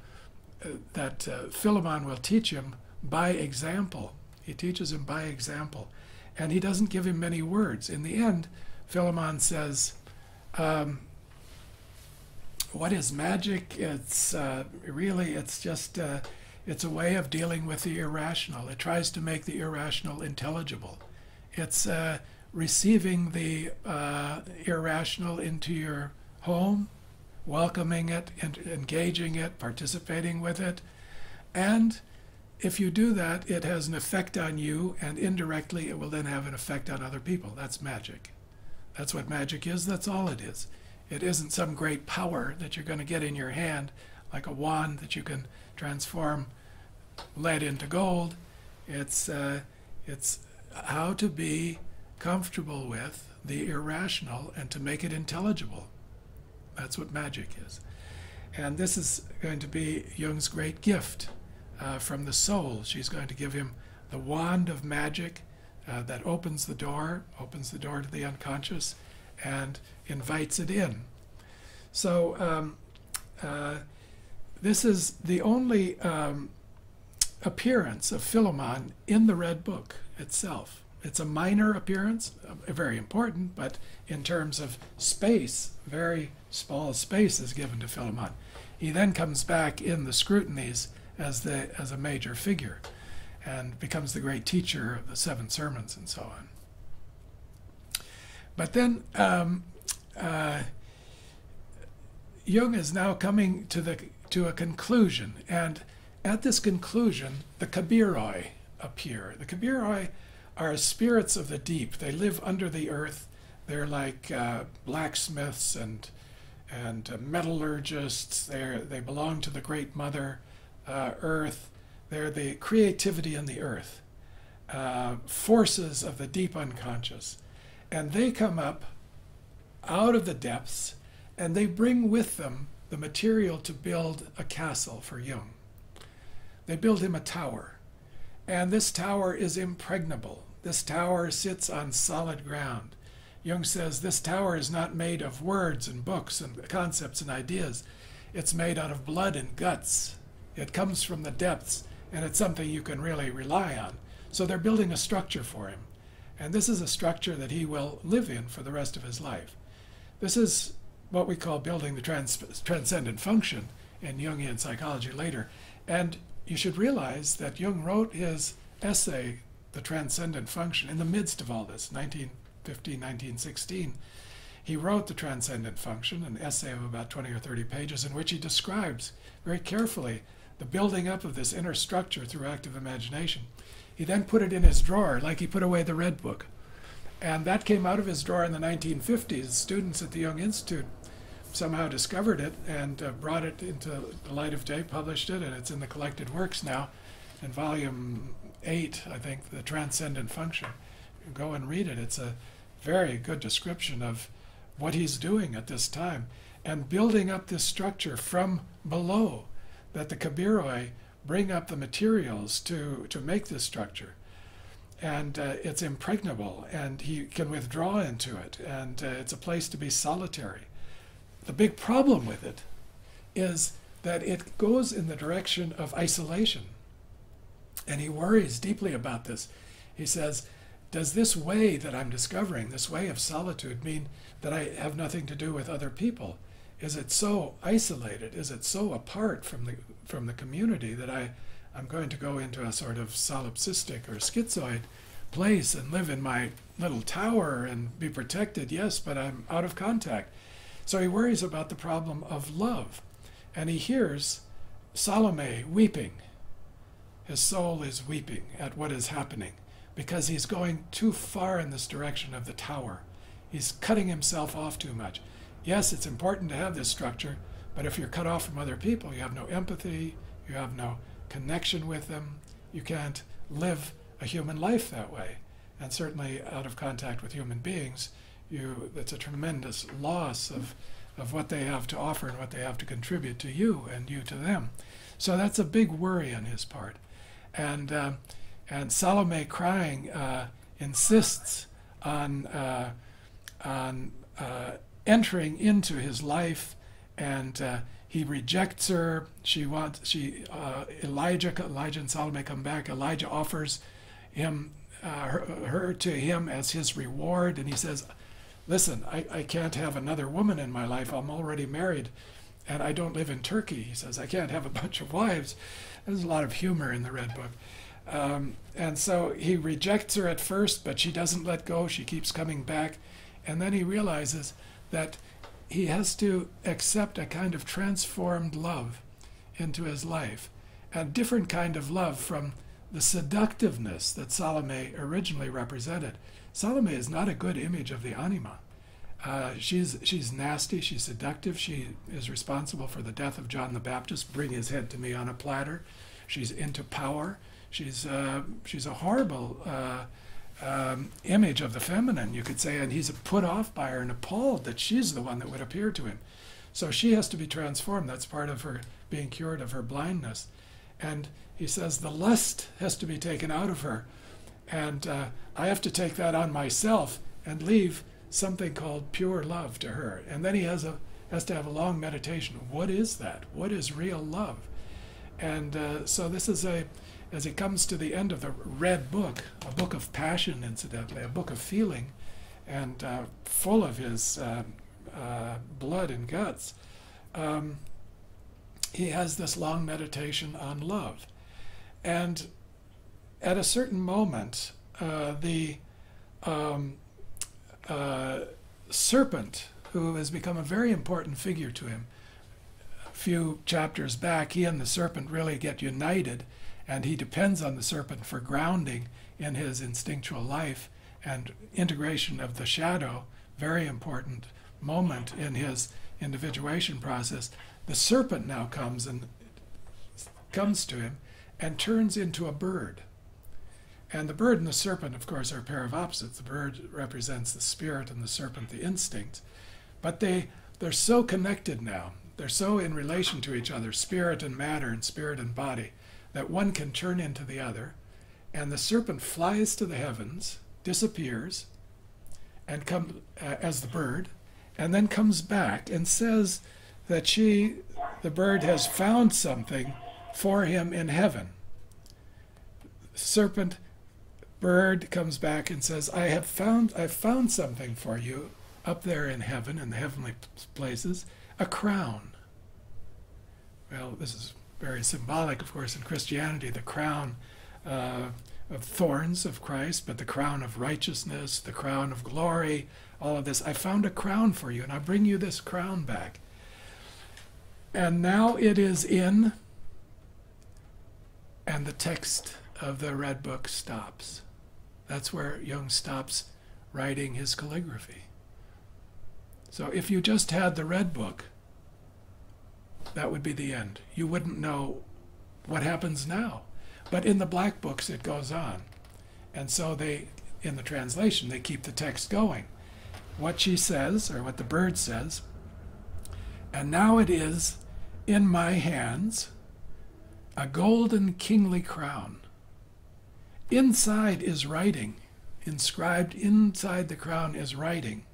Philemon will teach him by example. He teaches him by example, and he doesn't give him many words. In the end, Philemon says, "What is magic? It's really just." It's a way of dealing with the irrational. It tries to make the irrational intelligible. It's receiving the irrational into your home, welcoming it, engaging it, participating with it. And if you do that, it has an effect on you, and indirectly it will then have an effect on other people. That's magic. That's what magic is. That's all it is. It isn't some great power that you're going to get in your hand, like a wand that you can transform lead into gold. It's how to be comfortable with the irrational and to make it intelligible. That's what magic is. And this is going to be Jung's great gift from the soul. She's going to give him the wand of magic that opens the door to the unconscious and invites it in. So this is the only appearance of Philemon in the Red Book itself. It's a minor appearance, very important, but in terms of space, very small space is given to Philemon. He then comes back in the scrutinies as a major figure and becomes the great teacher of the 7 sermons and so on. But then Jung is now coming to a conclusion, and at this conclusion, the Kabiroi appear. The Kabiroi are spirits of the deep. They live under the earth. They're like blacksmiths and metallurgists. They belong to the Great Mother Earth. They're the creativity in the earth, forces of the deep unconscious. And they come up out of the depths, and they bring with them the material to build a castle for Jung. They build him a tower, and this tower is impregnable. This tower sits on solid ground. Jung says this tower is not made of words and books and concepts and ideas. It's made out of blood and guts. It comes from the depths, and it's something you can really rely on. So they're building a structure for him. And this is a structure that he will live in for the rest of his life. This is what we call building the transcendent function in Jungian psychology later. And you should realize that Jung wrote his essay, The Transcendent Function, in the midst of all this, 1915, 1916. He wrote The Transcendent Function, an essay of about 20 or 30 pages, in which he describes very carefully the building up of this inner structure through active imagination. He then put it in his drawer, like he put away the Red Book. And that came out of his drawer in the 1950s. Students at the Jung Institute somehow discovered it and brought it into the light of day, published it, and it's in the collected works now in volume 8, I think, The Transcendent Function. Go and read it. It's a very good description of what he's doing at this time and building up this structure from below, that the Kabiroi bring up the materials to make this structure. And it's impregnable, and he can withdraw into it, and it's a place to be solitary. The big problem with it is that it goes in the direction of isolation. And he worries deeply about this. He says, does this way that I'm discovering, this way of solitude, mean that I have nothing to do with other people? Is it so isolated? Is it so apart from the community that I'm going to go into a sort of solipsistic or schizoid place and live in my little tower and be protected? Yes, but I'm out of contact. So he worries about the problem of love. And he hears Salome weeping. His soul is weeping at what is happening because he's going too far in this direction of the tower. He's cutting himself off too much. Yes, it's important to have this structure, but if you're cut off from other people, you have no empathy, you have no connection with them, you can't live a human life that way. And certainly out of contact with human beings, it's a tremendous loss of what they have to offer and what they have to contribute to you and you to them. So that's a big worry on his part. And Salome crying insists on entering into his life, and he rejects her. Elijah and Salome come back. Elijah offers her to him as his reward, and he says, listen, I can't have another woman in my life. I'm already married, and I don't live in Turkey. He says, I can't have a bunch of wives. There's a lot of humor in the Red Book. And so he rejects her at first, but she doesn't let go. She keeps coming back. And then he realizes that he has to accept a kind of transformed love into his life, a different kind of love from the seductiveness that Salome originally represented. Salome is not a good image of the anima. She's nasty, she's seductive, she is responsible for the death of John the Baptist. Bring his head to me on a platter. She's into power. She's a horrible image of the feminine, you could say, and he's put off by her and appalled that she's the one that would appear to him. So she has to be transformed. That's part of her being cured of her blindness. And he says the lust has to be taken out of her, and I have to take that on myself and leave something called pure love to her. And then he has to have a long meditation. What is that? What is real love? And so this is as he comes to the end of the red book, a book of passion, incidentally, a book of feeling, and full of his blood and guts, he has this long meditation on love. And at a certain moment, the serpent, who has become a very important figure to him, a few chapters back, he and the serpent really get united, and he depends on the serpent for grounding in his instinctual life and integration of the shadow, very important moment in his individuation process. The serpent now comes to him and turns into a bird. And the bird and the serpent, of course, are a pair of opposites. The bird represents the spirit and the serpent the instinct. But they're so connected now. They're so in relation to each other, spirit and matter and spirit and body, that one can turn into the other. And the serpent flies to the heavens, disappears, and comes as the bird, and then comes back and says that the bird has found something for him in heaven. Serpent, bird comes back and says, I've found something for you up there in heaven, in the heavenly places, a crown. Well, this is very symbolic, of course, in Christianity, the crown of thorns of Christ, but the crown of righteousness, the crown of glory, all of this. I found a crown for you, and I bring you this crown back. And now it is in, and the text of the Red Book stops. That's where Jung stops writing his calligraphy. So if you just had the Red Book, that would be the end. You wouldn't know what happens now. But in the black books, it goes on. And so in the translation, they keep the text going. What she says, or what the bird says, and now it is in my hands a golden kingly crown. Inside is writing. Inscribed inside the crown is writing.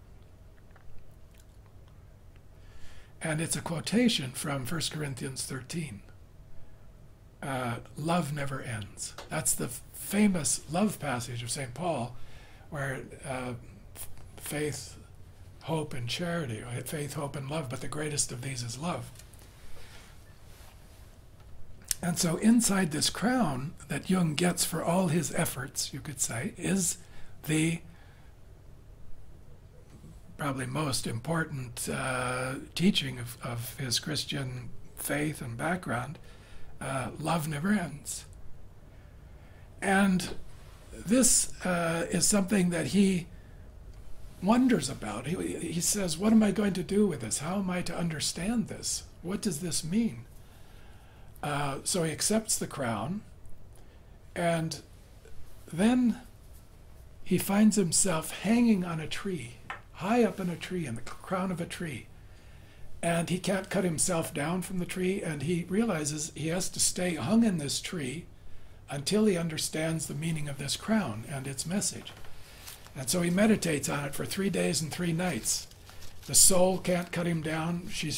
And it's a quotation from 1 Corinthians 13. Love never ends. That's the famous love passage of St. Paul, where faith, hope, and charity, or faith, hope, and love, but the greatest of these is love. And so inside this crown that Jung gets for all his efforts, you could say, is the probably most important teaching of his Christian faith and background. Love never ends. And this is something that he wonders about. He says, what am I going to do with this? How am I to understand this? What does this mean? So he accepts the crown, and then he finds himself hanging on a tree, high up in a tree, in the crown of a tree. And he can't cut himself down from the tree, and he realizes he has to stay hung in this tree until he understands the meaning of this crown and its message. And so he meditates on it for 3 days and 3 nights. The soul can't cut him down. She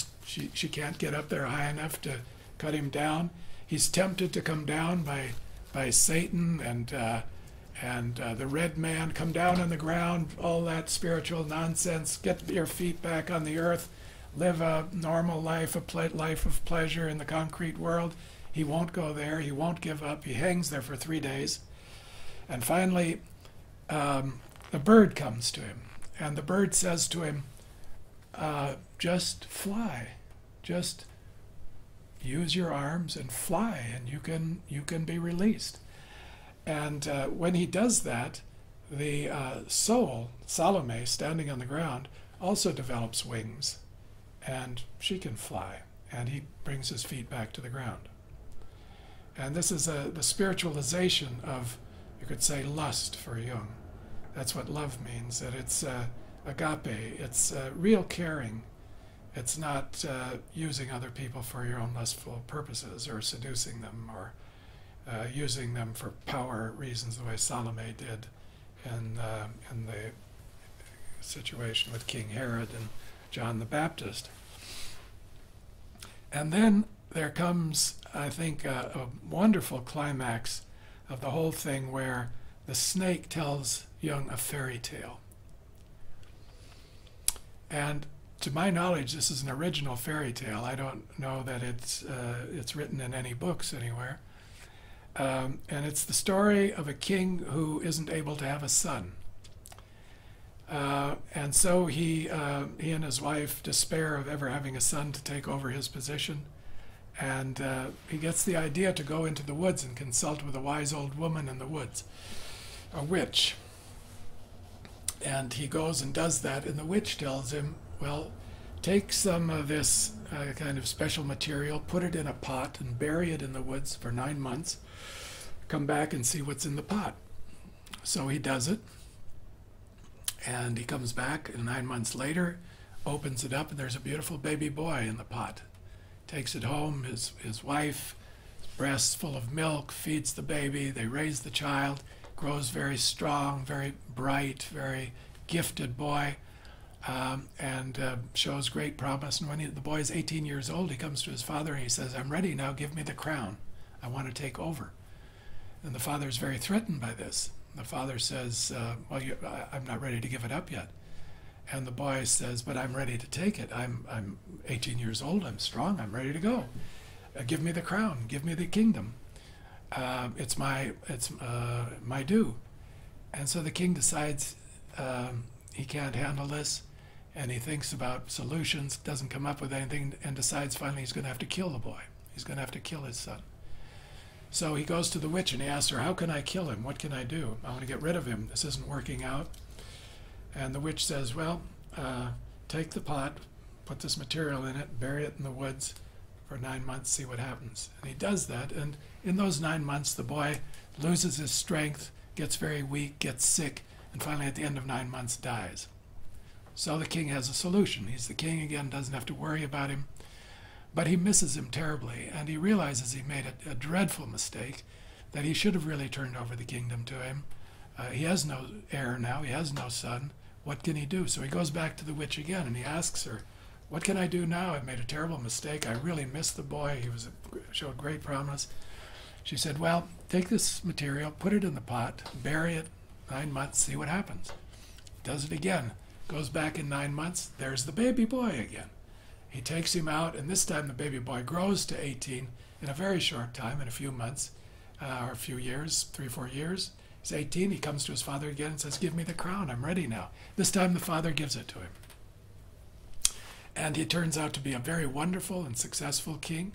can't get up there high enough to cut him down. He's tempted to come down by Satan and the red man. Come down on the ground, all that spiritual nonsense. Get your feet back on the earth. Live a normal life, life of pleasure in the concrete world. He won't go there. He won't give up. He hangs there for 3 days. And finally, the bird comes to him. And the bird says to him, just fly. Just use your arms and fly, and you can be released. And when he does that, the soul, Salome, standing on the ground, also develops wings. And she can fly, and he brings his feet back to the ground. And this is the spiritualization of, you could say, lust for Jung. That's what love means, that it's agape, it's real caring. It's not using other people for your own lustful purposes, or seducing them, or using them for power reasons, the way Salome did in the situation with King Herod and John the Baptist. And then there comes, I think, a wonderful climax of the whole thing where the snake tells Jung a fairy tale. And to my knowledge, this is an original fairy tale. I don't know that it's written in any books anywhere. And it's the story of a king who isn't able to have a son. And so he and his wife despair of ever having a son to take over his position. And he gets the idea to go into the woods and consult with a wise old woman in the woods, a witch. And he goes and does that, and the witch tells him, well, take some of this kind of special material, put it in a pot, and bury it in the woods for 9 months. Come back and see what's in the pot. So he does it, and he comes back, and 9 months later, opens it up, and there's a beautiful baby boy in the pot. Takes it home, his wife, breasts full of milk, feeds the baby, they raise the child, grows very strong, very bright, very gifted boy, and shows great promise. And when the boy is 18 years old, he comes to his father and he says, I'm ready now, give me the crown. I want to take over. And the father is very threatened by this. The father says, well, I'm not ready to give it up yet. And the boy says, but I'm ready to take it. I'm 18 years old, I'm strong, I'm ready to go. Give me the crown, give me the kingdom. It's my due. And so the king decides he can't handle this, and he thinks about solutions, doesn't come up with anything, and decides finally he's going to have to kill the boy. He's going to have to kill his son. So he goes to the witch and he asks her, how can I kill him? What can I do? I want to get rid of him. This isn't working out. And the witch says, well, take the pot, put this material in it, bury it in the woods for 9 months, see what happens. And he does that, and in those 9 months, the boy loses his strength, gets very weak, gets sick, and finally at the end of 9 months dies. So the king has a solution. He's the king again, doesn't have to worry about him, but he misses him terribly, and he realizes he made a dreadful mistake, that he should have really turned over the kingdom to him. He has no heir now, he has no son. What can he do? So he goes back to the witch again, and he asks her, what can I do now? I've made a terrible mistake. I really missed the boy. He showed great promise. She said, well, take this material, put it in the pot, bury it 9 months, see what happens. Does it again. Goes back in 9 months. There's the baby boy again. He takes him out, and this time the baby boy grows to 18 in a very short time, in a few months, or a few years, 3 or 4 years. He's 18. He comes to his father again and says, give me the crown. I'm ready now. This time the father gives it to him. And he turns out to be a very wonderful and successful king,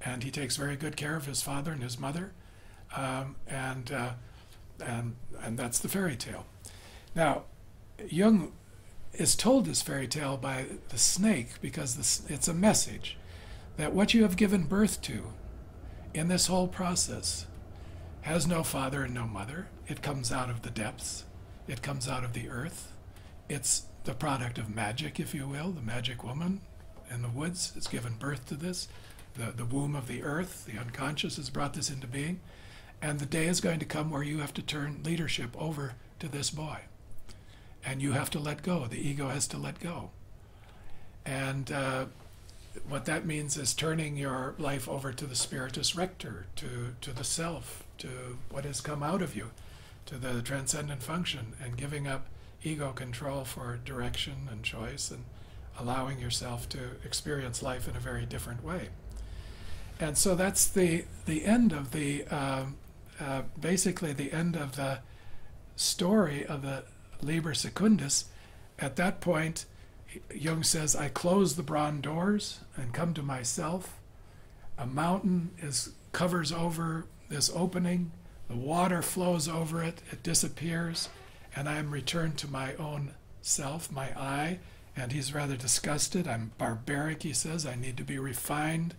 and he takes very good care of his father and his mother, and that's the fairy tale. Now, Jung is told this fairy tale by the snake because it's a message that what you have given birth to in this whole process has no father and no mother. It comes out of the depths. It comes out of the earth. It's the product of magic, if you will. The magic woman in the woods has given birth to this. The womb of the earth, the unconscious, has brought this into being. And the day is going to come where you have to turn leadership over to this boy. And you have to let go. The ego has to let go. And what that means is turning your life over to the spiritus rector, to the self, to what has come out of you, to the transcendent function, and giving up ego control for direction and choice, and allowing yourself to experience life in a very different way. And so that's the end of the, basically the end of the story of the Liber Secundus. At that point, Jung says, I close the bronze doors and come to myself. A mountain covers over this opening. The water flows over it. It disappears. And I am returned to my own self, my I. And he's rather disgusted. I'm barbaric, he says. I need to be refined.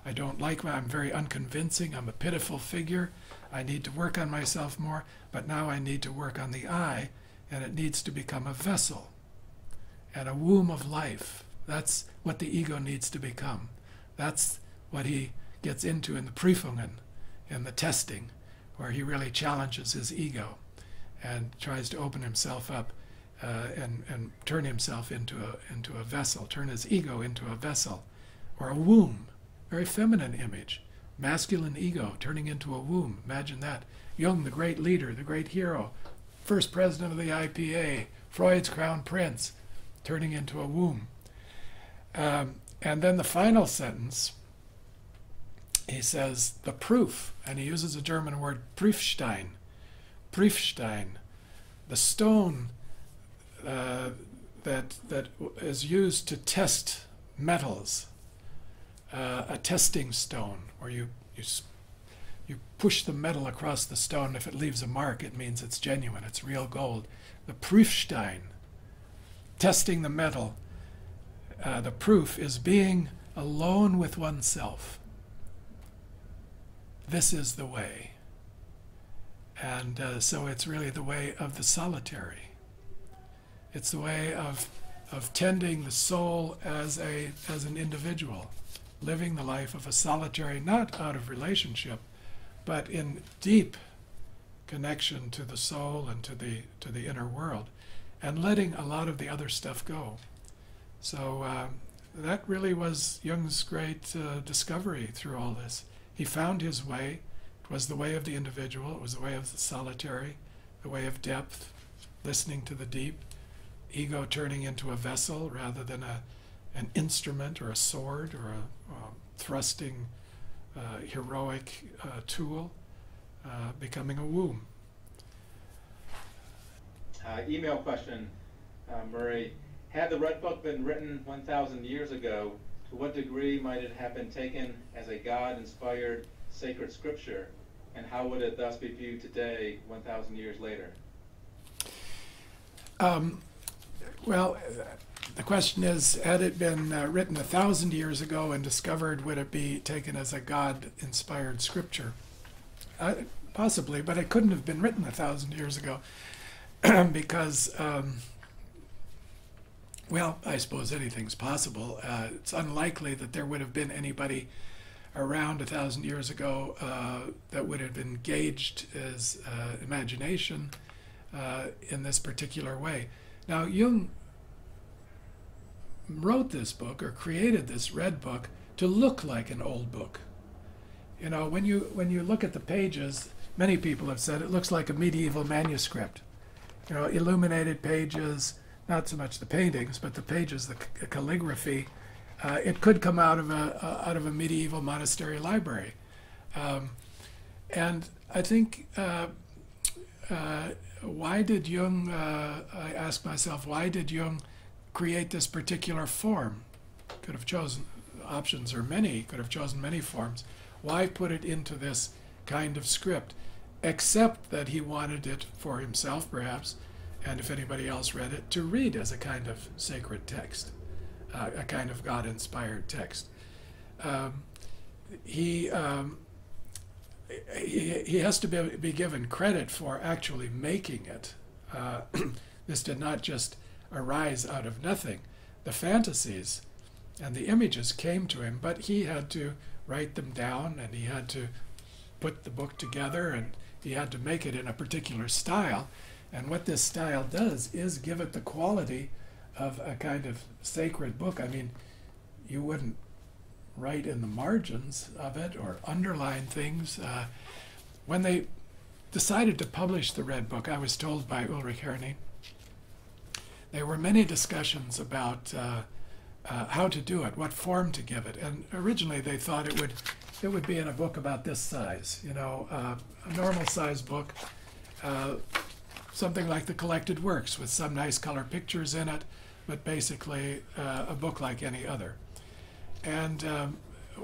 I don't like I'm very unconvincing. I'm a pitiful figure. I need to work on myself more. But now I need to work on the I, and it needs to become a vessel and a womb of life. That's what the ego needs to become. That's what he gets into in the Prüfungen, in the testing, where he really challenges his ego and tries to open himself up and turn himself into a vessel, turn his ego into a vessel or a womb, very feminine image, masculine ego turning into a womb. Imagine that. Jung, the great leader, the great hero, first president of the IPA, Freud's crown prince, turning into a womb. And then the final sentence, he says, the proof, and he uses a German word, Prüfstein. Prüfstein, the stone that is used to test metals, a testing stone, where you push the metal across the stone. If it leaves a mark, it means it's genuine, it's real gold. The Prüfstein, testing the metal, the proof is being alone with oneself. This is the way. And so it's really the way of the solitary. It's the way of tending the soul as an individual, living the life of a solitary, not out of relationship, but in deep connection to the soul and to the inner world, and letting a lot of the other stuff go. So that really was Jung's great discovery through all this. He found his way. It was the way of the individual. It was the way of the solitary, the way of depth, listening to the deep, ego turning into a vessel rather than an instrument or a sword or a thrusting heroic tool, becoming a womb. Email question, Murray. Had the Red Book been written 1,000 years ago, to what degree might it have been taken as a God-inspired sacred scripture, and how would it thus be viewed today, 1,000 years later? Well, the question is, had it been written 1,000 years ago and discovered, would it be taken as a God-inspired scripture? Possibly, but it couldn't have been written 1,000 years ago because, well, I suppose anything's possible. It's unlikely that there would have been anybody around 1,000 years ago that would have engaged his imagination in this particular way. Now, Jung wrote this book, or created this Red Book, to look like an old book. You know, when you look at the pages, many people have said it looks like a medieval manuscript. You know, illuminated pages, not so much the paintings, but the pages, the calligraphy. It could come out of a medieval monastery library. And I think, why did Jung, I ask myself, why did Jung create this particular form? Could have chosen, options are many, could have chosen many forms. Why put it into this kind of script? Except that he wanted it for himself, perhaps, and if anybody else read it, to read as a kind of sacred text, a kind of God-inspired text. He has to be given credit for actually making it. This did not just arise out of nothing. The fantasies and the images came to him, but he had to write them down, and he had to put the book together, and he had to make it in a particular style. And what this style does is give it the quality of a kind of sacred book. I mean, you wouldn't write in the margins of it or underline things. When they decided to publish the Red Book, I was told by Ulrich Herning, there were many discussions about how to do it, what form to give it. And originally they thought it would be in a book about this size, you know, a normal size book, something like the Collected Works with some nice color pictures in it, but basically a book like any other. And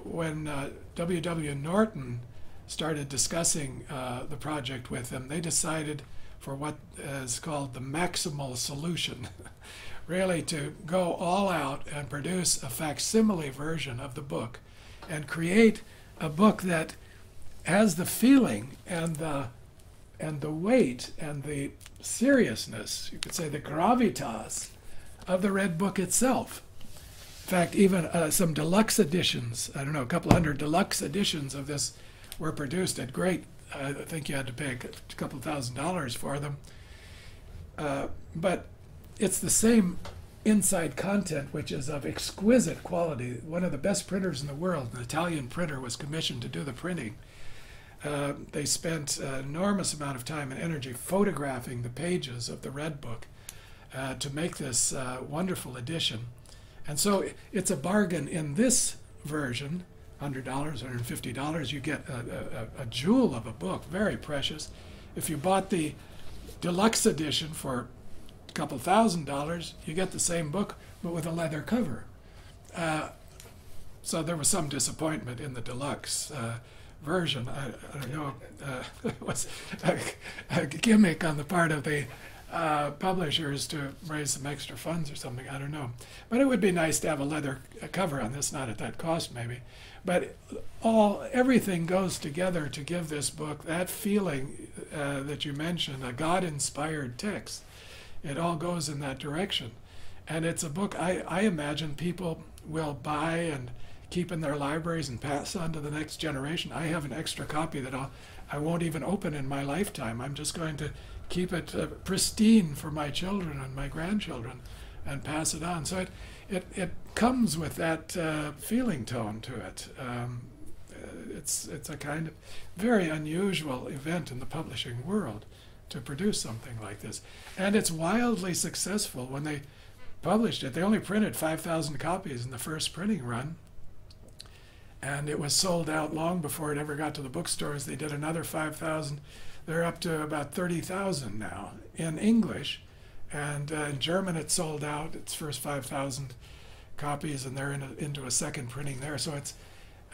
when W.W. Norton started discussing the project with them, they decided for what is called the maximal solution, really to go all out and produce a facsimile version of the book and create a book that has the feeling and the weight and the seriousness, you could say the gravitas, of the Red Book itself. In fact, even some deluxe editions, I don't know, a couple hundred deluxe editions of this were produced at great, I think you had to pay a couple $1,000s for them. But it's the same inside content, which is of exquisite quality. One of the best printers in the world, an Italian printer, was commissioned to do the printing. They spent an enormous amount of time and energy photographing the pages of the Red Book to make this wonderful edition. And so it's a bargain in this version, $100, $150. You get a jewel of a book, very precious. If you bought the deluxe edition for a couple $1,000s, you get the same book, but with a leather cover. So there was some disappointment in the deluxe version. I don't know, it was a gimmick on the part of the publishers to raise some extra funds or something, I don't know. But it would be nice to have a leather cover on this, not at that cost maybe. But everything goes together to give this book that feeling that you mentioned, a God-inspired text. It all goes in that direction. And it's a book I imagine people will buy and keep in their libraries and pass on to the next generation. I have an extra copy that I won't even open in my lifetime. I'm just going to keep it pristine for my children and my grandchildren and pass it on. So it comes with that feeling tone to it. It's a kind of very unusual event in the publishing world to produce something like this. And it's wildly successful. When they published it, they only printed 5,000 copies in the first printing run. And it was sold out long before it ever got to the bookstores. They did another 5,000. They're up to about 30,000 now in English. And in German, it sold out its first 5,000 copies, and they're into a second printing there. So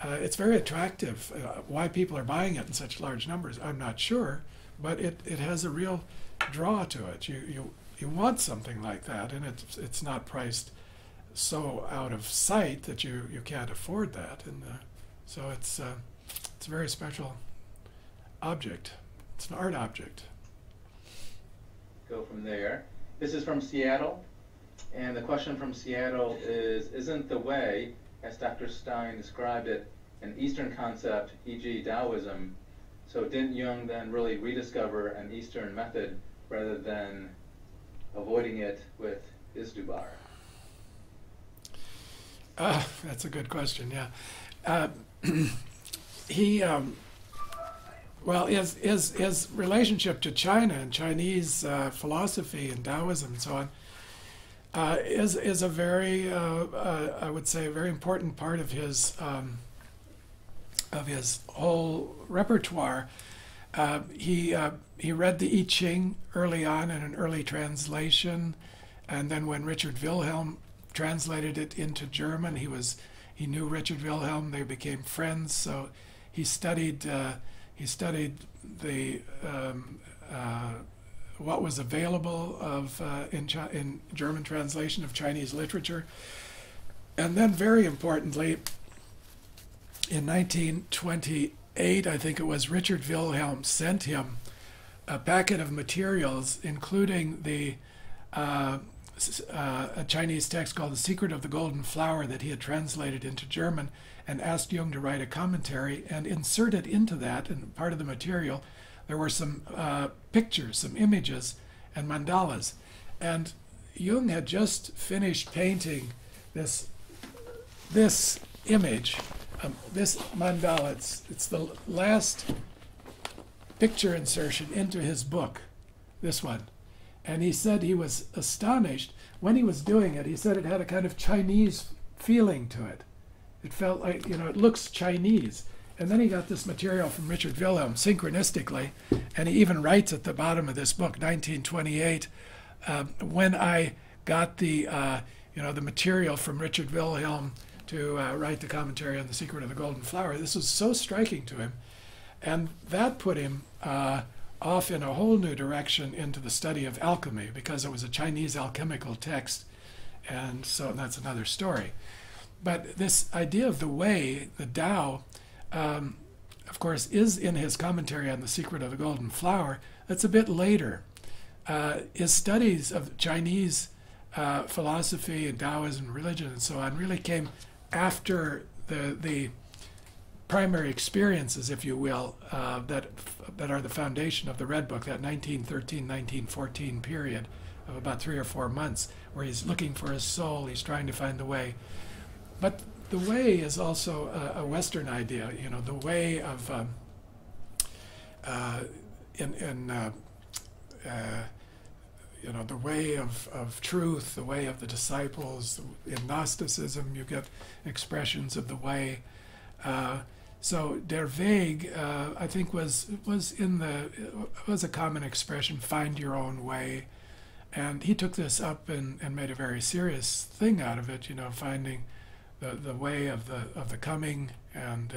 it's very attractive. Why people are buying it in such large numbers, I'm not sure, but it has a real draw to it. You want something like that, and it's not priced so out of sight that you can't afford that, and so it's a very special object. It's an art object. Go from there. This is from Seattle, and the question from Seattle is, isn't the way, as Dr. Stein described it, an Eastern concept, e.g. Taoism? So didn't Jung then really rediscover an Eastern method rather than avoiding it with Izdubar? That's a good question, yeah. His relationship to China and Chinese philosophy and Taoism and so on is a very, I would say, a very important part of his whole repertoire. He read the I Ching early on in an early translation, and then when Richard Wilhelm translated it into German, he knew Richard Wilhelm. They became friends. So he studied the what was available of in German translation of Chinese literature, and then very importantly, in 1928, I think it was, Richard Wilhelm sent him a packet of materials, including a Chinese text called The Secret of the Golden Flower that he had translated into German, and asked Jung to write a commentary, and inserted into that, and part of the material, there were some pictures, some images, and mandalas. And Jung had just finished painting this image, this mandala. It's the last picture insertion into his book, this one. And he said he was astonished. When he was doing it, he said it had a kind of Chinese feeling to it. It felt like, it looks Chinese. And then he got this material from Richard Wilhelm synchronistically, and he even writes at the bottom of this book, 1928, when I got the material from Richard Wilhelm to write the commentary on The Secret of the Golden Flower. This was so striking to him, and that put him off in a whole new direction into the study of alchemy, because it was a Chinese alchemical text, and so that's another story. But this idea of the way, the Tao, of course, is in his commentary on The Secret of the Golden Flower. That's a bit later. His studies of Chinese philosophy and Taoism, religion, and so on really came after the primary experiences, if you will, that are the foundation of the Red Book, that 1913-1914 period of about 3 or 4 months, where he's looking for his soul, he's trying to find the way. But the way is also a Western idea, you know, the way of you know, the way of truth, the way of the disciples. In Gnosticism, you get expressions of the way. So der Weg, I think, was a common expression. Find your own way, and he took this up and made a very serious thing out of it. You know, finding the way of the coming, and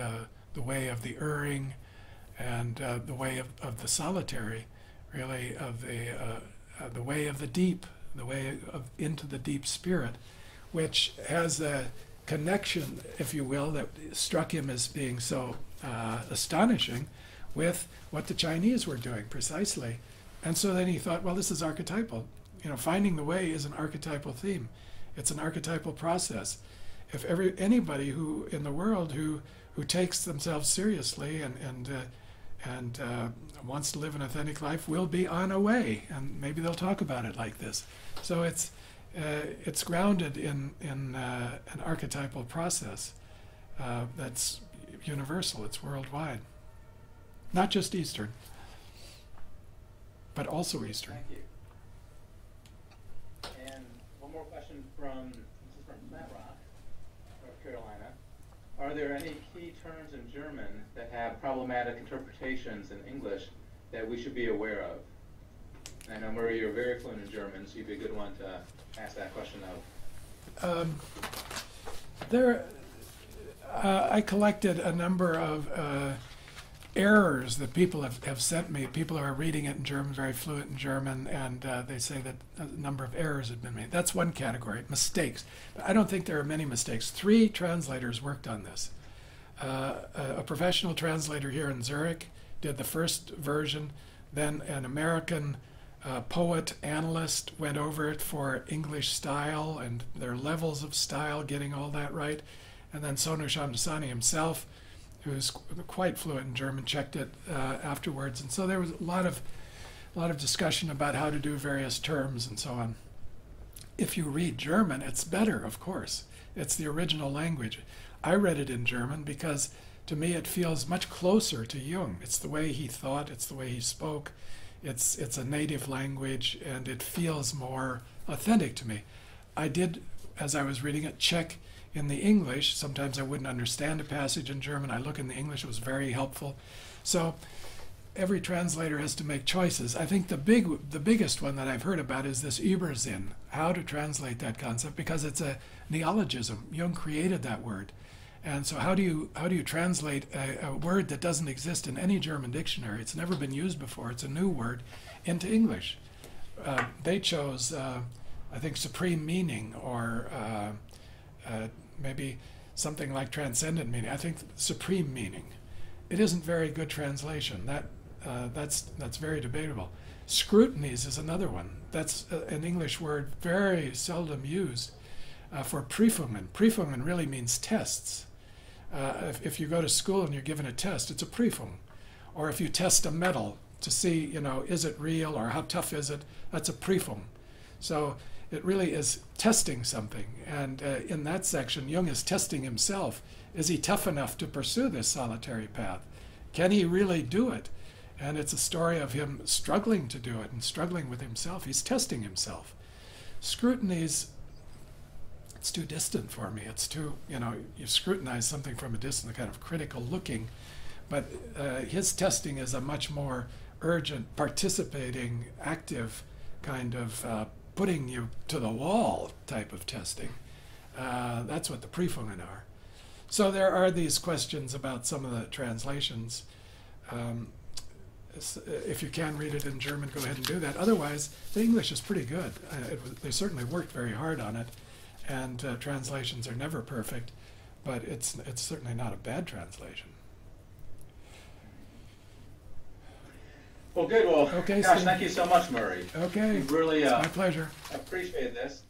the way of the erring, and the way of the solitary, really, of the way of the deep, the way into the deep spirit, which has a connection, if you will, that struck him as being so astonishing with what the Chinese were doing precisely. And so then he thought, well, this is archetypal. You know, finding the way is an archetypal theme. It's an archetypal process. If anybody who in the world who takes themselves seriously and wants to live an authentic life will be on a way, and maybe they'll talk about it like this. So it's grounded in an archetypal process that's universal. It's worldwide, not just Eastern, but also Eastern. Thank you. And one more question from Matt Rock, North Carolina. Are there any key terms in German that have problematic interpretations in English that we should be aware of? I know, Murray, you're very fluent in German, so you'd be a good one to ask that question of. I collected a number of errors that people have sent me. People are reading it in German, very fluent in German, and they say that a number of errors have been made. That's one category, mistakes. But I don't think there are many mistakes. 3 translators worked on this. A professional translator here in Zurich did the first version, then an American poet, analyst went over it for English style and their levels of style, getting all that right. And then Sonu Shamdasani himself, who's quite fluent in German, checked it afterwards. And so there was a lot of discussion about how to do various terms and so on. If you read German, it's better, of course. It's the original language. I read it in German because, to me, it feels much closer to Jung. It's the way he thought, it's the way he spoke. It's a native language, and it feels more authentic to me. I did, as I was reading it, check in the English. Sometimes I wouldn't understand a passage in German. I look in the English. It was very helpful. So every translator has to make choices. I think the biggest one that I've heard about is this Übersinn, how to translate that concept, because it's a neologism. Jung created that word. And so how do you translate a word that doesn't exist in any German dictionary? It's never been used before. It's a new word into English. They chose, I think, supreme meaning, or maybe something like transcendent meaning. I think supreme meaning. It isn't very good translation. That's very debatable. Scrutinies is another one. That's an English word very seldom used for Prüfungen. Prüfungen really means tests. If you go to school and you're given a test, it's a Prüfung. Or if you test a metal to see, you know, is it real or how tough is it, that's a Prüfung. So it really is testing something. And in that section, Jung is testing himself. Is he tough enough to pursue this solitary path? Can he really do it? And it's a story of him struggling to do it and struggling with himself. He's testing himself. Scrutinies, it's too distant for me. It's too, you know, you scrutinize something from a distance, kind of critical looking. But his testing is a much more urgent, participating, active kind of putting you to the wall type of testing. That's what the Prüfungen are. So there are these questions about some of the translations. If you can read it in German, go ahead and do that. Otherwise, the English is pretty good. They certainly worked very hard on it, and translations are never perfect, but it's certainly not a bad translation. Well, good. Well, okay, gosh, Steve. thank you so much, Murray. Okay, Really, it's my pleasure. Appreciate this.